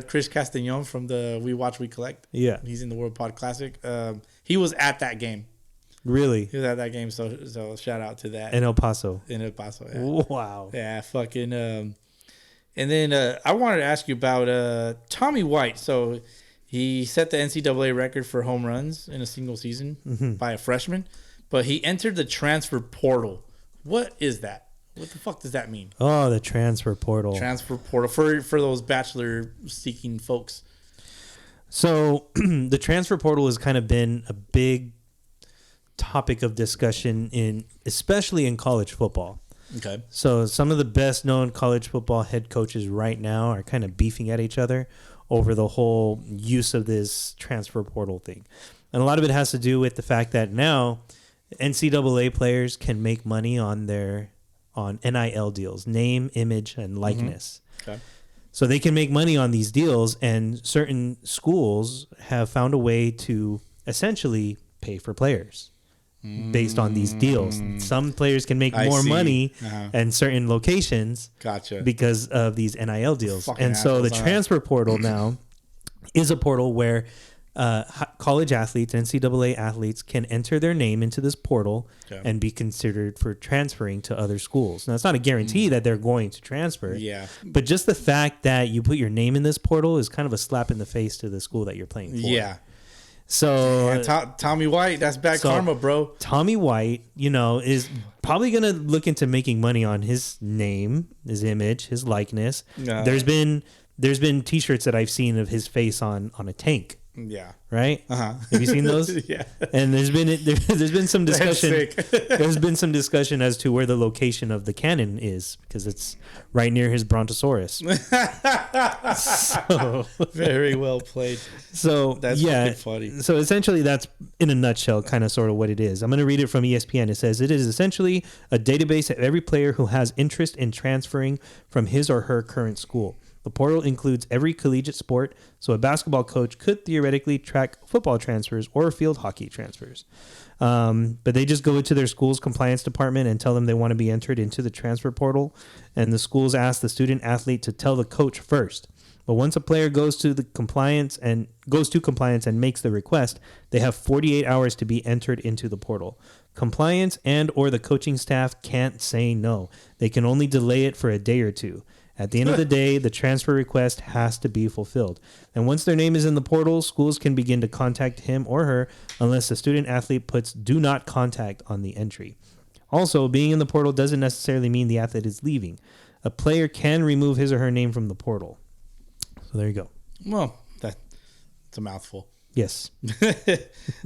[SPEAKER 2] Chris Castañon from the We Watch, We Collect.
[SPEAKER 3] Yeah.
[SPEAKER 2] He's in the World Pod Classic. He was at that game.
[SPEAKER 3] Really?
[SPEAKER 2] He was at that game. So shout out to that.
[SPEAKER 3] In El Paso.
[SPEAKER 2] Yeah.
[SPEAKER 3] Wow.
[SPEAKER 2] Yeah, fucking. And then I wanted to ask you about Tommy White. So he set the NCAA record for home runs in a single season by a freshman, but he entered the transfer portal. What is that? What the fuck does that mean?
[SPEAKER 3] Oh, the transfer portal.
[SPEAKER 2] Transfer portal for those bachelor seeking folks.
[SPEAKER 3] So the transfer portal has kind of been a big topic of discussion especially in college football.
[SPEAKER 2] Okay.
[SPEAKER 3] So some of the best known college football head coaches right now are kind of beefing at each other over the whole use of this transfer portal thing. And a lot of it has to do with the fact that now NCAA players can make money on NIL deals, name, image, and likeness.
[SPEAKER 2] Mm-hmm. Okay.
[SPEAKER 3] So they can make money on these deals, and certain schools have found a way to essentially pay for players based on these deals. Some players can make more money in certain locations because of these NIL deals. And so the transfer portal now is a portal where college athletes, NCAA athletes, can enter their name into this portal and be considered for transferring to other schools. Now, it's not a guarantee that they're going to transfer.
[SPEAKER 2] Yeah.
[SPEAKER 3] But just the fact that you put your name in this portal is kind of a slap in the face to the school that you're playing for.
[SPEAKER 2] Yeah.
[SPEAKER 3] So
[SPEAKER 2] Tommy White, that's bad karma, bro.
[SPEAKER 3] Tommy White, is probably going to look into making money on his name, his image, his likeness. There's been T-shirts that I've seen of his face on a tank.
[SPEAKER 2] Yeah.
[SPEAKER 3] Right. Have you seen those?
[SPEAKER 2] Yeah.
[SPEAKER 3] And there's been some discussion. There's been some discussion as to where the location of the cannon is because it's right near his Brontosaurus. So,
[SPEAKER 2] very well played.
[SPEAKER 3] So
[SPEAKER 2] that's fucking funny.
[SPEAKER 3] So essentially, that's in a nutshell, kind of sort of what it is. I'm going to read it from ESPN. It says it is essentially a database of every player who has interest in transferring from his or her current school. The portal includes every collegiate sport, so a basketball coach could theoretically track football transfers or field hockey transfers. But they just go into their school's compliance department and tell them they want to be entered into the transfer portal, and the schools ask the student athlete to tell the coach first. But once a player goes to compliance and makes the request, they have 48 hours to be entered into the portal. Compliance and or the coaching staff can't say no. They can only delay it for a day or two. At the end of the day, the transfer request has to be fulfilled. And once their name is in the portal, schools can begin to contact him or her unless the student athlete puts "do not contact" on the entry. Also, being in the portal doesn't necessarily mean the athlete is leaving. A player can remove his or her name from the portal. So there you go.
[SPEAKER 2] Well, that's a mouthful.
[SPEAKER 3] Yes.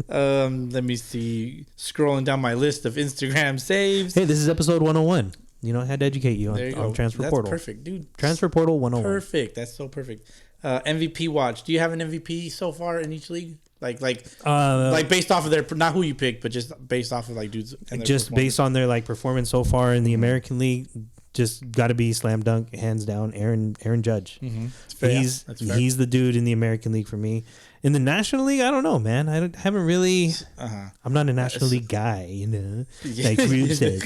[SPEAKER 2] Let me see. Scrolling down my list of Instagram saves.
[SPEAKER 3] Hey, this is episode 101. I had to educate you on transfer portal.
[SPEAKER 2] That's perfect, dude.
[SPEAKER 3] Transfer portal 101.
[SPEAKER 2] Perfect. That's so perfect. MVP watch. Do you have an MVP so far in each league? Like based off of their, not who you picked, but just based off of dudes.
[SPEAKER 3] Just based on their performance so far in the American League. Just got to be slam dunk, hands down. Aaron Judge.
[SPEAKER 2] Mm-hmm.
[SPEAKER 3] He's the dude in the American League for me. In the National League, I don't know, man. Haven't really. I'm not a National League guy, Like Rube said,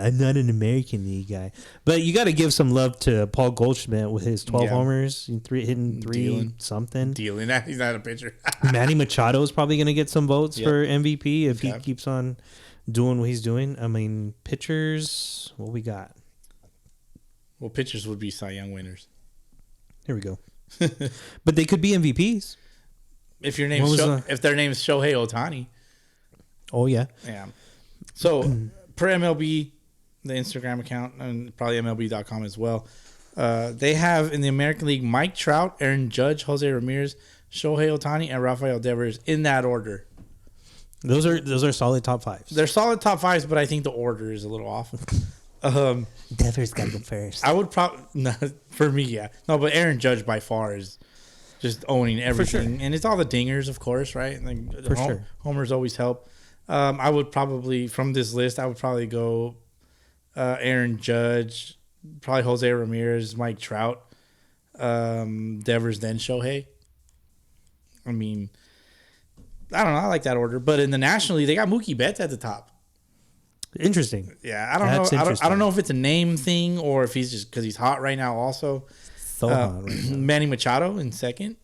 [SPEAKER 3] I'm not an American League guy. But you got to give some love to Paul Goldschmidt with his 12 homers, hitting three something.
[SPEAKER 2] He's not a pitcher.
[SPEAKER 3] Manny Machado is probably going to get some votes for MVP if he keeps on doing what he's doing. I mean, pitchers. What we got?
[SPEAKER 2] Well, pitchers would be Cy Young winners.
[SPEAKER 3] Here we go. But they could be MVPs.
[SPEAKER 2] If their name is Shohei Ohtani.
[SPEAKER 3] Oh, yeah.
[SPEAKER 2] Yeah. So, per MLB, the Instagram account, and probably MLB.com as well, they have in the American League Mike Trout, Aaron Judge, Jose Ramirez, Shohei Ohtani, and Rafael Devers in that order.
[SPEAKER 3] Those are solid top fives.
[SPEAKER 2] They're solid top fives, but I think the order is a little off.
[SPEAKER 3] Devers got to go first.
[SPEAKER 2] I would probably, for me, yeah. No, but Aaron Judge by far is just owning everything. Sure. And it's all the dingers, of course, right? Sure. Homers always help. I would probably, from this list, go Aaron Judge, probably Jose Ramirez, Mike Trout, Devers, then Shohei. I mean, I don't know. I like that order. But in the National League, they got Mookie Betts at the top.
[SPEAKER 3] Interesting.
[SPEAKER 2] Yeah, I don't know. I don't know if it's a name thing or if he's just because he's hot right now also.
[SPEAKER 3] Hot right now.
[SPEAKER 2] Manny Machado in second,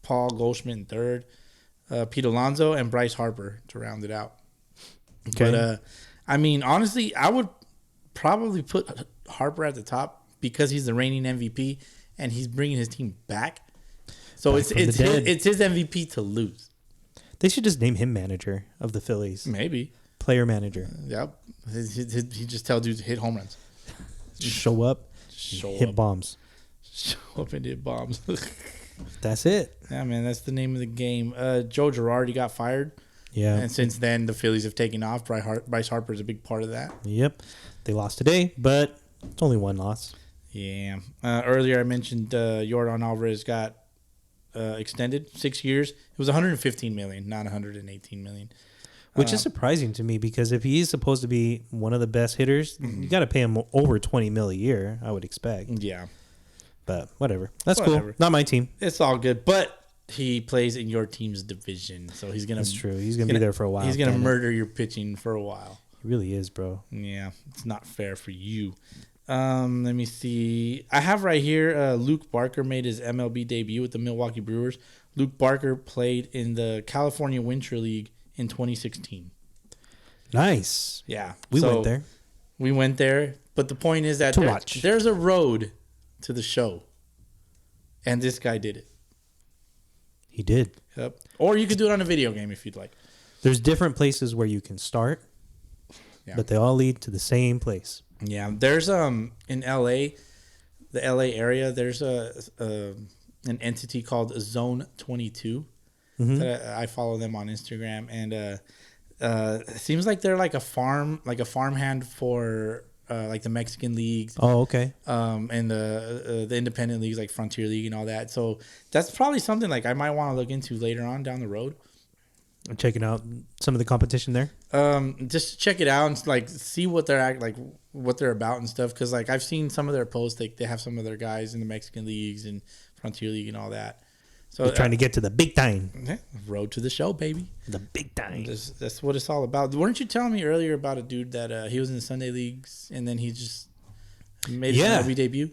[SPEAKER 2] Paul Goldschmidt in third, Pete Alonso, and Bryce Harper to round it out. Okay. But, I mean, honestly, I would probably put Harper at the top because he's the reigning MVP and he's bringing his team back. So it's his MVP to lose.
[SPEAKER 3] They should just name him manager of the Phillies.
[SPEAKER 2] Maybe.
[SPEAKER 3] Player manager.
[SPEAKER 2] Yep. He just tells dudes to hit home runs.
[SPEAKER 3] Show up, hit bombs.
[SPEAKER 2] Show up and hit bombs.
[SPEAKER 3] That's it.
[SPEAKER 2] Yeah, man, that's the name of the game. Joe Girardi got fired.
[SPEAKER 3] Yeah.
[SPEAKER 2] And since then, the Phillies have taken off. Bryce Harper is a big part of that.
[SPEAKER 3] Yep. They lost today, but it's only one loss.
[SPEAKER 2] Yeah. Earlier, I mentioned Yordan Alvarez got extended 6 years. It was $115 million, not $118 million.
[SPEAKER 3] Which is surprising to me because if he is supposed to be one of the best hitters, you got to pay him over $20 million a year, I would expect.
[SPEAKER 2] Yeah.
[SPEAKER 3] But whatever. That's cool. Not my team.
[SPEAKER 2] It's all good. But he plays in your team's division, so he's gonna.
[SPEAKER 3] That's true. He's gonna be there for a while.
[SPEAKER 2] He's gonna murder your pitching for a while.
[SPEAKER 3] He really is, bro.
[SPEAKER 2] Yeah, it's not fair for you. Let me see. I have right here. Luke Barker made his MLB debut with the Milwaukee Brewers. Luke Barker played in the California Winter League in 2016.
[SPEAKER 3] Nice.
[SPEAKER 2] Yeah,
[SPEAKER 3] we went there.
[SPEAKER 2] We went there, but the point is that there's a road to the show, and this guy did it.
[SPEAKER 3] He did.
[SPEAKER 2] Yep. Or you could do it on a video game if you'd like.
[SPEAKER 3] There's different places where you can start, but they all lead to the same place.
[SPEAKER 2] Yeah. There's in LA, the LA area, there's an entity called Zone 22. That I follow them on Instagram, and it seems like they're like a farmhand for like the Mexican leagues.
[SPEAKER 3] Oh, okay.
[SPEAKER 2] And the independent leagues like Frontier League and all that. So that's probably something like I might want to look into later on down the road.
[SPEAKER 3] Checking out some of the competition there.
[SPEAKER 2] Just check it out and like see what they're what they're about and stuff. Because like I've seen some of their posts, like they have some of their guys in the Mexican leagues and Frontier League and all that. So
[SPEAKER 3] they're trying to get to the big time.
[SPEAKER 2] Road to the show, baby.
[SPEAKER 3] The big time.
[SPEAKER 2] That's what it's all about. Weren't you telling me earlier about a dude that he was in the Sunday leagues and then he just made his MLB debut?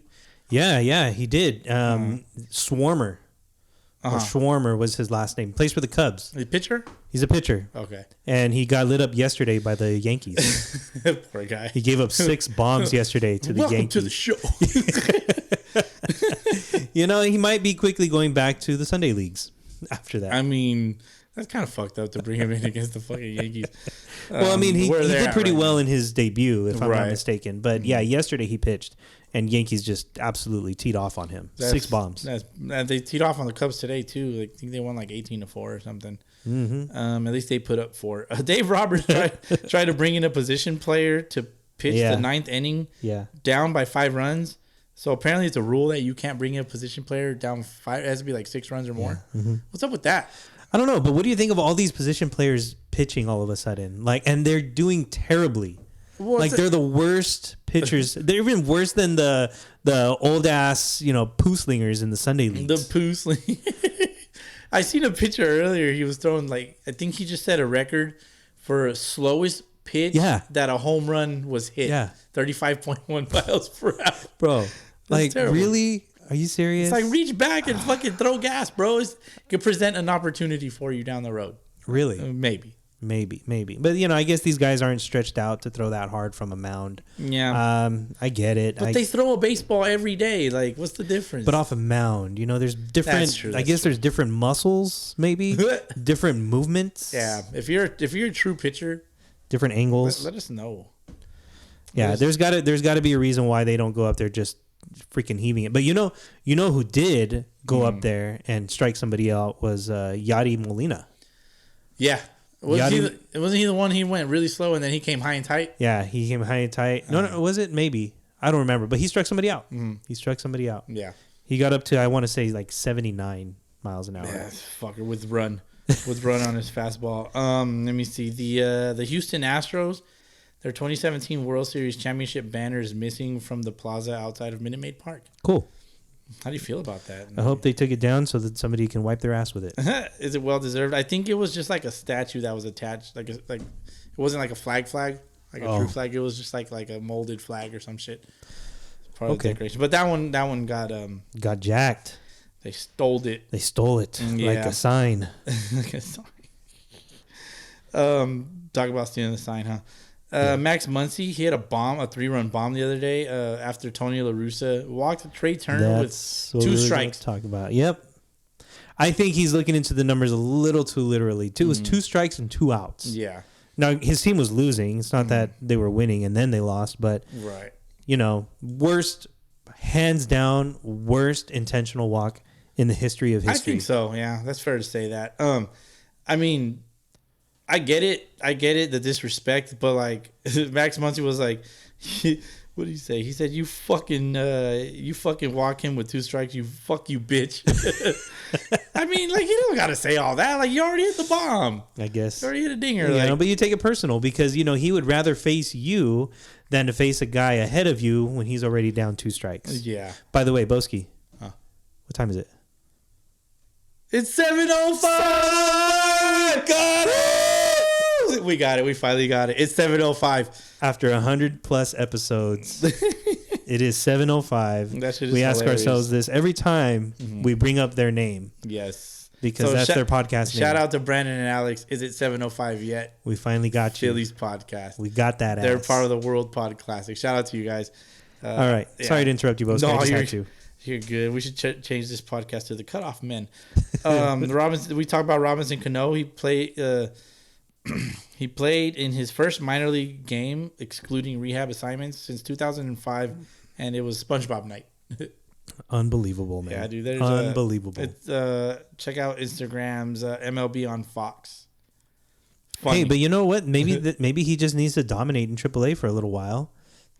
[SPEAKER 3] Yeah, he did. Swarmer. Or Schwarmer was his last name. Plays for the Cubs.
[SPEAKER 2] A pitcher?
[SPEAKER 3] He's a pitcher.
[SPEAKER 2] Okay.
[SPEAKER 3] And he got lit up yesterday by the Yankees.
[SPEAKER 2] Poor guy.
[SPEAKER 3] He gave up 6 bombs yesterday to the Yankees.
[SPEAKER 2] Welcome to the show.
[SPEAKER 3] You know, he might be quickly going back to the Sunday leagues after that.
[SPEAKER 2] I mean, that's kind of fucked up to bring him in against the fucking Yankees.
[SPEAKER 3] Well, I mean, he did pretty well in his debut, if I'm not mistaken. But yeah, yesterday he pitched, and Yankees just absolutely teed off on him. 6 bombs.
[SPEAKER 2] They teed off on the Cubs today too. Like, I think they won like 18-4 or something. At least they put up 4. Dave Roberts tried to bring in a position player to pitch the 9th inning. Down by 5 runs. So apparently it's a rule that you can't bring in a position player down 5. It has to be like 6 runs or more. What's up with that?
[SPEAKER 3] I don't know, but what do you think of all these position players pitching all of a sudden? Like, and they're doing terribly. They're the worst pitchers. They're even worse than the old ass, poo-slingers in the Sunday leagues.
[SPEAKER 2] The poo-sling. I seen a picture earlier. He was throwing I think he just set a record for slowest pitch that a home run was hit. 35.1 miles per hour.
[SPEAKER 3] Bro,
[SPEAKER 2] terrible.
[SPEAKER 3] Really? Are you serious?
[SPEAKER 2] It's like reach back and fucking throw gas, bro. It could present an opportunity for you down the road.
[SPEAKER 3] Really?
[SPEAKER 2] Maybe.
[SPEAKER 3] But, I guess these guys aren't stretched out to throw that hard from a mound.
[SPEAKER 2] Yeah.
[SPEAKER 3] I get it.
[SPEAKER 2] But they throw a baseball every day. Like, what's the difference?
[SPEAKER 3] But off a mound, there's different.
[SPEAKER 2] That's true,
[SPEAKER 3] I guess there's different muscles, maybe. Different movements.
[SPEAKER 2] Yeah. If you're a true pitcher,
[SPEAKER 3] different angles.
[SPEAKER 2] Let us know.
[SPEAKER 3] Yeah, there's got to be a reason why they don't go up there just freaking heaving it. But you know who did go up there and strike somebody out was Yadi Molina.
[SPEAKER 2] Yeah. Wasn't he the one he went really slow and then he came high and tight?
[SPEAKER 3] Yeah, he came high and tight. No, was it? Maybe. I don't remember. But he struck somebody out. He struck somebody out.
[SPEAKER 2] Yeah.
[SPEAKER 3] He got up to, I want to say, like 79 miles an hour.
[SPEAKER 2] Yeah, fucker with run on his fastball. Let me see. The Houston Astros, their 2017 World Series championship banner is missing from the plaza outside of Minute Maid Park.
[SPEAKER 3] Cool.
[SPEAKER 2] How do you feel about that?
[SPEAKER 3] I hope they took it down so that somebody can wipe their ass with it.
[SPEAKER 2] Is it well deserved? I think it was just like a statue that was attached. Like it wasn't like a flag, like a true flag. It was just like a molded flag or some shit. Part of the decoration. But that one got
[SPEAKER 3] jacked.
[SPEAKER 2] They stole it.
[SPEAKER 3] Like a sign.
[SPEAKER 2] Like a sign. Talk about stealing the sign, huh? Max Muncy, he had a 3-run bomb the other day after Tony La Russa walked Trey Turner with 2 strikes.
[SPEAKER 3] Talk about. Yep. I think he's looking into the numbers a little too literally. It was 2 strikes and 2 outs.
[SPEAKER 2] Yeah.
[SPEAKER 3] Now his team was losing. It's not that they were winning and then they lost, but worst, hands down, worst intentional walk in the history of history.
[SPEAKER 2] I think so. Yeah, that's fair to say that. I mean, I get it, the disrespect, but like Max Muncy was like, what did he say? He said, you fucking walk him with 2 strikes, you bitch. I mean, like, you don't got to say all that. Like, you already hit the bomb.
[SPEAKER 3] I guess.
[SPEAKER 2] You already hit a dinger.
[SPEAKER 3] But you take it personal because, he would rather face you than to face a guy ahead of you when he's already down 2 strikes.
[SPEAKER 2] Yeah.
[SPEAKER 3] By the way, Boski, what time is it?
[SPEAKER 2] It's 7:05. Got it. We got it. We finally got it. It's 7:05.
[SPEAKER 3] After 100+ episodes, it is 7:05.
[SPEAKER 2] That shit is
[SPEAKER 3] we ask
[SPEAKER 2] hilarious.
[SPEAKER 3] ourselves this every time we bring up their name.
[SPEAKER 2] Yes.
[SPEAKER 3] Because that's their podcast name.
[SPEAKER 2] Shout out to Brandon and Alex. Is it 7:05 yet?
[SPEAKER 3] We finally got you.
[SPEAKER 2] Philly's podcast.
[SPEAKER 3] We got that ass.
[SPEAKER 2] They're part of the World Pod Classic. Shout out to you guys.
[SPEAKER 3] All right.
[SPEAKER 2] Yeah.
[SPEAKER 3] Sorry to interrupt you, Boski. I just had to.
[SPEAKER 2] You're good. We should change this podcast to the Cutoff Men. Robinson. We talked about Robinson Cano. He played in his first minor league game, excluding rehab assignments, since 2005, and it was SpongeBob night.
[SPEAKER 3] Unbelievable, man.
[SPEAKER 2] Yeah, dude. There's
[SPEAKER 3] unbelievable.
[SPEAKER 2] Check out Instagram's MLB on Fox. Funny.
[SPEAKER 3] Hey, but you know what? Maybe he just needs to dominate in AAA for a little while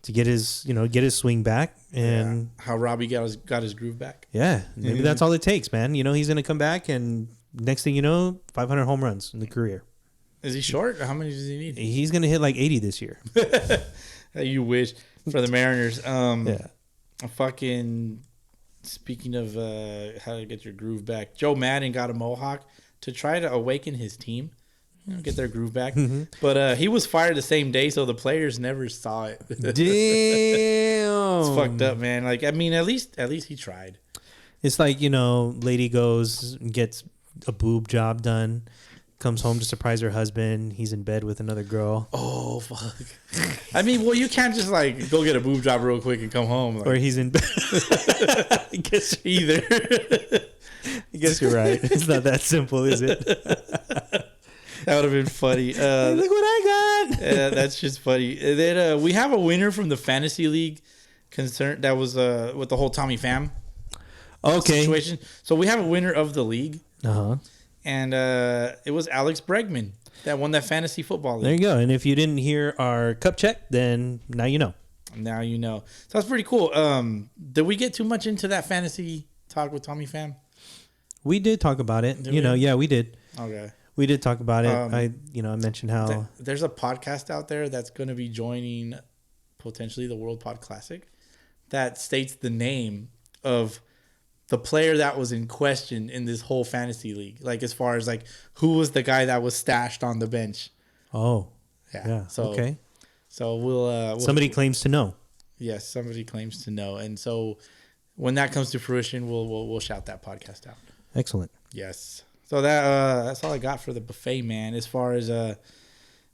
[SPEAKER 3] to get his swing back, and
[SPEAKER 2] how Robbie got his groove back.
[SPEAKER 3] Yeah, maybe that's all it takes, man. He's gonna come back, and next thing you know, 500 home runs in the career.
[SPEAKER 2] Is he short? How many does he need?
[SPEAKER 3] He's gonna hit like 80 this year.
[SPEAKER 2] You wish for the Mariners.
[SPEAKER 3] Yeah.
[SPEAKER 2] Fucking speaking of how to get your groove back, Joe Madden got a mohawk to try to awaken his team. Get their groove back. But he was fired the same day, so the players never saw it.
[SPEAKER 3] Damn.
[SPEAKER 2] It's fucked up, man. Like, I mean, at least he tried.
[SPEAKER 3] It's like, lady goes and gets a boob job done, comes home to surprise her husband. He's in bed with another girl.
[SPEAKER 2] Oh, fuck. I mean, well, you can't just, like, go get a boob job real quick and come home. Like,
[SPEAKER 3] or he's in bed.
[SPEAKER 2] I guess either.
[SPEAKER 3] I guess you're right. It's not that simple, is it?
[SPEAKER 2] That would have been funny.
[SPEAKER 3] Look what I got.
[SPEAKER 2] That's just funny. And then we have a winner from the fantasy league concern. That was with the whole Tommy Pham situation. So we have a winner of the league. And it was Alex Bregman that won that fantasy football league.
[SPEAKER 3] There you go. And if you didn't hear our cup check, then now you know.
[SPEAKER 2] Now you know. So that's pretty cool. Did we get too much into that fantasy talk with Tommy Pham?
[SPEAKER 3] We did talk about it. Yeah, we did.
[SPEAKER 2] Okay.
[SPEAKER 3] We did talk about it. I mentioned how
[SPEAKER 2] there's a podcast out there that's going to be joining potentially the World Pod Classic that states the name of the player that was in question in this whole fantasy league. Like, as far as like who was the guy that was stashed on the bench.
[SPEAKER 3] Oh, yeah. So
[SPEAKER 2] okay. So we'll
[SPEAKER 3] somebody claims to know.
[SPEAKER 2] Yes, somebody claims to know, and so when that comes to fruition, we'll shout that podcast out.
[SPEAKER 3] Excellent.
[SPEAKER 2] Yes. So that's all I got for the buffet, man. As far as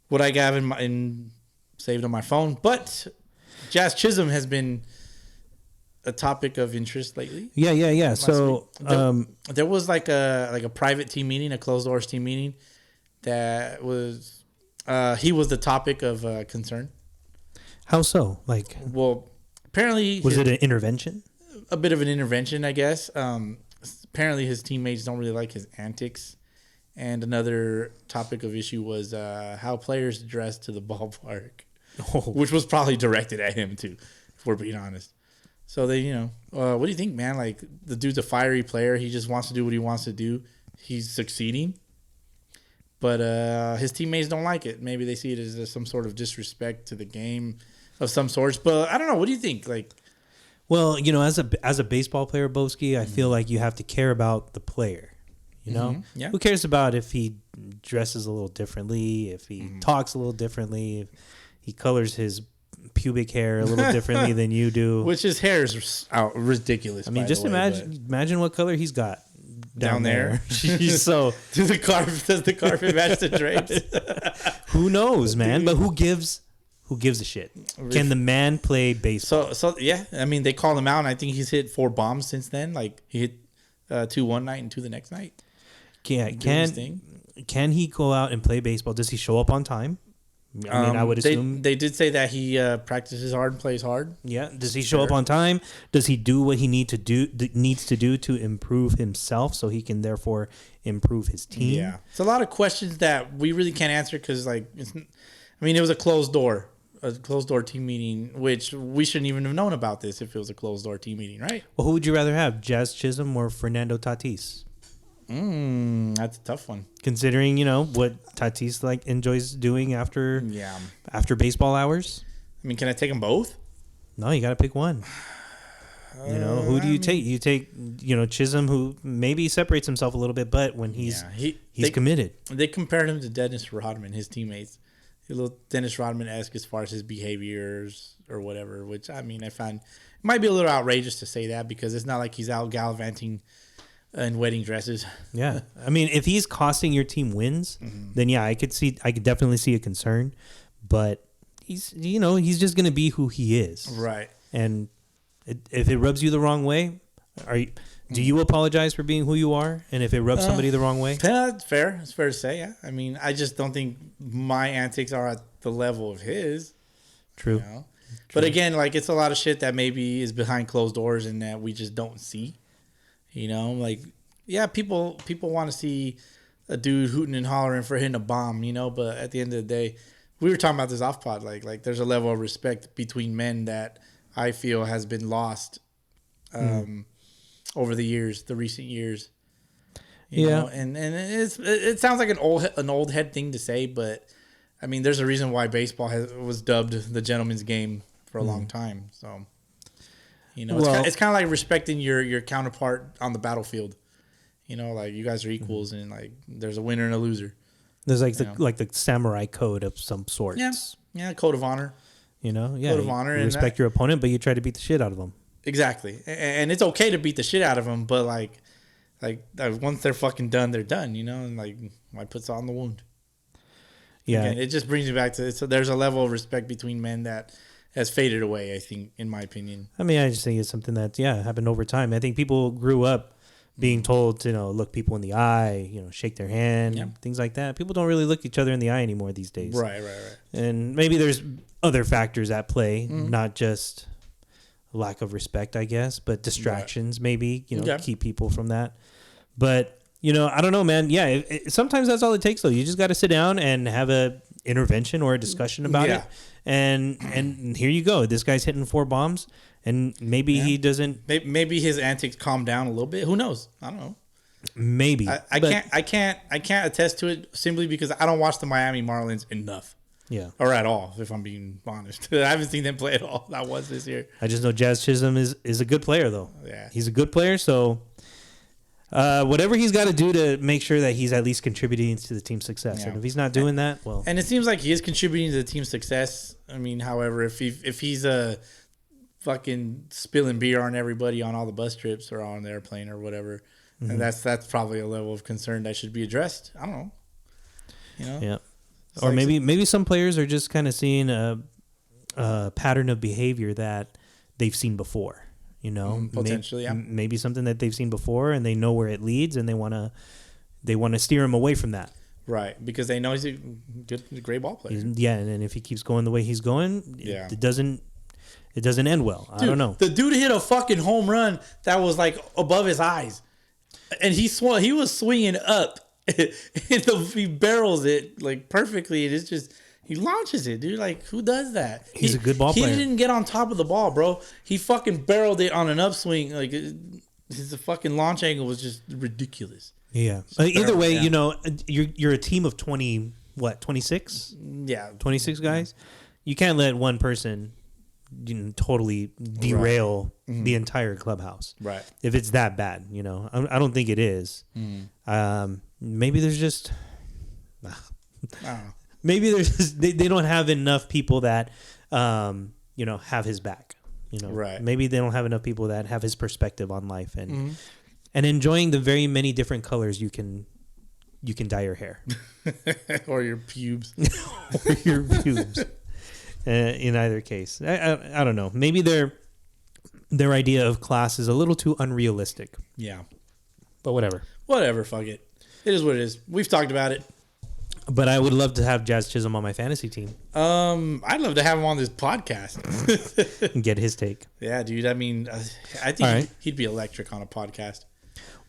[SPEAKER 2] what I got in saved on my phone, but Jazz Chisholm has been a topic of interest lately.
[SPEAKER 3] Yeah. So
[SPEAKER 2] there was like a private team meeting, a closed doors team meeting that was he was the topic of concern.
[SPEAKER 3] How so? Like,
[SPEAKER 2] well, apparently
[SPEAKER 3] was it an intervention?
[SPEAKER 2] A bit of an intervention, I guess. Apparently his teammates don't really like his antics. And another topic of issue was how players dress to the ballpark, which was probably directed at him too, if we're being honest. So they, what do you think, man? Like, the dude's a fiery player. He just wants to do what he wants to do. He's succeeding. But his teammates don't like it. Maybe they see it as some sort of disrespect to the game of some sorts. But I don't know. What do you think? Like,
[SPEAKER 3] well, as a baseball player, Boski, I feel like you have to care about the player.
[SPEAKER 2] Yeah.
[SPEAKER 3] Who cares about if he dresses a little differently, if he talks a little differently, if he colors his pubic hair a little differently than you do?
[SPEAKER 2] Which his hair is ridiculous.
[SPEAKER 3] I mean, just imagine what color he's got down there. So
[SPEAKER 2] does the carpet match the drapes?
[SPEAKER 3] Who knows, man? But who gives a shit? Can the man play baseball?
[SPEAKER 2] So yeah, I mean, they call him out, and I think he's hit 4 bombs since then. Like, he hit 2 one night and 2 the next night.
[SPEAKER 3] Can he go out and play baseball? Does he show up on time? I mean, I would assume
[SPEAKER 2] they did say that he practices hard and plays hard.
[SPEAKER 3] Yeah. Does he show up on time? Does he do what he needs to do to improve himself so he can therefore improve his team?
[SPEAKER 2] Yeah. It's a lot of questions that we really can't answer because, like, it was a closed door team meeting, which we shouldn't even have known about this if it was a closed door team meeting, right?
[SPEAKER 3] Well, who would you rather have, Jazz Chisholm or Fernando Tatis?
[SPEAKER 2] That's a tough one.
[SPEAKER 3] Considering, what Tatis enjoys doing after baseball hours.
[SPEAKER 2] I mean, can I take them both?
[SPEAKER 3] No, you got to pick one. Who do you take? You take, Chisholm, who maybe separates himself a little bit, but when he's committed.
[SPEAKER 2] They compared him to Dennis Rodman, his teammates. A little Dennis Rodman-esque as far as his behaviors or whatever, which, I find it might be a little outrageous to say that because it's not like he's out gallivanting in wedding dresses.
[SPEAKER 3] Yeah. If he's costing your team wins, then I could definitely see a concern, but he's just going to be who he is.
[SPEAKER 2] Right.
[SPEAKER 3] And if it rubs you the wrong way, do you apologize for being who you are? And if it rubs somebody the wrong way?
[SPEAKER 2] Yeah, it's fair. It's fair to say, yeah. I just don't think my antics are at the level of his.
[SPEAKER 3] True.
[SPEAKER 2] True. But again, it's a lot of shit that maybe is behind closed doors and that we just don't see. People want to see a dude hooting and hollering for hitting a bomb, but at the end of the day, we were talking about this off pod, like there's a level of respect between men that I feel has been lost over the recent years. You know? And it sounds like an old head thing to say, but there's a reason why baseball was dubbed the gentleman's game for a long time. So, it's kind of like respecting your counterpart on the battlefield. You guys are equals, and there's a winner and a loser.
[SPEAKER 3] There's the samurai code of some sort.
[SPEAKER 2] Yeah, code of honor.
[SPEAKER 3] Code
[SPEAKER 2] of honor.
[SPEAKER 3] You respect your opponent, but you try to beat the shit out of them.
[SPEAKER 2] Exactly, and it's okay to beat the shit out of them, but once they're fucking done, they're done. And why put salt on the wound?
[SPEAKER 3] Yeah,
[SPEAKER 2] again, it just brings me back to there's a level of respect between men that has faded away, I think, in my opinion.
[SPEAKER 3] I just think it's something that happened over time. I think people grew up being told to look people in the eye, shake their hand, things like that. People don't really look each other in the eye anymore these days.
[SPEAKER 2] Right.
[SPEAKER 3] And maybe there's other factors at play, not just lack of respect, I guess, but distractions maybe, keep people from that. But, I don't know, man. Yeah, sometimes that's all it takes, though. You just got to sit down and have a intervention or a discussion about it. And here you go. This guy's hitting 4 bombs. And maybe he doesn't.
[SPEAKER 2] Maybe his antics calm down a little bit. Who knows? I don't know.
[SPEAKER 3] Maybe
[SPEAKER 2] I can't attest to it simply because I don't watch the Miami Marlins enough.
[SPEAKER 3] Yeah,
[SPEAKER 2] or at all. If I'm being honest, I haven't seen them play at all. That was this year.
[SPEAKER 3] I just know Jazz Chisholm is a good player, though.
[SPEAKER 2] Yeah,
[SPEAKER 3] he's a good player. So whatever he's got to do to make sure that he's at least contributing to the team's success. And if he's not doing that, well,
[SPEAKER 2] and it seems like he is contributing to the team's success. However, if he's fucking spilling beer on everybody on all the bus trips or on the airplane or whatever, and that's probably a level of concern that should be addressed. I don't know.
[SPEAKER 3] Yeah. Or maybe some players are just kind of seeing a pattern of behavior that they've seen before.
[SPEAKER 2] Potentially,
[SPEAKER 3] maybe something that they've seen before, and they know where it leads, and they want to steer him away from that.
[SPEAKER 2] Right, because they know he's a great ball player.
[SPEAKER 3] And then if he keeps going the way he's going, it doesn't end well.
[SPEAKER 2] Dude,
[SPEAKER 3] I don't know.
[SPEAKER 2] The dude hit a fucking home run that was above his eyes, and he was swinging up. He barrels it perfectly, and it's just he launches it, dude. Who does that?
[SPEAKER 3] He's a good ball player.
[SPEAKER 2] He didn't get on top of the ball, bro. He fucking barreled it on an upswing. His fucking launch angle was just ridiculous.
[SPEAKER 3] Yeah. Either way, you're a team of 26?
[SPEAKER 2] Yeah,
[SPEAKER 3] 26 guys. You can't let one person totally derail the entire clubhouse.
[SPEAKER 2] Right.
[SPEAKER 3] If it's that bad, I don't think it is. Maybe there's just maybe there's they don't have enough people that have his back.
[SPEAKER 2] Right.
[SPEAKER 3] Maybe they don't have enough people that have his perspective on life and enjoying the very many different colors you can dye your hair
[SPEAKER 2] or your pubes
[SPEAKER 3] or your pubes. In either case, I don't know. Maybe their idea of class is a little too unrealistic.
[SPEAKER 2] Yeah,
[SPEAKER 3] but whatever.
[SPEAKER 2] Fuck it. It is what it is. We've talked about it.
[SPEAKER 3] But I would love to have Jazz Chisholm on my fantasy team.
[SPEAKER 2] I'd love to have him on this podcast
[SPEAKER 3] and get his take.
[SPEAKER 2] Yeah, dude. I mean, I think he'd be electric on a podcast.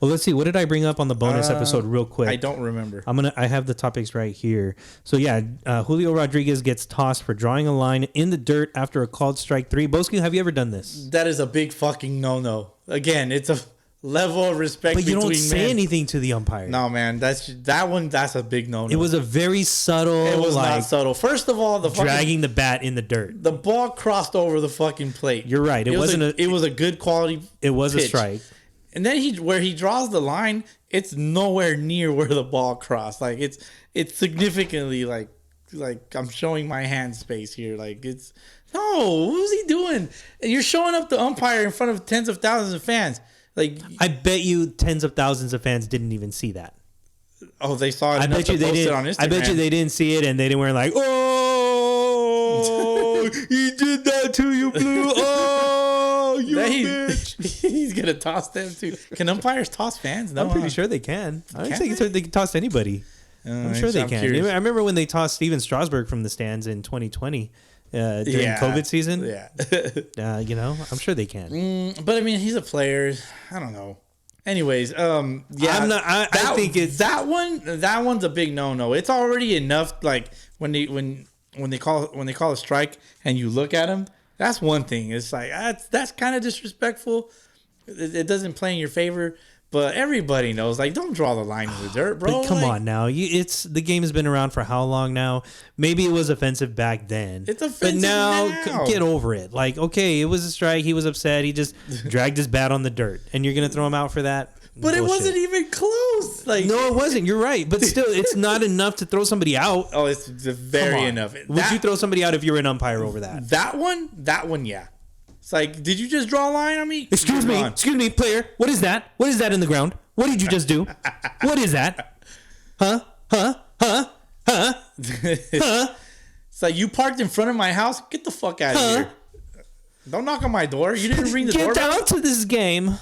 [SPEAKER 3] Well, let's see. What did I bring up on the bonus episode real quick?
[SPEAKER 2] I don't remember.
[SPEAKER 3] I have the topics right here. So yeah, Julio Rodriguez gets tossed for drawing a line in the dirt after a called strike 3. Boski, have you ever done this?
[SPEAKER 2] That is a big fucking no-no. Again, it's a level of respect
[SPEAKER 3] but you
[SPEAKER 2] between
[SPEAKER 3] don't say anything to the umpire.
[SPEAKER 2] No, man. That's a big no-no.
[SPEAKER 3] It was a very subtle.
[SPEAKER 2] It was not subtle. First of all,
[SPEAKER 3] dragging the bat in the dirt.
[SPEAKER 2] The ball crossed over the fucking plate.
[SPEAKER 3] You're right. It was
[SPEAKER 2] a good quality.
[SPEAKER 3] It was
[SPEAKER 2] pitch.
[SPEAKER 3] A strike.
[SPEAKER 2] And then where he draws the line, it's nowhere near where the ball crossed. Like it's significantly like I'm showing my hand space here. Like what was he doing? And you're showing up the umpire in front of tens of thousands of fans. Like
[SPEAKER 3] I bet you tens of thousands of fans didn't even see that.
[SPEAKER 2] Oh, they saw it.
[SPEAKER 3] I bet you they did. I bet you they didn't see it, and they didn't wear like, oh, he did that to you, Blue. Oh, you bitch.
[SPEAKER 2] He's gonna toss them too. Can umpires toss fans? No,
[SPEAKER 3] I'm pretty sure they can. I don't think they can toss anybody. I'm sure they can.
[SPEAKER 2] Curious.
[SPEAKER 3] I remember when they tossed Steven Strasburg from the stands in 2020 during COVID season.
[SPEAKER 2] Yeah,
[SPEAKER 3] I'm sure they can.
[SPEAKER 2] But I mean, he's a player. I don't know. Anyways, yeah,
[SPEAKER 3] I think it's
[SPEAKER 2] that one. That one's a big no. It's already enough. Like when they call a strike and you look at him, that's one thing. It's like that's kind of disrespectful. It doesn't play in your favor. But everybody knows, like, don't draw the line in the dirt, bro.
[SPEAKER 3] But come on now. The game has been around for how long now? Maybe it was offensive back then.
[SPEAKER 2] It's offensive
[SPEAKER 3] but now. Get over it. Like, okay, it was a strike. He was upset. He just dragged his bat on the dirt. And you're going to throw him out for that?
[SPEAKER 2] But Bullshit. It wasn't even close. Like,
[SPEAKER 3] no, it wasn't. You're right. But still, it's not enough to throw somebody out.
[SPEAKER 2] Oh, it's very enough.
[SPEAKER 3] Would you throw somebody out if you were an umpire over that?
[SPEAKER 2] That one, yeah. It's like, did you just draw a line on me?
[SPEAKER 3] Excuse me, player. What is that? What is that in the ground? What did you just do? What is that? Huh?
[SPEAKER 2] It's like, you parked in front of my house? Get the fuck out of here. Don't knock on my door. You didn't ring the door.
[SPEAKER 3] Get down to this game.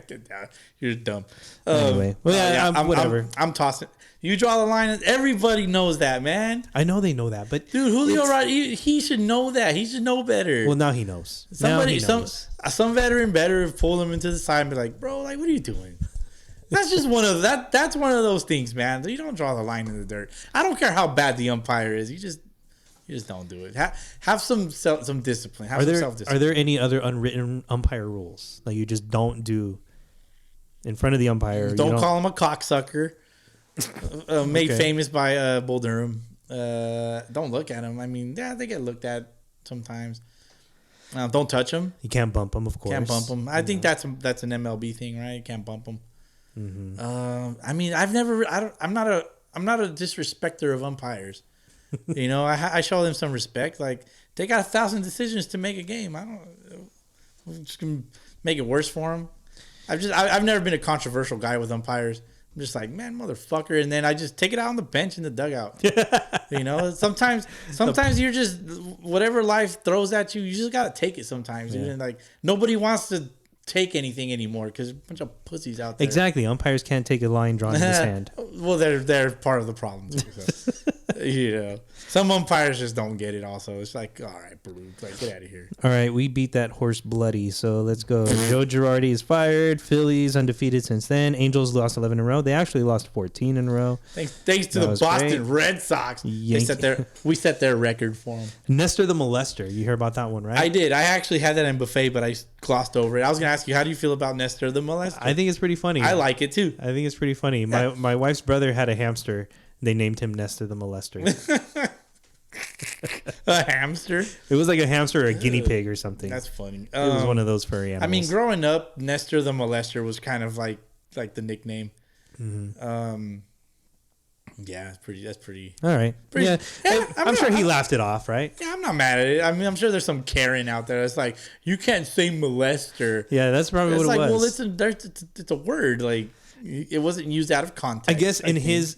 [SPEAKER 2] Get down. You're dumb.
[SPEAKER 3] Anyway. Whatever.
[SPEAKER 2] I'm tossing. You draw the line. Everybody knows that, man.
[SPEAKER 3] I know they know that, but
[SPEAKER 2] dude, Julio Rodriguez, he should know that. He should know better.
[SPEAKER 3] Well, now he knows.
[SPEAKER 2] Some veteran better have pulled him into the side and be like, bro, like, what are you doing? That's just that's one of those things, man. You don't draw the line in the dirt. I don't care how bad the umpire is. You just don't do it. Have some discipline. Have some self-discipline.
[SPEAKER 3] Are there any other unwritten umpire rules that you just don't do in front of the umpire?
[SPEAKER 2] Don't call him a cocksucker. Made famous by Bull Durham. Don't look at him. I mean, yeah, they get looked at sometimes. Don't touch him.
[SPEAKER 3] You can't bump him, of course.
[SPEAKER 2] Can't bump him. I think that's an MLB thing, right? You can't bump him. Mm-hmm. I mean, I'm not a disrespecter of umpires. You know, I show them some respect. Like, they got 1,000 decisions to make a game. I'm just gonna make it worse for them. I've never been a controversial guy with umpires. I'm just like, man, motherfucker, and then I just take it out on the bench in the dugout. You know, sometimes you're just, whatever life throws at you, you just gotta take it sometimes. Yeah. Like, nobody wants to take anything anymore because there's a bunch of pussies out there.
[SPEAKER 3] Exactly, umpires can't take a line drawn in his hand.
[SPEAKER 2] Well, they're part of the problem too. So. You know, some umpires just don't get it. Also, it's like, all right, Blue, like, get out of here.
[SPEAKER 3] All right, we beat that horse bloody, so let's go. Joe Girardi is fired. Phillies undefeated since then. Angels lost 11 in a row. They actually lost 14 in a row.
[SPEAKER 2] Thanks to the Boston Red Sox. We set their record for them.
[SPEAKER 3] Nestor the Molester. You hear about that one, right?
[SPEAKER 2] I did. I actually had that in buffet, but I glossed over it. I was going to ask you, how do you feel about Nestor the Molester?
[SPEAKER 3] I think it's pretty funny.
[SPEAKER 2] I like it too.
[SPEAKER 3] I think it's pretty funny. Yeah. My wife's brother had a hamster. They named him Nestor the Molester.
[SPEAKER 2] A hamster?
[SPEAKER 3] It was like a hamster or a guinea pig or something.
[SPEAKER 2] That's funny.
[SPEAKER 3] It was one of those furry animals.
[SPEAKER 2] I mean, growing up, Nestor the Molester was kind of like the nickname. Yeah, that's pretty.
[SPEAKER 3] All right. Yeah, I'm sure he laughed it off, right?
[SPEAKER 2] Yeah, I'm not mad at it. I mean, I'm sure there's some Karen out there that's like, you can't say molester.
[SPEAKER 3] Yeah, that's probably what it was.
[SPEAKER 2] Well, it's a word. Like, it wasn't used out of context.
[SPEAKER 3] I guess in his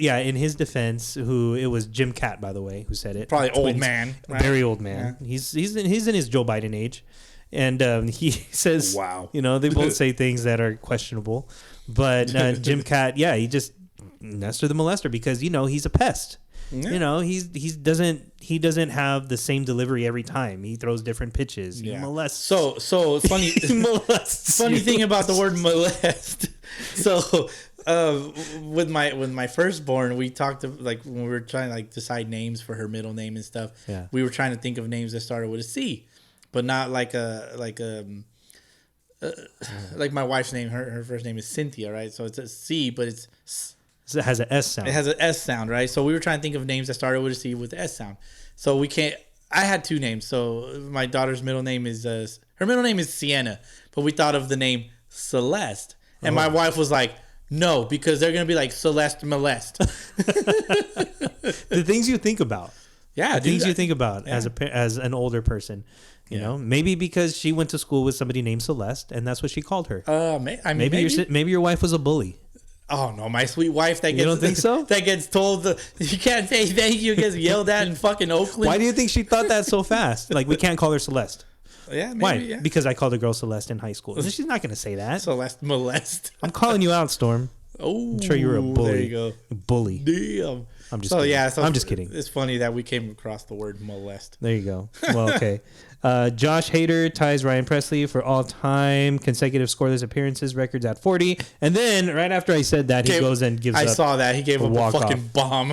[SPEAKER 3] defense, it was Jim Cat, by the way, who said it.
[SPEAKER 2] Probably old man, right?
[SPEAKER 3] Very old man. Yeah. He's in his Joe Biden age, and he says, "Wow." You know, they both say things that are questionable, but Jim Cat, yeah, he just Nestor the Molester, because he's a pest. Yeah. He doesn't have the same delivery every time. He throws different pitches. He molests.
[SPEAKER 2] So funny. Funny thing about the word molest. So with my firstborn, we talked to, like, when we were trying to like decide names for her middle name and stuff.
[SPEAKER 3] Yeah.
[SPEAKER 2] We were trying to think of names that started with a C, but not like like my wife's name. Her first name is Cynthia, right? So it's a C, but it
[SPEAKER 3] has an S sound.
[SPEAKER 2] It has an S sound, right? So we were trying to think of names that started with a C with the S sound. So we can't. I had two names. So my daughter's middle name is her middle name is Sienna, but we thought of the name Celeste, and my wife was like, "No, because they're gonna be like Celeste Molest."
[SPEAKER 3] The things you think about.
[SPEAKER 2] Yeah,
[SPEAKER 3] things you think about as an older person. You know, maybe because she went to school with somebody named Celeste, and that's what she called her. Maybe your wife was a bully.
[SPEAKER 2] Oh no, my sweet wife that gets,
[SPEAKER 3] you don't think so?
[SPEAKER 2] That gets told you can't say thank you, gets yelled at in fucking Oakland.
[SPEAKER 3] Why do you think she thought that so fast? Like, we can't call her Celeste.
[SPEAKER 2] Yeah, maybe,
[SPEAKER 3] why?
[SPEAKER 2] Yeah.
[SPEAKER 3] Because I called a girl Celeste in high school. She's not going to say that.
[SPEAKER 2] Celeste Molest.
[SPEAKER 3] I'm calling you out, Storm.
[SPEAKER 2] Oh,
[SPEAKER 3] I'm sure you were a bully.
[SPEAKER 2] There you go.
[SPEAKER 3] A bully.
[SPEAKER 2] Damn.
[SPEAKER 3] I'm just kidding.
[SPEAKER 2] Yeah,
[SPEAKER 3] I'm just kidding.
[SPEAKER 2] It's funny that we came across the word molest.
[SPEAKER 3] There you go. Well, okay. Josh Hader ties Ryan Presley for all-time consecutive scoreless appearances records at 40. And then right after I said that, he goes and gives up.
[SPEAKER 2] I saw that. He gave up a fucking bomb.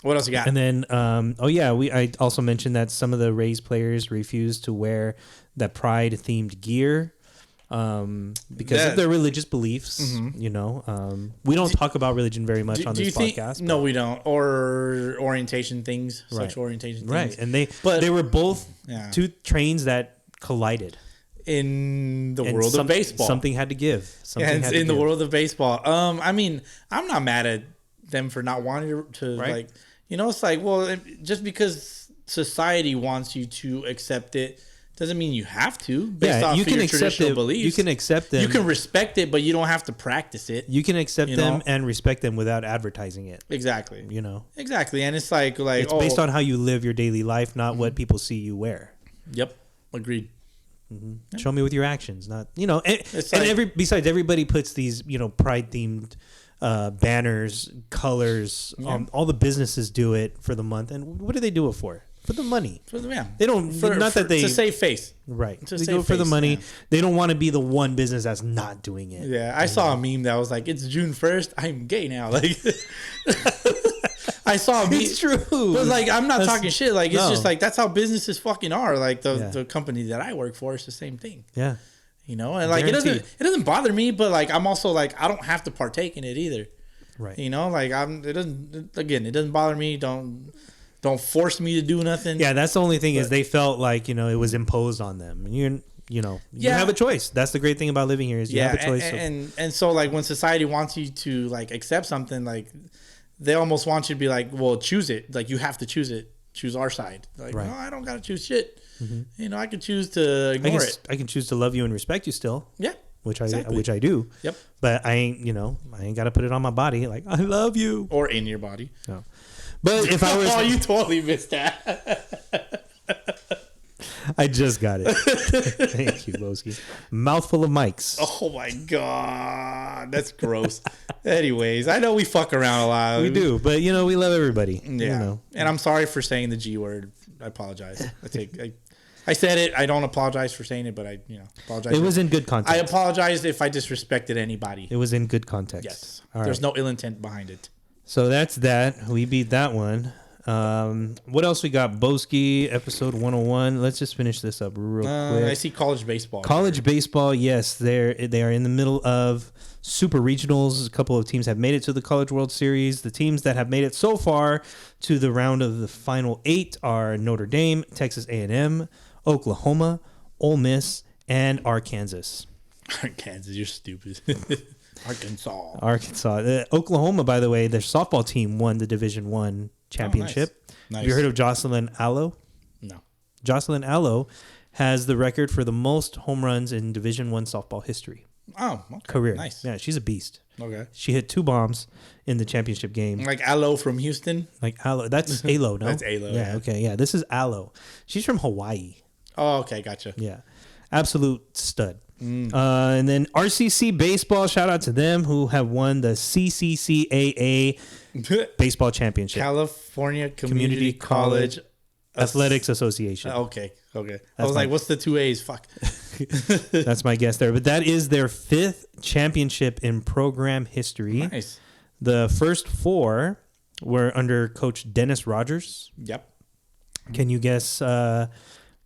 [SPEAKER 2] What else you got?
[SPEAKER 3] And then, I also mentioned that some of the Rays players refused to wear that Pride-themed gear. Because of their religious beliefs, we don't talk about religion very much on this podcast.
[SPEAKER 2] No, we don't. Or orientation things, sexual orientation things.
[SPEAKER 3] Right. And they were both two trains that collided.
[SPEAKER 2] In the world of baseball.
[SPEAKER 3] Something had to give.
[SPEAKER 2] The world of baseball. I mean, I'm not mad at them for not wanting to like, it's like, well, just because society wants you to accept it doesn't mean you have to. Based off
[SPEAKER 3] you
[SPEAKER 2] of
[SPEAKER 3] can
[SPEAKER 2] your
[SPEAKER 3] accept
[SPEAKER 2] traditional
[SPEAKER 3] it.
[SPEAKER 2] beliefs.
[SPEAKER 3] You can accept them.
[SPEAKER 2] You can respect it, but you don't have to practice it.
[SPEAKER 3] You can accept them and respect them without advertising it.
[SPEAKER 2] Exactly.
[SPEAKER 3] Exactly.
[SPEAKER 2] And it's like
[SPEAKER 3] it's based on how you live your daily life, not what people see you wear.
[SPEAKER 2] Yep. Agreed.
[SPEAKER 3] Mm-hmm. Show me with your actions, not besides everybody puts these pride themed banners, colors. All the businesses do it for the month, and what do they do it for? For the money. They don't.
[SPEAKER 2] To save face.
[SPEAKER 3] Right. They do it for the money. Yeah. They don't want to be the one business that's not doing it.
[SPEAKER 2] Yeah, I saw a meme that was like, "It's June 1st. I'm gay now." Like, I saw a meme.
[SPEAKER 3] It's true.
[SPEAKER 2] But like, I'm not talking shit. Like, it's just like that's how businesses fucking are. Like the company that I work for is the same thing.
[SPEAKER 3] Yeah.
[SPEAKER 2] And like it doesn't bother me, but like I'm also like I don't have to partake in it either.
[SPEAKER 3] Right.
[SPEAKER 2] Like it doesn't bother me. Don't force me to do nothing.
[SPEAKER 3] Yeah, that's the only thing is they felt like, it was imposed on them. And you have a choice. That's the great thing about living here is you have a choice.
[SPEAKER 2] And so like when society wants you to like accept something, like they almost want you to be like, well, choose it. Like you have to choose it. Choose our side. Like, no, I don't got to choose shit. Mm-hmm. I can choose to ignore it.
[SPEAKER 3] I can choose to love you and respect you still.
[SPEAKER 2] Yeah.
[SPEAKER 3] Which I do.
[SPEAKER 2] Yep.
[SPEAKER 3] But I ain't got to put it on my body. Like, I love you.
[SPEAKER 2] Or in your body.
[SPEAKER 3] No. But if I was...
[SPEAKER 2] Oh, you totally missed that.
[SPEAKER 3] I just got it. Thank you, Boski. Mouthful of mics.
[SPEAKER 2] Oh, my God. That's gross. Anyways, I know we fuck around a lot.
[SPEAKER 3] We do, but, we love everybody.
[SPEAKER 2] Yeah. And I'm sorry for saying the G word. I apologize. I said it. I don't apologize for saying it, but I apologize.
[SPEAKER 3] It was in good context.
[SPEAKER 2] I apologize if I disrespected anybody.
[SPEAKER 3] It was in good context.
[SPEAKER 2] Yes. There's no ill intent behind it.
[SPEAKER 3] So that's that. We beat that one. What else we got? Boski, episode 101. Let's just finish this up real quick.
[SPEAKER 2] I see college baseball.
[SPEAKER 3] College baseball, yes. They are in the middle of super regionals. A couple of teams have made it to the College World Series. The teams that have made it so far to the round of the final 8 are Notre Dame, Texas A&M, Oklahoma, Ole Miss, and Arkansas.
[SPEAKER 2] Arkansas, you're stupid. Arkansas.
[SPEAKER 3] Oklahoma, by the way, their softball team won the Division I championship.
[SPEAKER 2] Nice.
[SPEAKER 3] Have you heard of Jocelyn Allo?
[SPEAKER 2] No.
[SPEAKER 3] Jocelyn Allo has the record for the most home runs in Division I softball history.
[SPEAKER 2] Oh, okay.
[SPEAKER 3] Career.
[SPEAKER 2] Nice.
[SPEAKER 3] Yeah, she's a beast.
[SPEAKER 2] Okay.
[SPEAKER 3] She hit 2 bombs in the championship game.
[SPEAKER 2] Like Allo from Houston?
[SPEAKER 3] Like Allo. That's Alo, no?
[SPEAKER 2] That's Alo.
[SPEAKER 3] Yeah, okay. Yeah, this is Allo. She's from Hawaii.
[SPEAKER 2] Oh, okay. Gotcha.
[SPEAKER 3] Yeah. Absolute stud. And then RCC Baseball, shout out to them who have won the CCCAA Baseball Championship.
[SPEAKER 2] California Community College
[SPEAKER 3] Athletics Association.
[SPEAKER 2] Okay. I was like, what's the 2 A's? Fuck.
[SPEAKER 3] That's my guess there. But that is their 5th championship in program history.
[SPEAKER 2] Nice.
[SPEAKER 3] The first 4 were under Coach Dennis Rogers.
[SPEAKER 2] Yep.
[SPEAKER 3] Can you guess?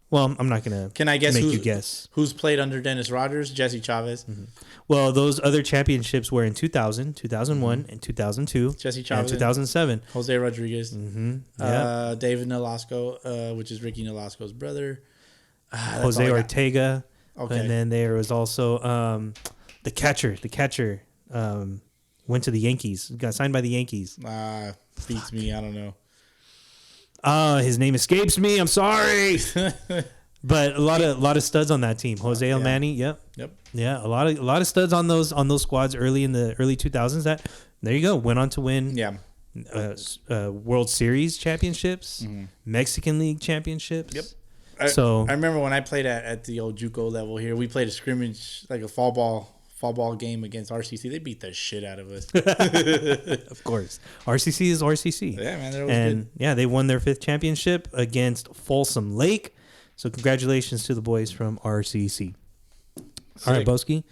[SPEAKER 3] Well, I'm not going to
[SPEAKER 2] Can I guess
[SPEAKER 3] make you guess.
[SPEAKER 2] Who's played under Dennis Rogers? Jesse Chavez.
[SPEAKER 3] Mm-hmm. Well, those other championships were in 2000, 2001, and 2002.
[SPEAKER 2] Jesse Chavez.
[SPEAKER 3] And 2007.
[SPEAKER 2] Jose Rodriguez.
[SPEAKER 3] Yeah.
[SPEAKER 2] David Nolasco, which is Ricky Nolasco's brother.
[SPEAKER 3] Jose Ortega.
[SPEAKER 2] Okay.
[SPEAKER 3] And then there was also the catcher. Went to the Yankees. Got signed by the Yankees.
[SPEAKER 2] Beats me. I don't know.
[SPEAKER 3] His name escapes me. I'm sorry. But a lot of studs on that team. Jose Almani. Yep. Yeah, a lot of studs on those squads early in the early 2000s. That there you go. Went on to win. World Series championships, Mexican League championships.
[SPEAKER 2] Yep. I remember when I played at the old JUCO level here, we played a scrimmage, like a fall ball game against RCC. They beat the shit out of us.
[SPEAKER 3] Of course. RCC is RCC.
[SPEAKER 2] Yeah, man. They're always good.
[SPEAKER 3] Yeah, they won their 5th championship against Folsom Lake. So congratulations to the boys from RCC. All right, Boski.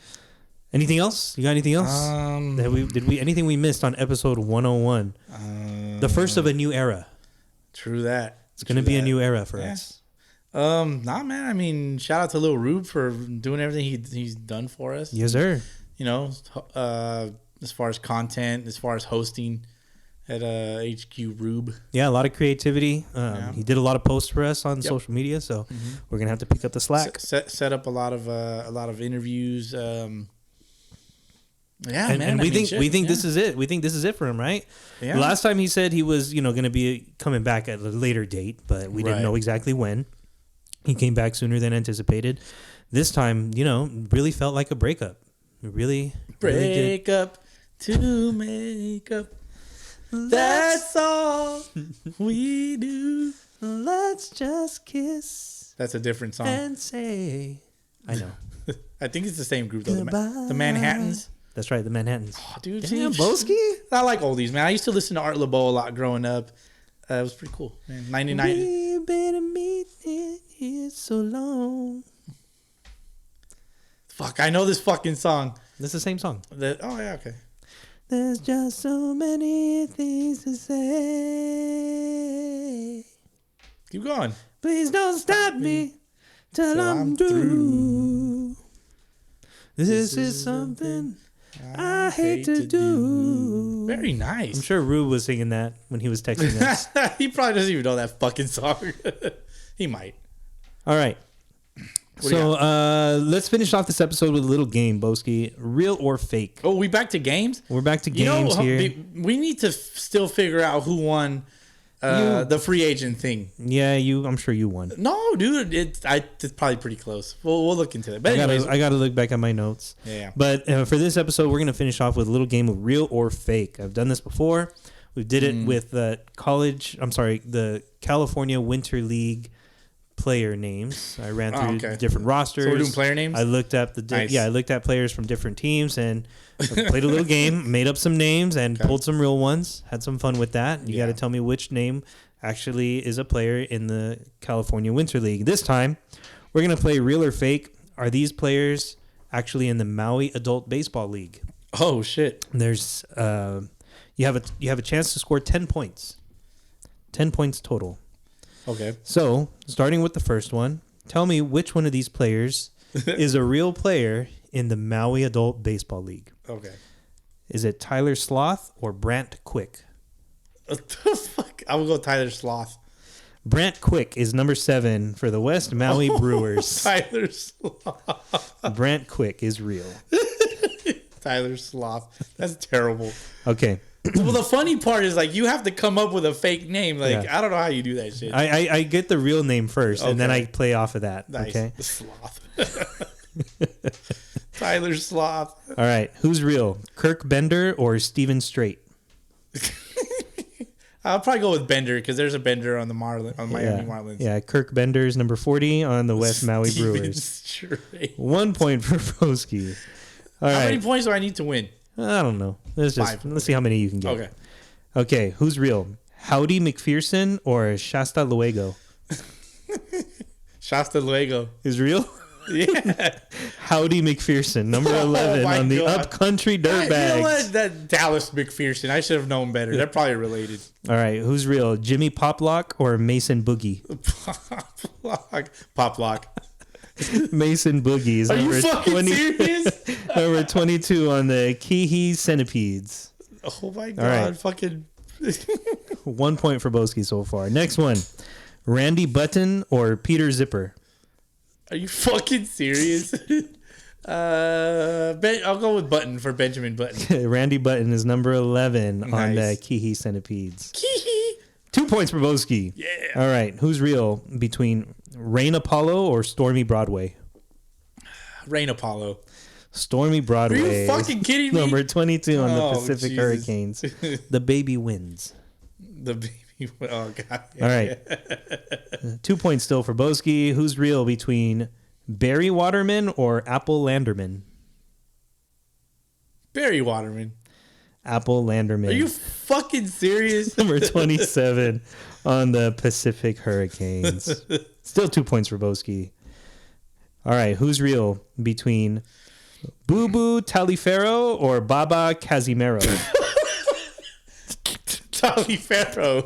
[SPEAKER 3] Anything else? You got anything else? Anything we missed on episode 101? The first of a new era.
[SPEAKER 2] True that.
[SPEAKER 3] It's going to be a new era for us.
[SPEAKER 2] Nah, man. I mean, shout out to Lil Rube for doing everything he's done for us.
[SPEAKER 3] Yes, sir.
[SPEAKER 2] You know, as far as content, as far as hosting at HQ Rube.
[SPEAKER 3] Yeah, a lot of creativity. He did a lot of posts for us on social media, so we're gonna have to pick up the slack.
[SPEAKER 2] Set up a lot of interviews. And
[SPEAKER 3] we think this is it. We think this is it for him, right?
[SPEAKER 2] Yeah.
[SPEAKER 3] Last time he said he was, going to be coming back at a later date, but we didn't know exactly when. He came back sooner than anticipated. This time, really felt like a breakup. Really
[SPEAKER 2] up to make up. That's all we do.
[SPEAKER 3] Let's just kiss.
[SPEAKER 2] That's a different song.
[SPEAKER 3] And say, I know.
[SPEAKER 2] I think it's the same group though. The Manhattans.
[SPEAKER 3] That's right, the Manhattans.
[SPEAKER 2] Oh, dude,
[SPEAKER 3] damn, Boski.
[SPEAKER 2] I like oldies, man. I used to listen to Art LeBeau a lot growing up. It was pretty cool, man. 99.
[SPEAKER 3] We've been meeting here so long.
[SPEAKER 2] Fuck, I know this fucking song.
[SPEAKER 3] That's the same song.
[SPEAKER 2] Oh yeah, okay.
[SPEAKER 3] There's just so many things to say.
[SPEAKER 2] Keep going.
[SPEAKER 3] Please don't stop me till I'm through. This is something I hate to do.
[SPEAKER 2] Very nice.
[SPEAKER 3] I'm sure Rube was singing that when he was texting us.
[SPEAKER 2] He probably doesn't even know that fucking song. He might.
[SPEAKER 3] All right. So let's finish off this episode with a little game, Boski. Real or fake?
[SPEAKER 2] Oh, we back to games?
[SPEAKER 3] We're back to games here.
[SPEAKER 2] We need to still figure out who won the free agent thing.
[SPEAKER 3] Yeah, I'm sure you won.
[SPEAKER 2] No, dude, it's probably pretty close. We'll look into it. But anyways,
[SPEAKER 3] I got to look back at my notes.
[SPEAKER 2] Yeah.
[SPEAKER 3] But for this episode, we're going to finish off with a little game of real or fake. I've done this before. We did it with the California Winter League player names. I ran through different rosters.
[SPEAKER 2] So we're doing player names?
[SPEAKER 3] I looked up I looked at players from different teams and played a little game, made up some names and pulled some real ones. Had some fun with that. You got to tell me which name actually is a player in the California Winter League. This time, we're going to play real or fake. Are these players actually in the Maui Adult Baseball League?
[SPEAKER 2] Oh shit.
[SPEAKER 3] There's you have a chance to score 10 points. 10 points total.
[SPEAKER 2] Okay.
[SPEAKER 3] So, starting with the first one, tell me which one of these players is a real player in the Maui Adult Baseball League.
[SPEAKER 2] Okay.
[SPEAKER 3] Is it Tyler Sloth or Brant Quick?
[SPEAKER 2] What the fuck? I will go Tyler Sloth.
[SPEAKER 3] Brant Quick is number 7 for the West Maui Brewers.
[SPEAKER 2] Tyler Sloth.
[SPEAKER 3] Brant Quick is real.
[SPEAKER 2] Tyler Sloth. That's terrible.
[SPEAKER 3] Okay.
[SPEAKER 2] Well, the funny part is like you have to come up with a fake name. Like I don't know how you do that shit.
[SPEAKER 3] I get the real name first, and then I play off of that.
[SPEAKER 2] Nice.
[SPEAKER 3] Okay.
[SPEAKER 2] Sloth. Tyler Sloth.
[SPEAKER 3] All right. Who's real? Kirk Bender or Steven Strait?
[SPEAKER 2] I'll probably go with Bender because there's a Bender on the Miami Marlins.
[SPEAKER 3] Yeah, Kirk Bender's number 40 on the West Maui Brewers.
[SPEAKER 2] Straight.
[SPEAKER 3] 1 point for Boski. All
[SPEAKER 2] How
[SPEAKER 3] right.
[SPEAKER 2] many points do I need to win?
[SPEAKER 3] I don't know. Let's see how many you can get. Okay, who's real? Howdy McPherson or Shasta Luego?
[SPEAKER 2] Shasta Luego
[SPEAKER 3] is real.
[SPEAKER 2] Yeah.
[SPEAKER 3] Howdy McPherson, number 11 on the Upcountry Dirtbags.
[SPEAKER 2] You know what? That Dallas McPherson. I should have known better. They're probably related.
[SPEAKER 3] All right, who's real? Jimmy Poplock or Mason Boogie?
[SPEAKER 2] Poplock.
[SPEAKER 3] Mason Boogie is
[SPEAKER 2] number 20. Serious?
[SPEAKER 3] Number 22 on the Keehee Centipedes.
[SPEAKER 2] Oh my God! Right. Fucking
[SPEAKER 3] 1 point for Boski so far. Next one, Randy Button or Peter Zipper?
[SPEAKER 2] Are you fucking serious? I'll go with Button for Benjamin Button.
[SPEAKER 3] Randy Button is number 11 on the Keehee Centipedes.
[SPEAKER 2] Keehee.
[SPEAKER 3] 2 points for Boski.
[SPEAKER 2] Yeah.
[SPEAKER 3] All right. Who's real between Rain Apollo or Stormy Broadway?
[SPEAKER 2] Rain Apollo.
[SPEAKER 3] Stormy Broadway.
[SPEAKER 2] Are you fucking kidding me?
[SPEAKER 3] Number 22 on the Pacific Hurricanes. The baby wins.
[SPEAKER 2] The baby. Oh, God.
[SPEAKER 3] Yeah. All right. 2 points still for Boski. Who's real between Barry Waterman or Apple Landerman?
[SPEAKER 2] Barry Waterman.
[SPEAKER 3] Apple Landerman.
[SPEAKER 2] Are you fucking serious?
[SPEAKER 3] Number 27 on the Pacific Hurricanes. Still 2 points for Boski. All right. Who's real between Boo Boo Taliaferro or Baba Casimiro?
[SPEAKER 2] Taliaferro.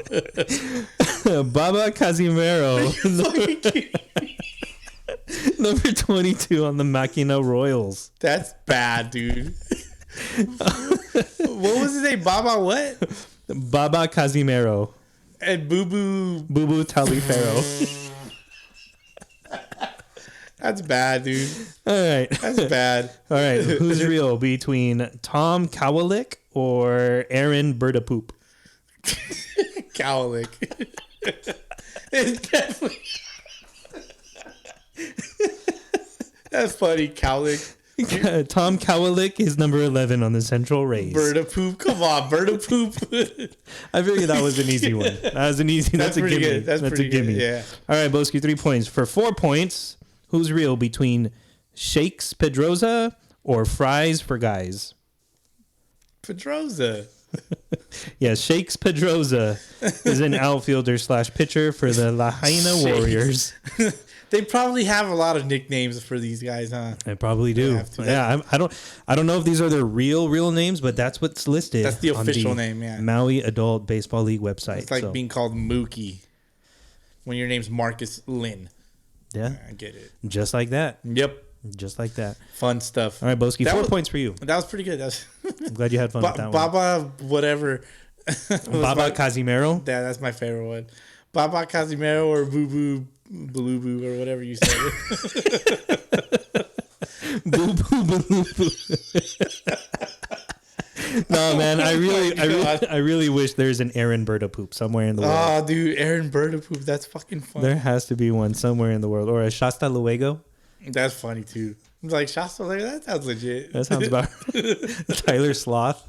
[SPEAKER 3] Baba Casimiro. Number 22 on the Machina Royals.
[SPEAKER 2] That's bad, dude. What was his name? Baba what?
[SPEAKER 3] Baba Casimiro.
[SPEAKER 2] And Boo
[SPEAKER 3] Boo Taliaferro.
[SPEAKER 2] That's bad, dude.
[SPEAKER 3] All right.
[SPEAKER 2] That's bad.
[SPEAKER 3] All right. Who's real between Tom Kowalik or Aaron Bertapoop?
[SPEAKER 2] Kowalik. It's definitely. That's funny, Kowalik.
[SPEAKER 3] Tom Kowalik is number 11 on the Central Rays.
[SPEAKER 2] Bertapoop. Come on, Bertapoop.
[SPEAKER 3] I figured that was an easy one. That's a gimme.
[SPEAKER 2] Good. That's
[SPEAKER 3] a gimme.
[SPEAKER 2] Good. Yeah.
[SPEAKER 3] All right, Boski, 3 points. For 4 points, who's real between Shakes Pedroza or Fries for Guys?
[SPEAKER 2] Pedroza.
[SPEAKER 3] Yeah, Shakes Pedroza is an outfielder / pitcher for the Lahaina Warriors.
[SPEAKER 2] They probably have a lot of nicknames for these guys, huh?
[SPEAKER 3] They probably do. Yeah, I don't know if these are their real names, but that's what's listed.
[SPEAKER 2] That's the official name, yeah.
[SPEAKER 3] Maui Adult Baseball League website.
[SPEAKER 2] It's like being called Mookie when your name's Marcus Lynn.
[SPEAKER 3] Yeah,
[SPEAKER 2] I get it.
[SPEAKER 3] Just like that.
[SPEAKER 2] Yep.
[SPEAKER 3] Just like that.
[SPEAKER 2] Fun stuff.
[SPEAKER 3] All right, Boski, 4 points for you.
[SPEAKER 2] That was pretty good.
[SPEAKER 3] I'm glad you had fun with that one.
[SPEAKER 2] Baba, whatever.
[SPEAKER 3] Baba Casimiro?
[SPEAKER 2] Yeah, that's my favorite one. Baba Casimiro or Boo Boo Blue Boo or whatever you said.
[SPEAKER 3] Boo Boo Blue Boo. No, man, I really wish there's an Aaron Bertapoop somewhere in the world.
[SPEAKER 2] Oh, dude, Aaron Bertapoop. That's fucking funny.
[SPEAKER 3] There has to be one somewhere in the world. Or a Shasta Luego.
[SPEAKER 2] That's funny, too. I'm like, Shasta Luego? That sounds legit.
[SPEAKER 3] That sounds about Tyler Sloth.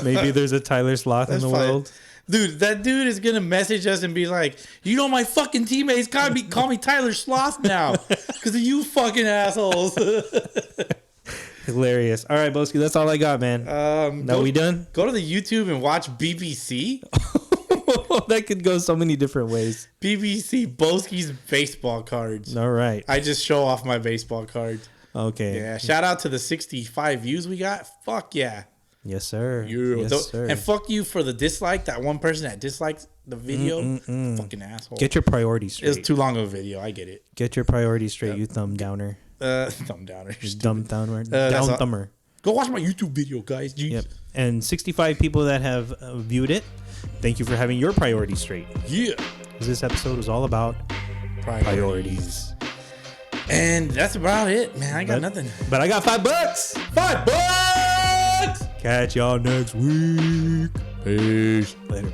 [SPEAKER 3] Maybe there's a Tyler Sloth in the world.
[SPEAKER 2] Dude, that dude is going to message us and be like, you know, my fucking teammates call me Tyler Sloth now because of you fucking assholes.
[SPEAKER 3] Hilarious. All right, Boski, that's all I got, man. Now we done?
[SPEAKER 2] Go to the YouTube and watch BBC.
[SPEAKER 3] That could go so many different ways.
[SPEAKER 2] BBC Boski's baseball cards.
[SPEAKER 3] All right.
[SPEAKER 2] I just show off my baseball cards.
[SPEAKER 3] Okay.
[SPEAKER 2] Yeah. Shout out to the 65 views we got. Fuck yeah.
[SPEAKER 3] Yes, sir.
[SPEAKER 2] Yes, sir. And fuck you for the dislike. That one person that disliked the video. Fucking asshole.
[SPEAKER 3] Get your priorities straight.
[SPEAKER 2] It was too long of a video. I get it.
[SPEAKER 3] Get your priorities straight, you thumb downer.
[SPEAKER 2] Thumb downer.
[SPEAKER 3] Dumb thumber. Down thumber.
[SPEAKER 2] Go watch my YouTube video, guys. Jeez.
[SPEAKER 3] Yep. And 65 people that have viewed it. Thank you for having your priorities straight.
[SPEAKER 2] Yeah.
[SPEAKER 3] Because this episode was all about priorities.
[SPEAKER 2] And that's about it, man. I got nothing.
[SPEAKER 3] But I got $5. $5. Catch y'all next week.
[SPEAKER 2] Peace.
[SPEAKER 3] Later.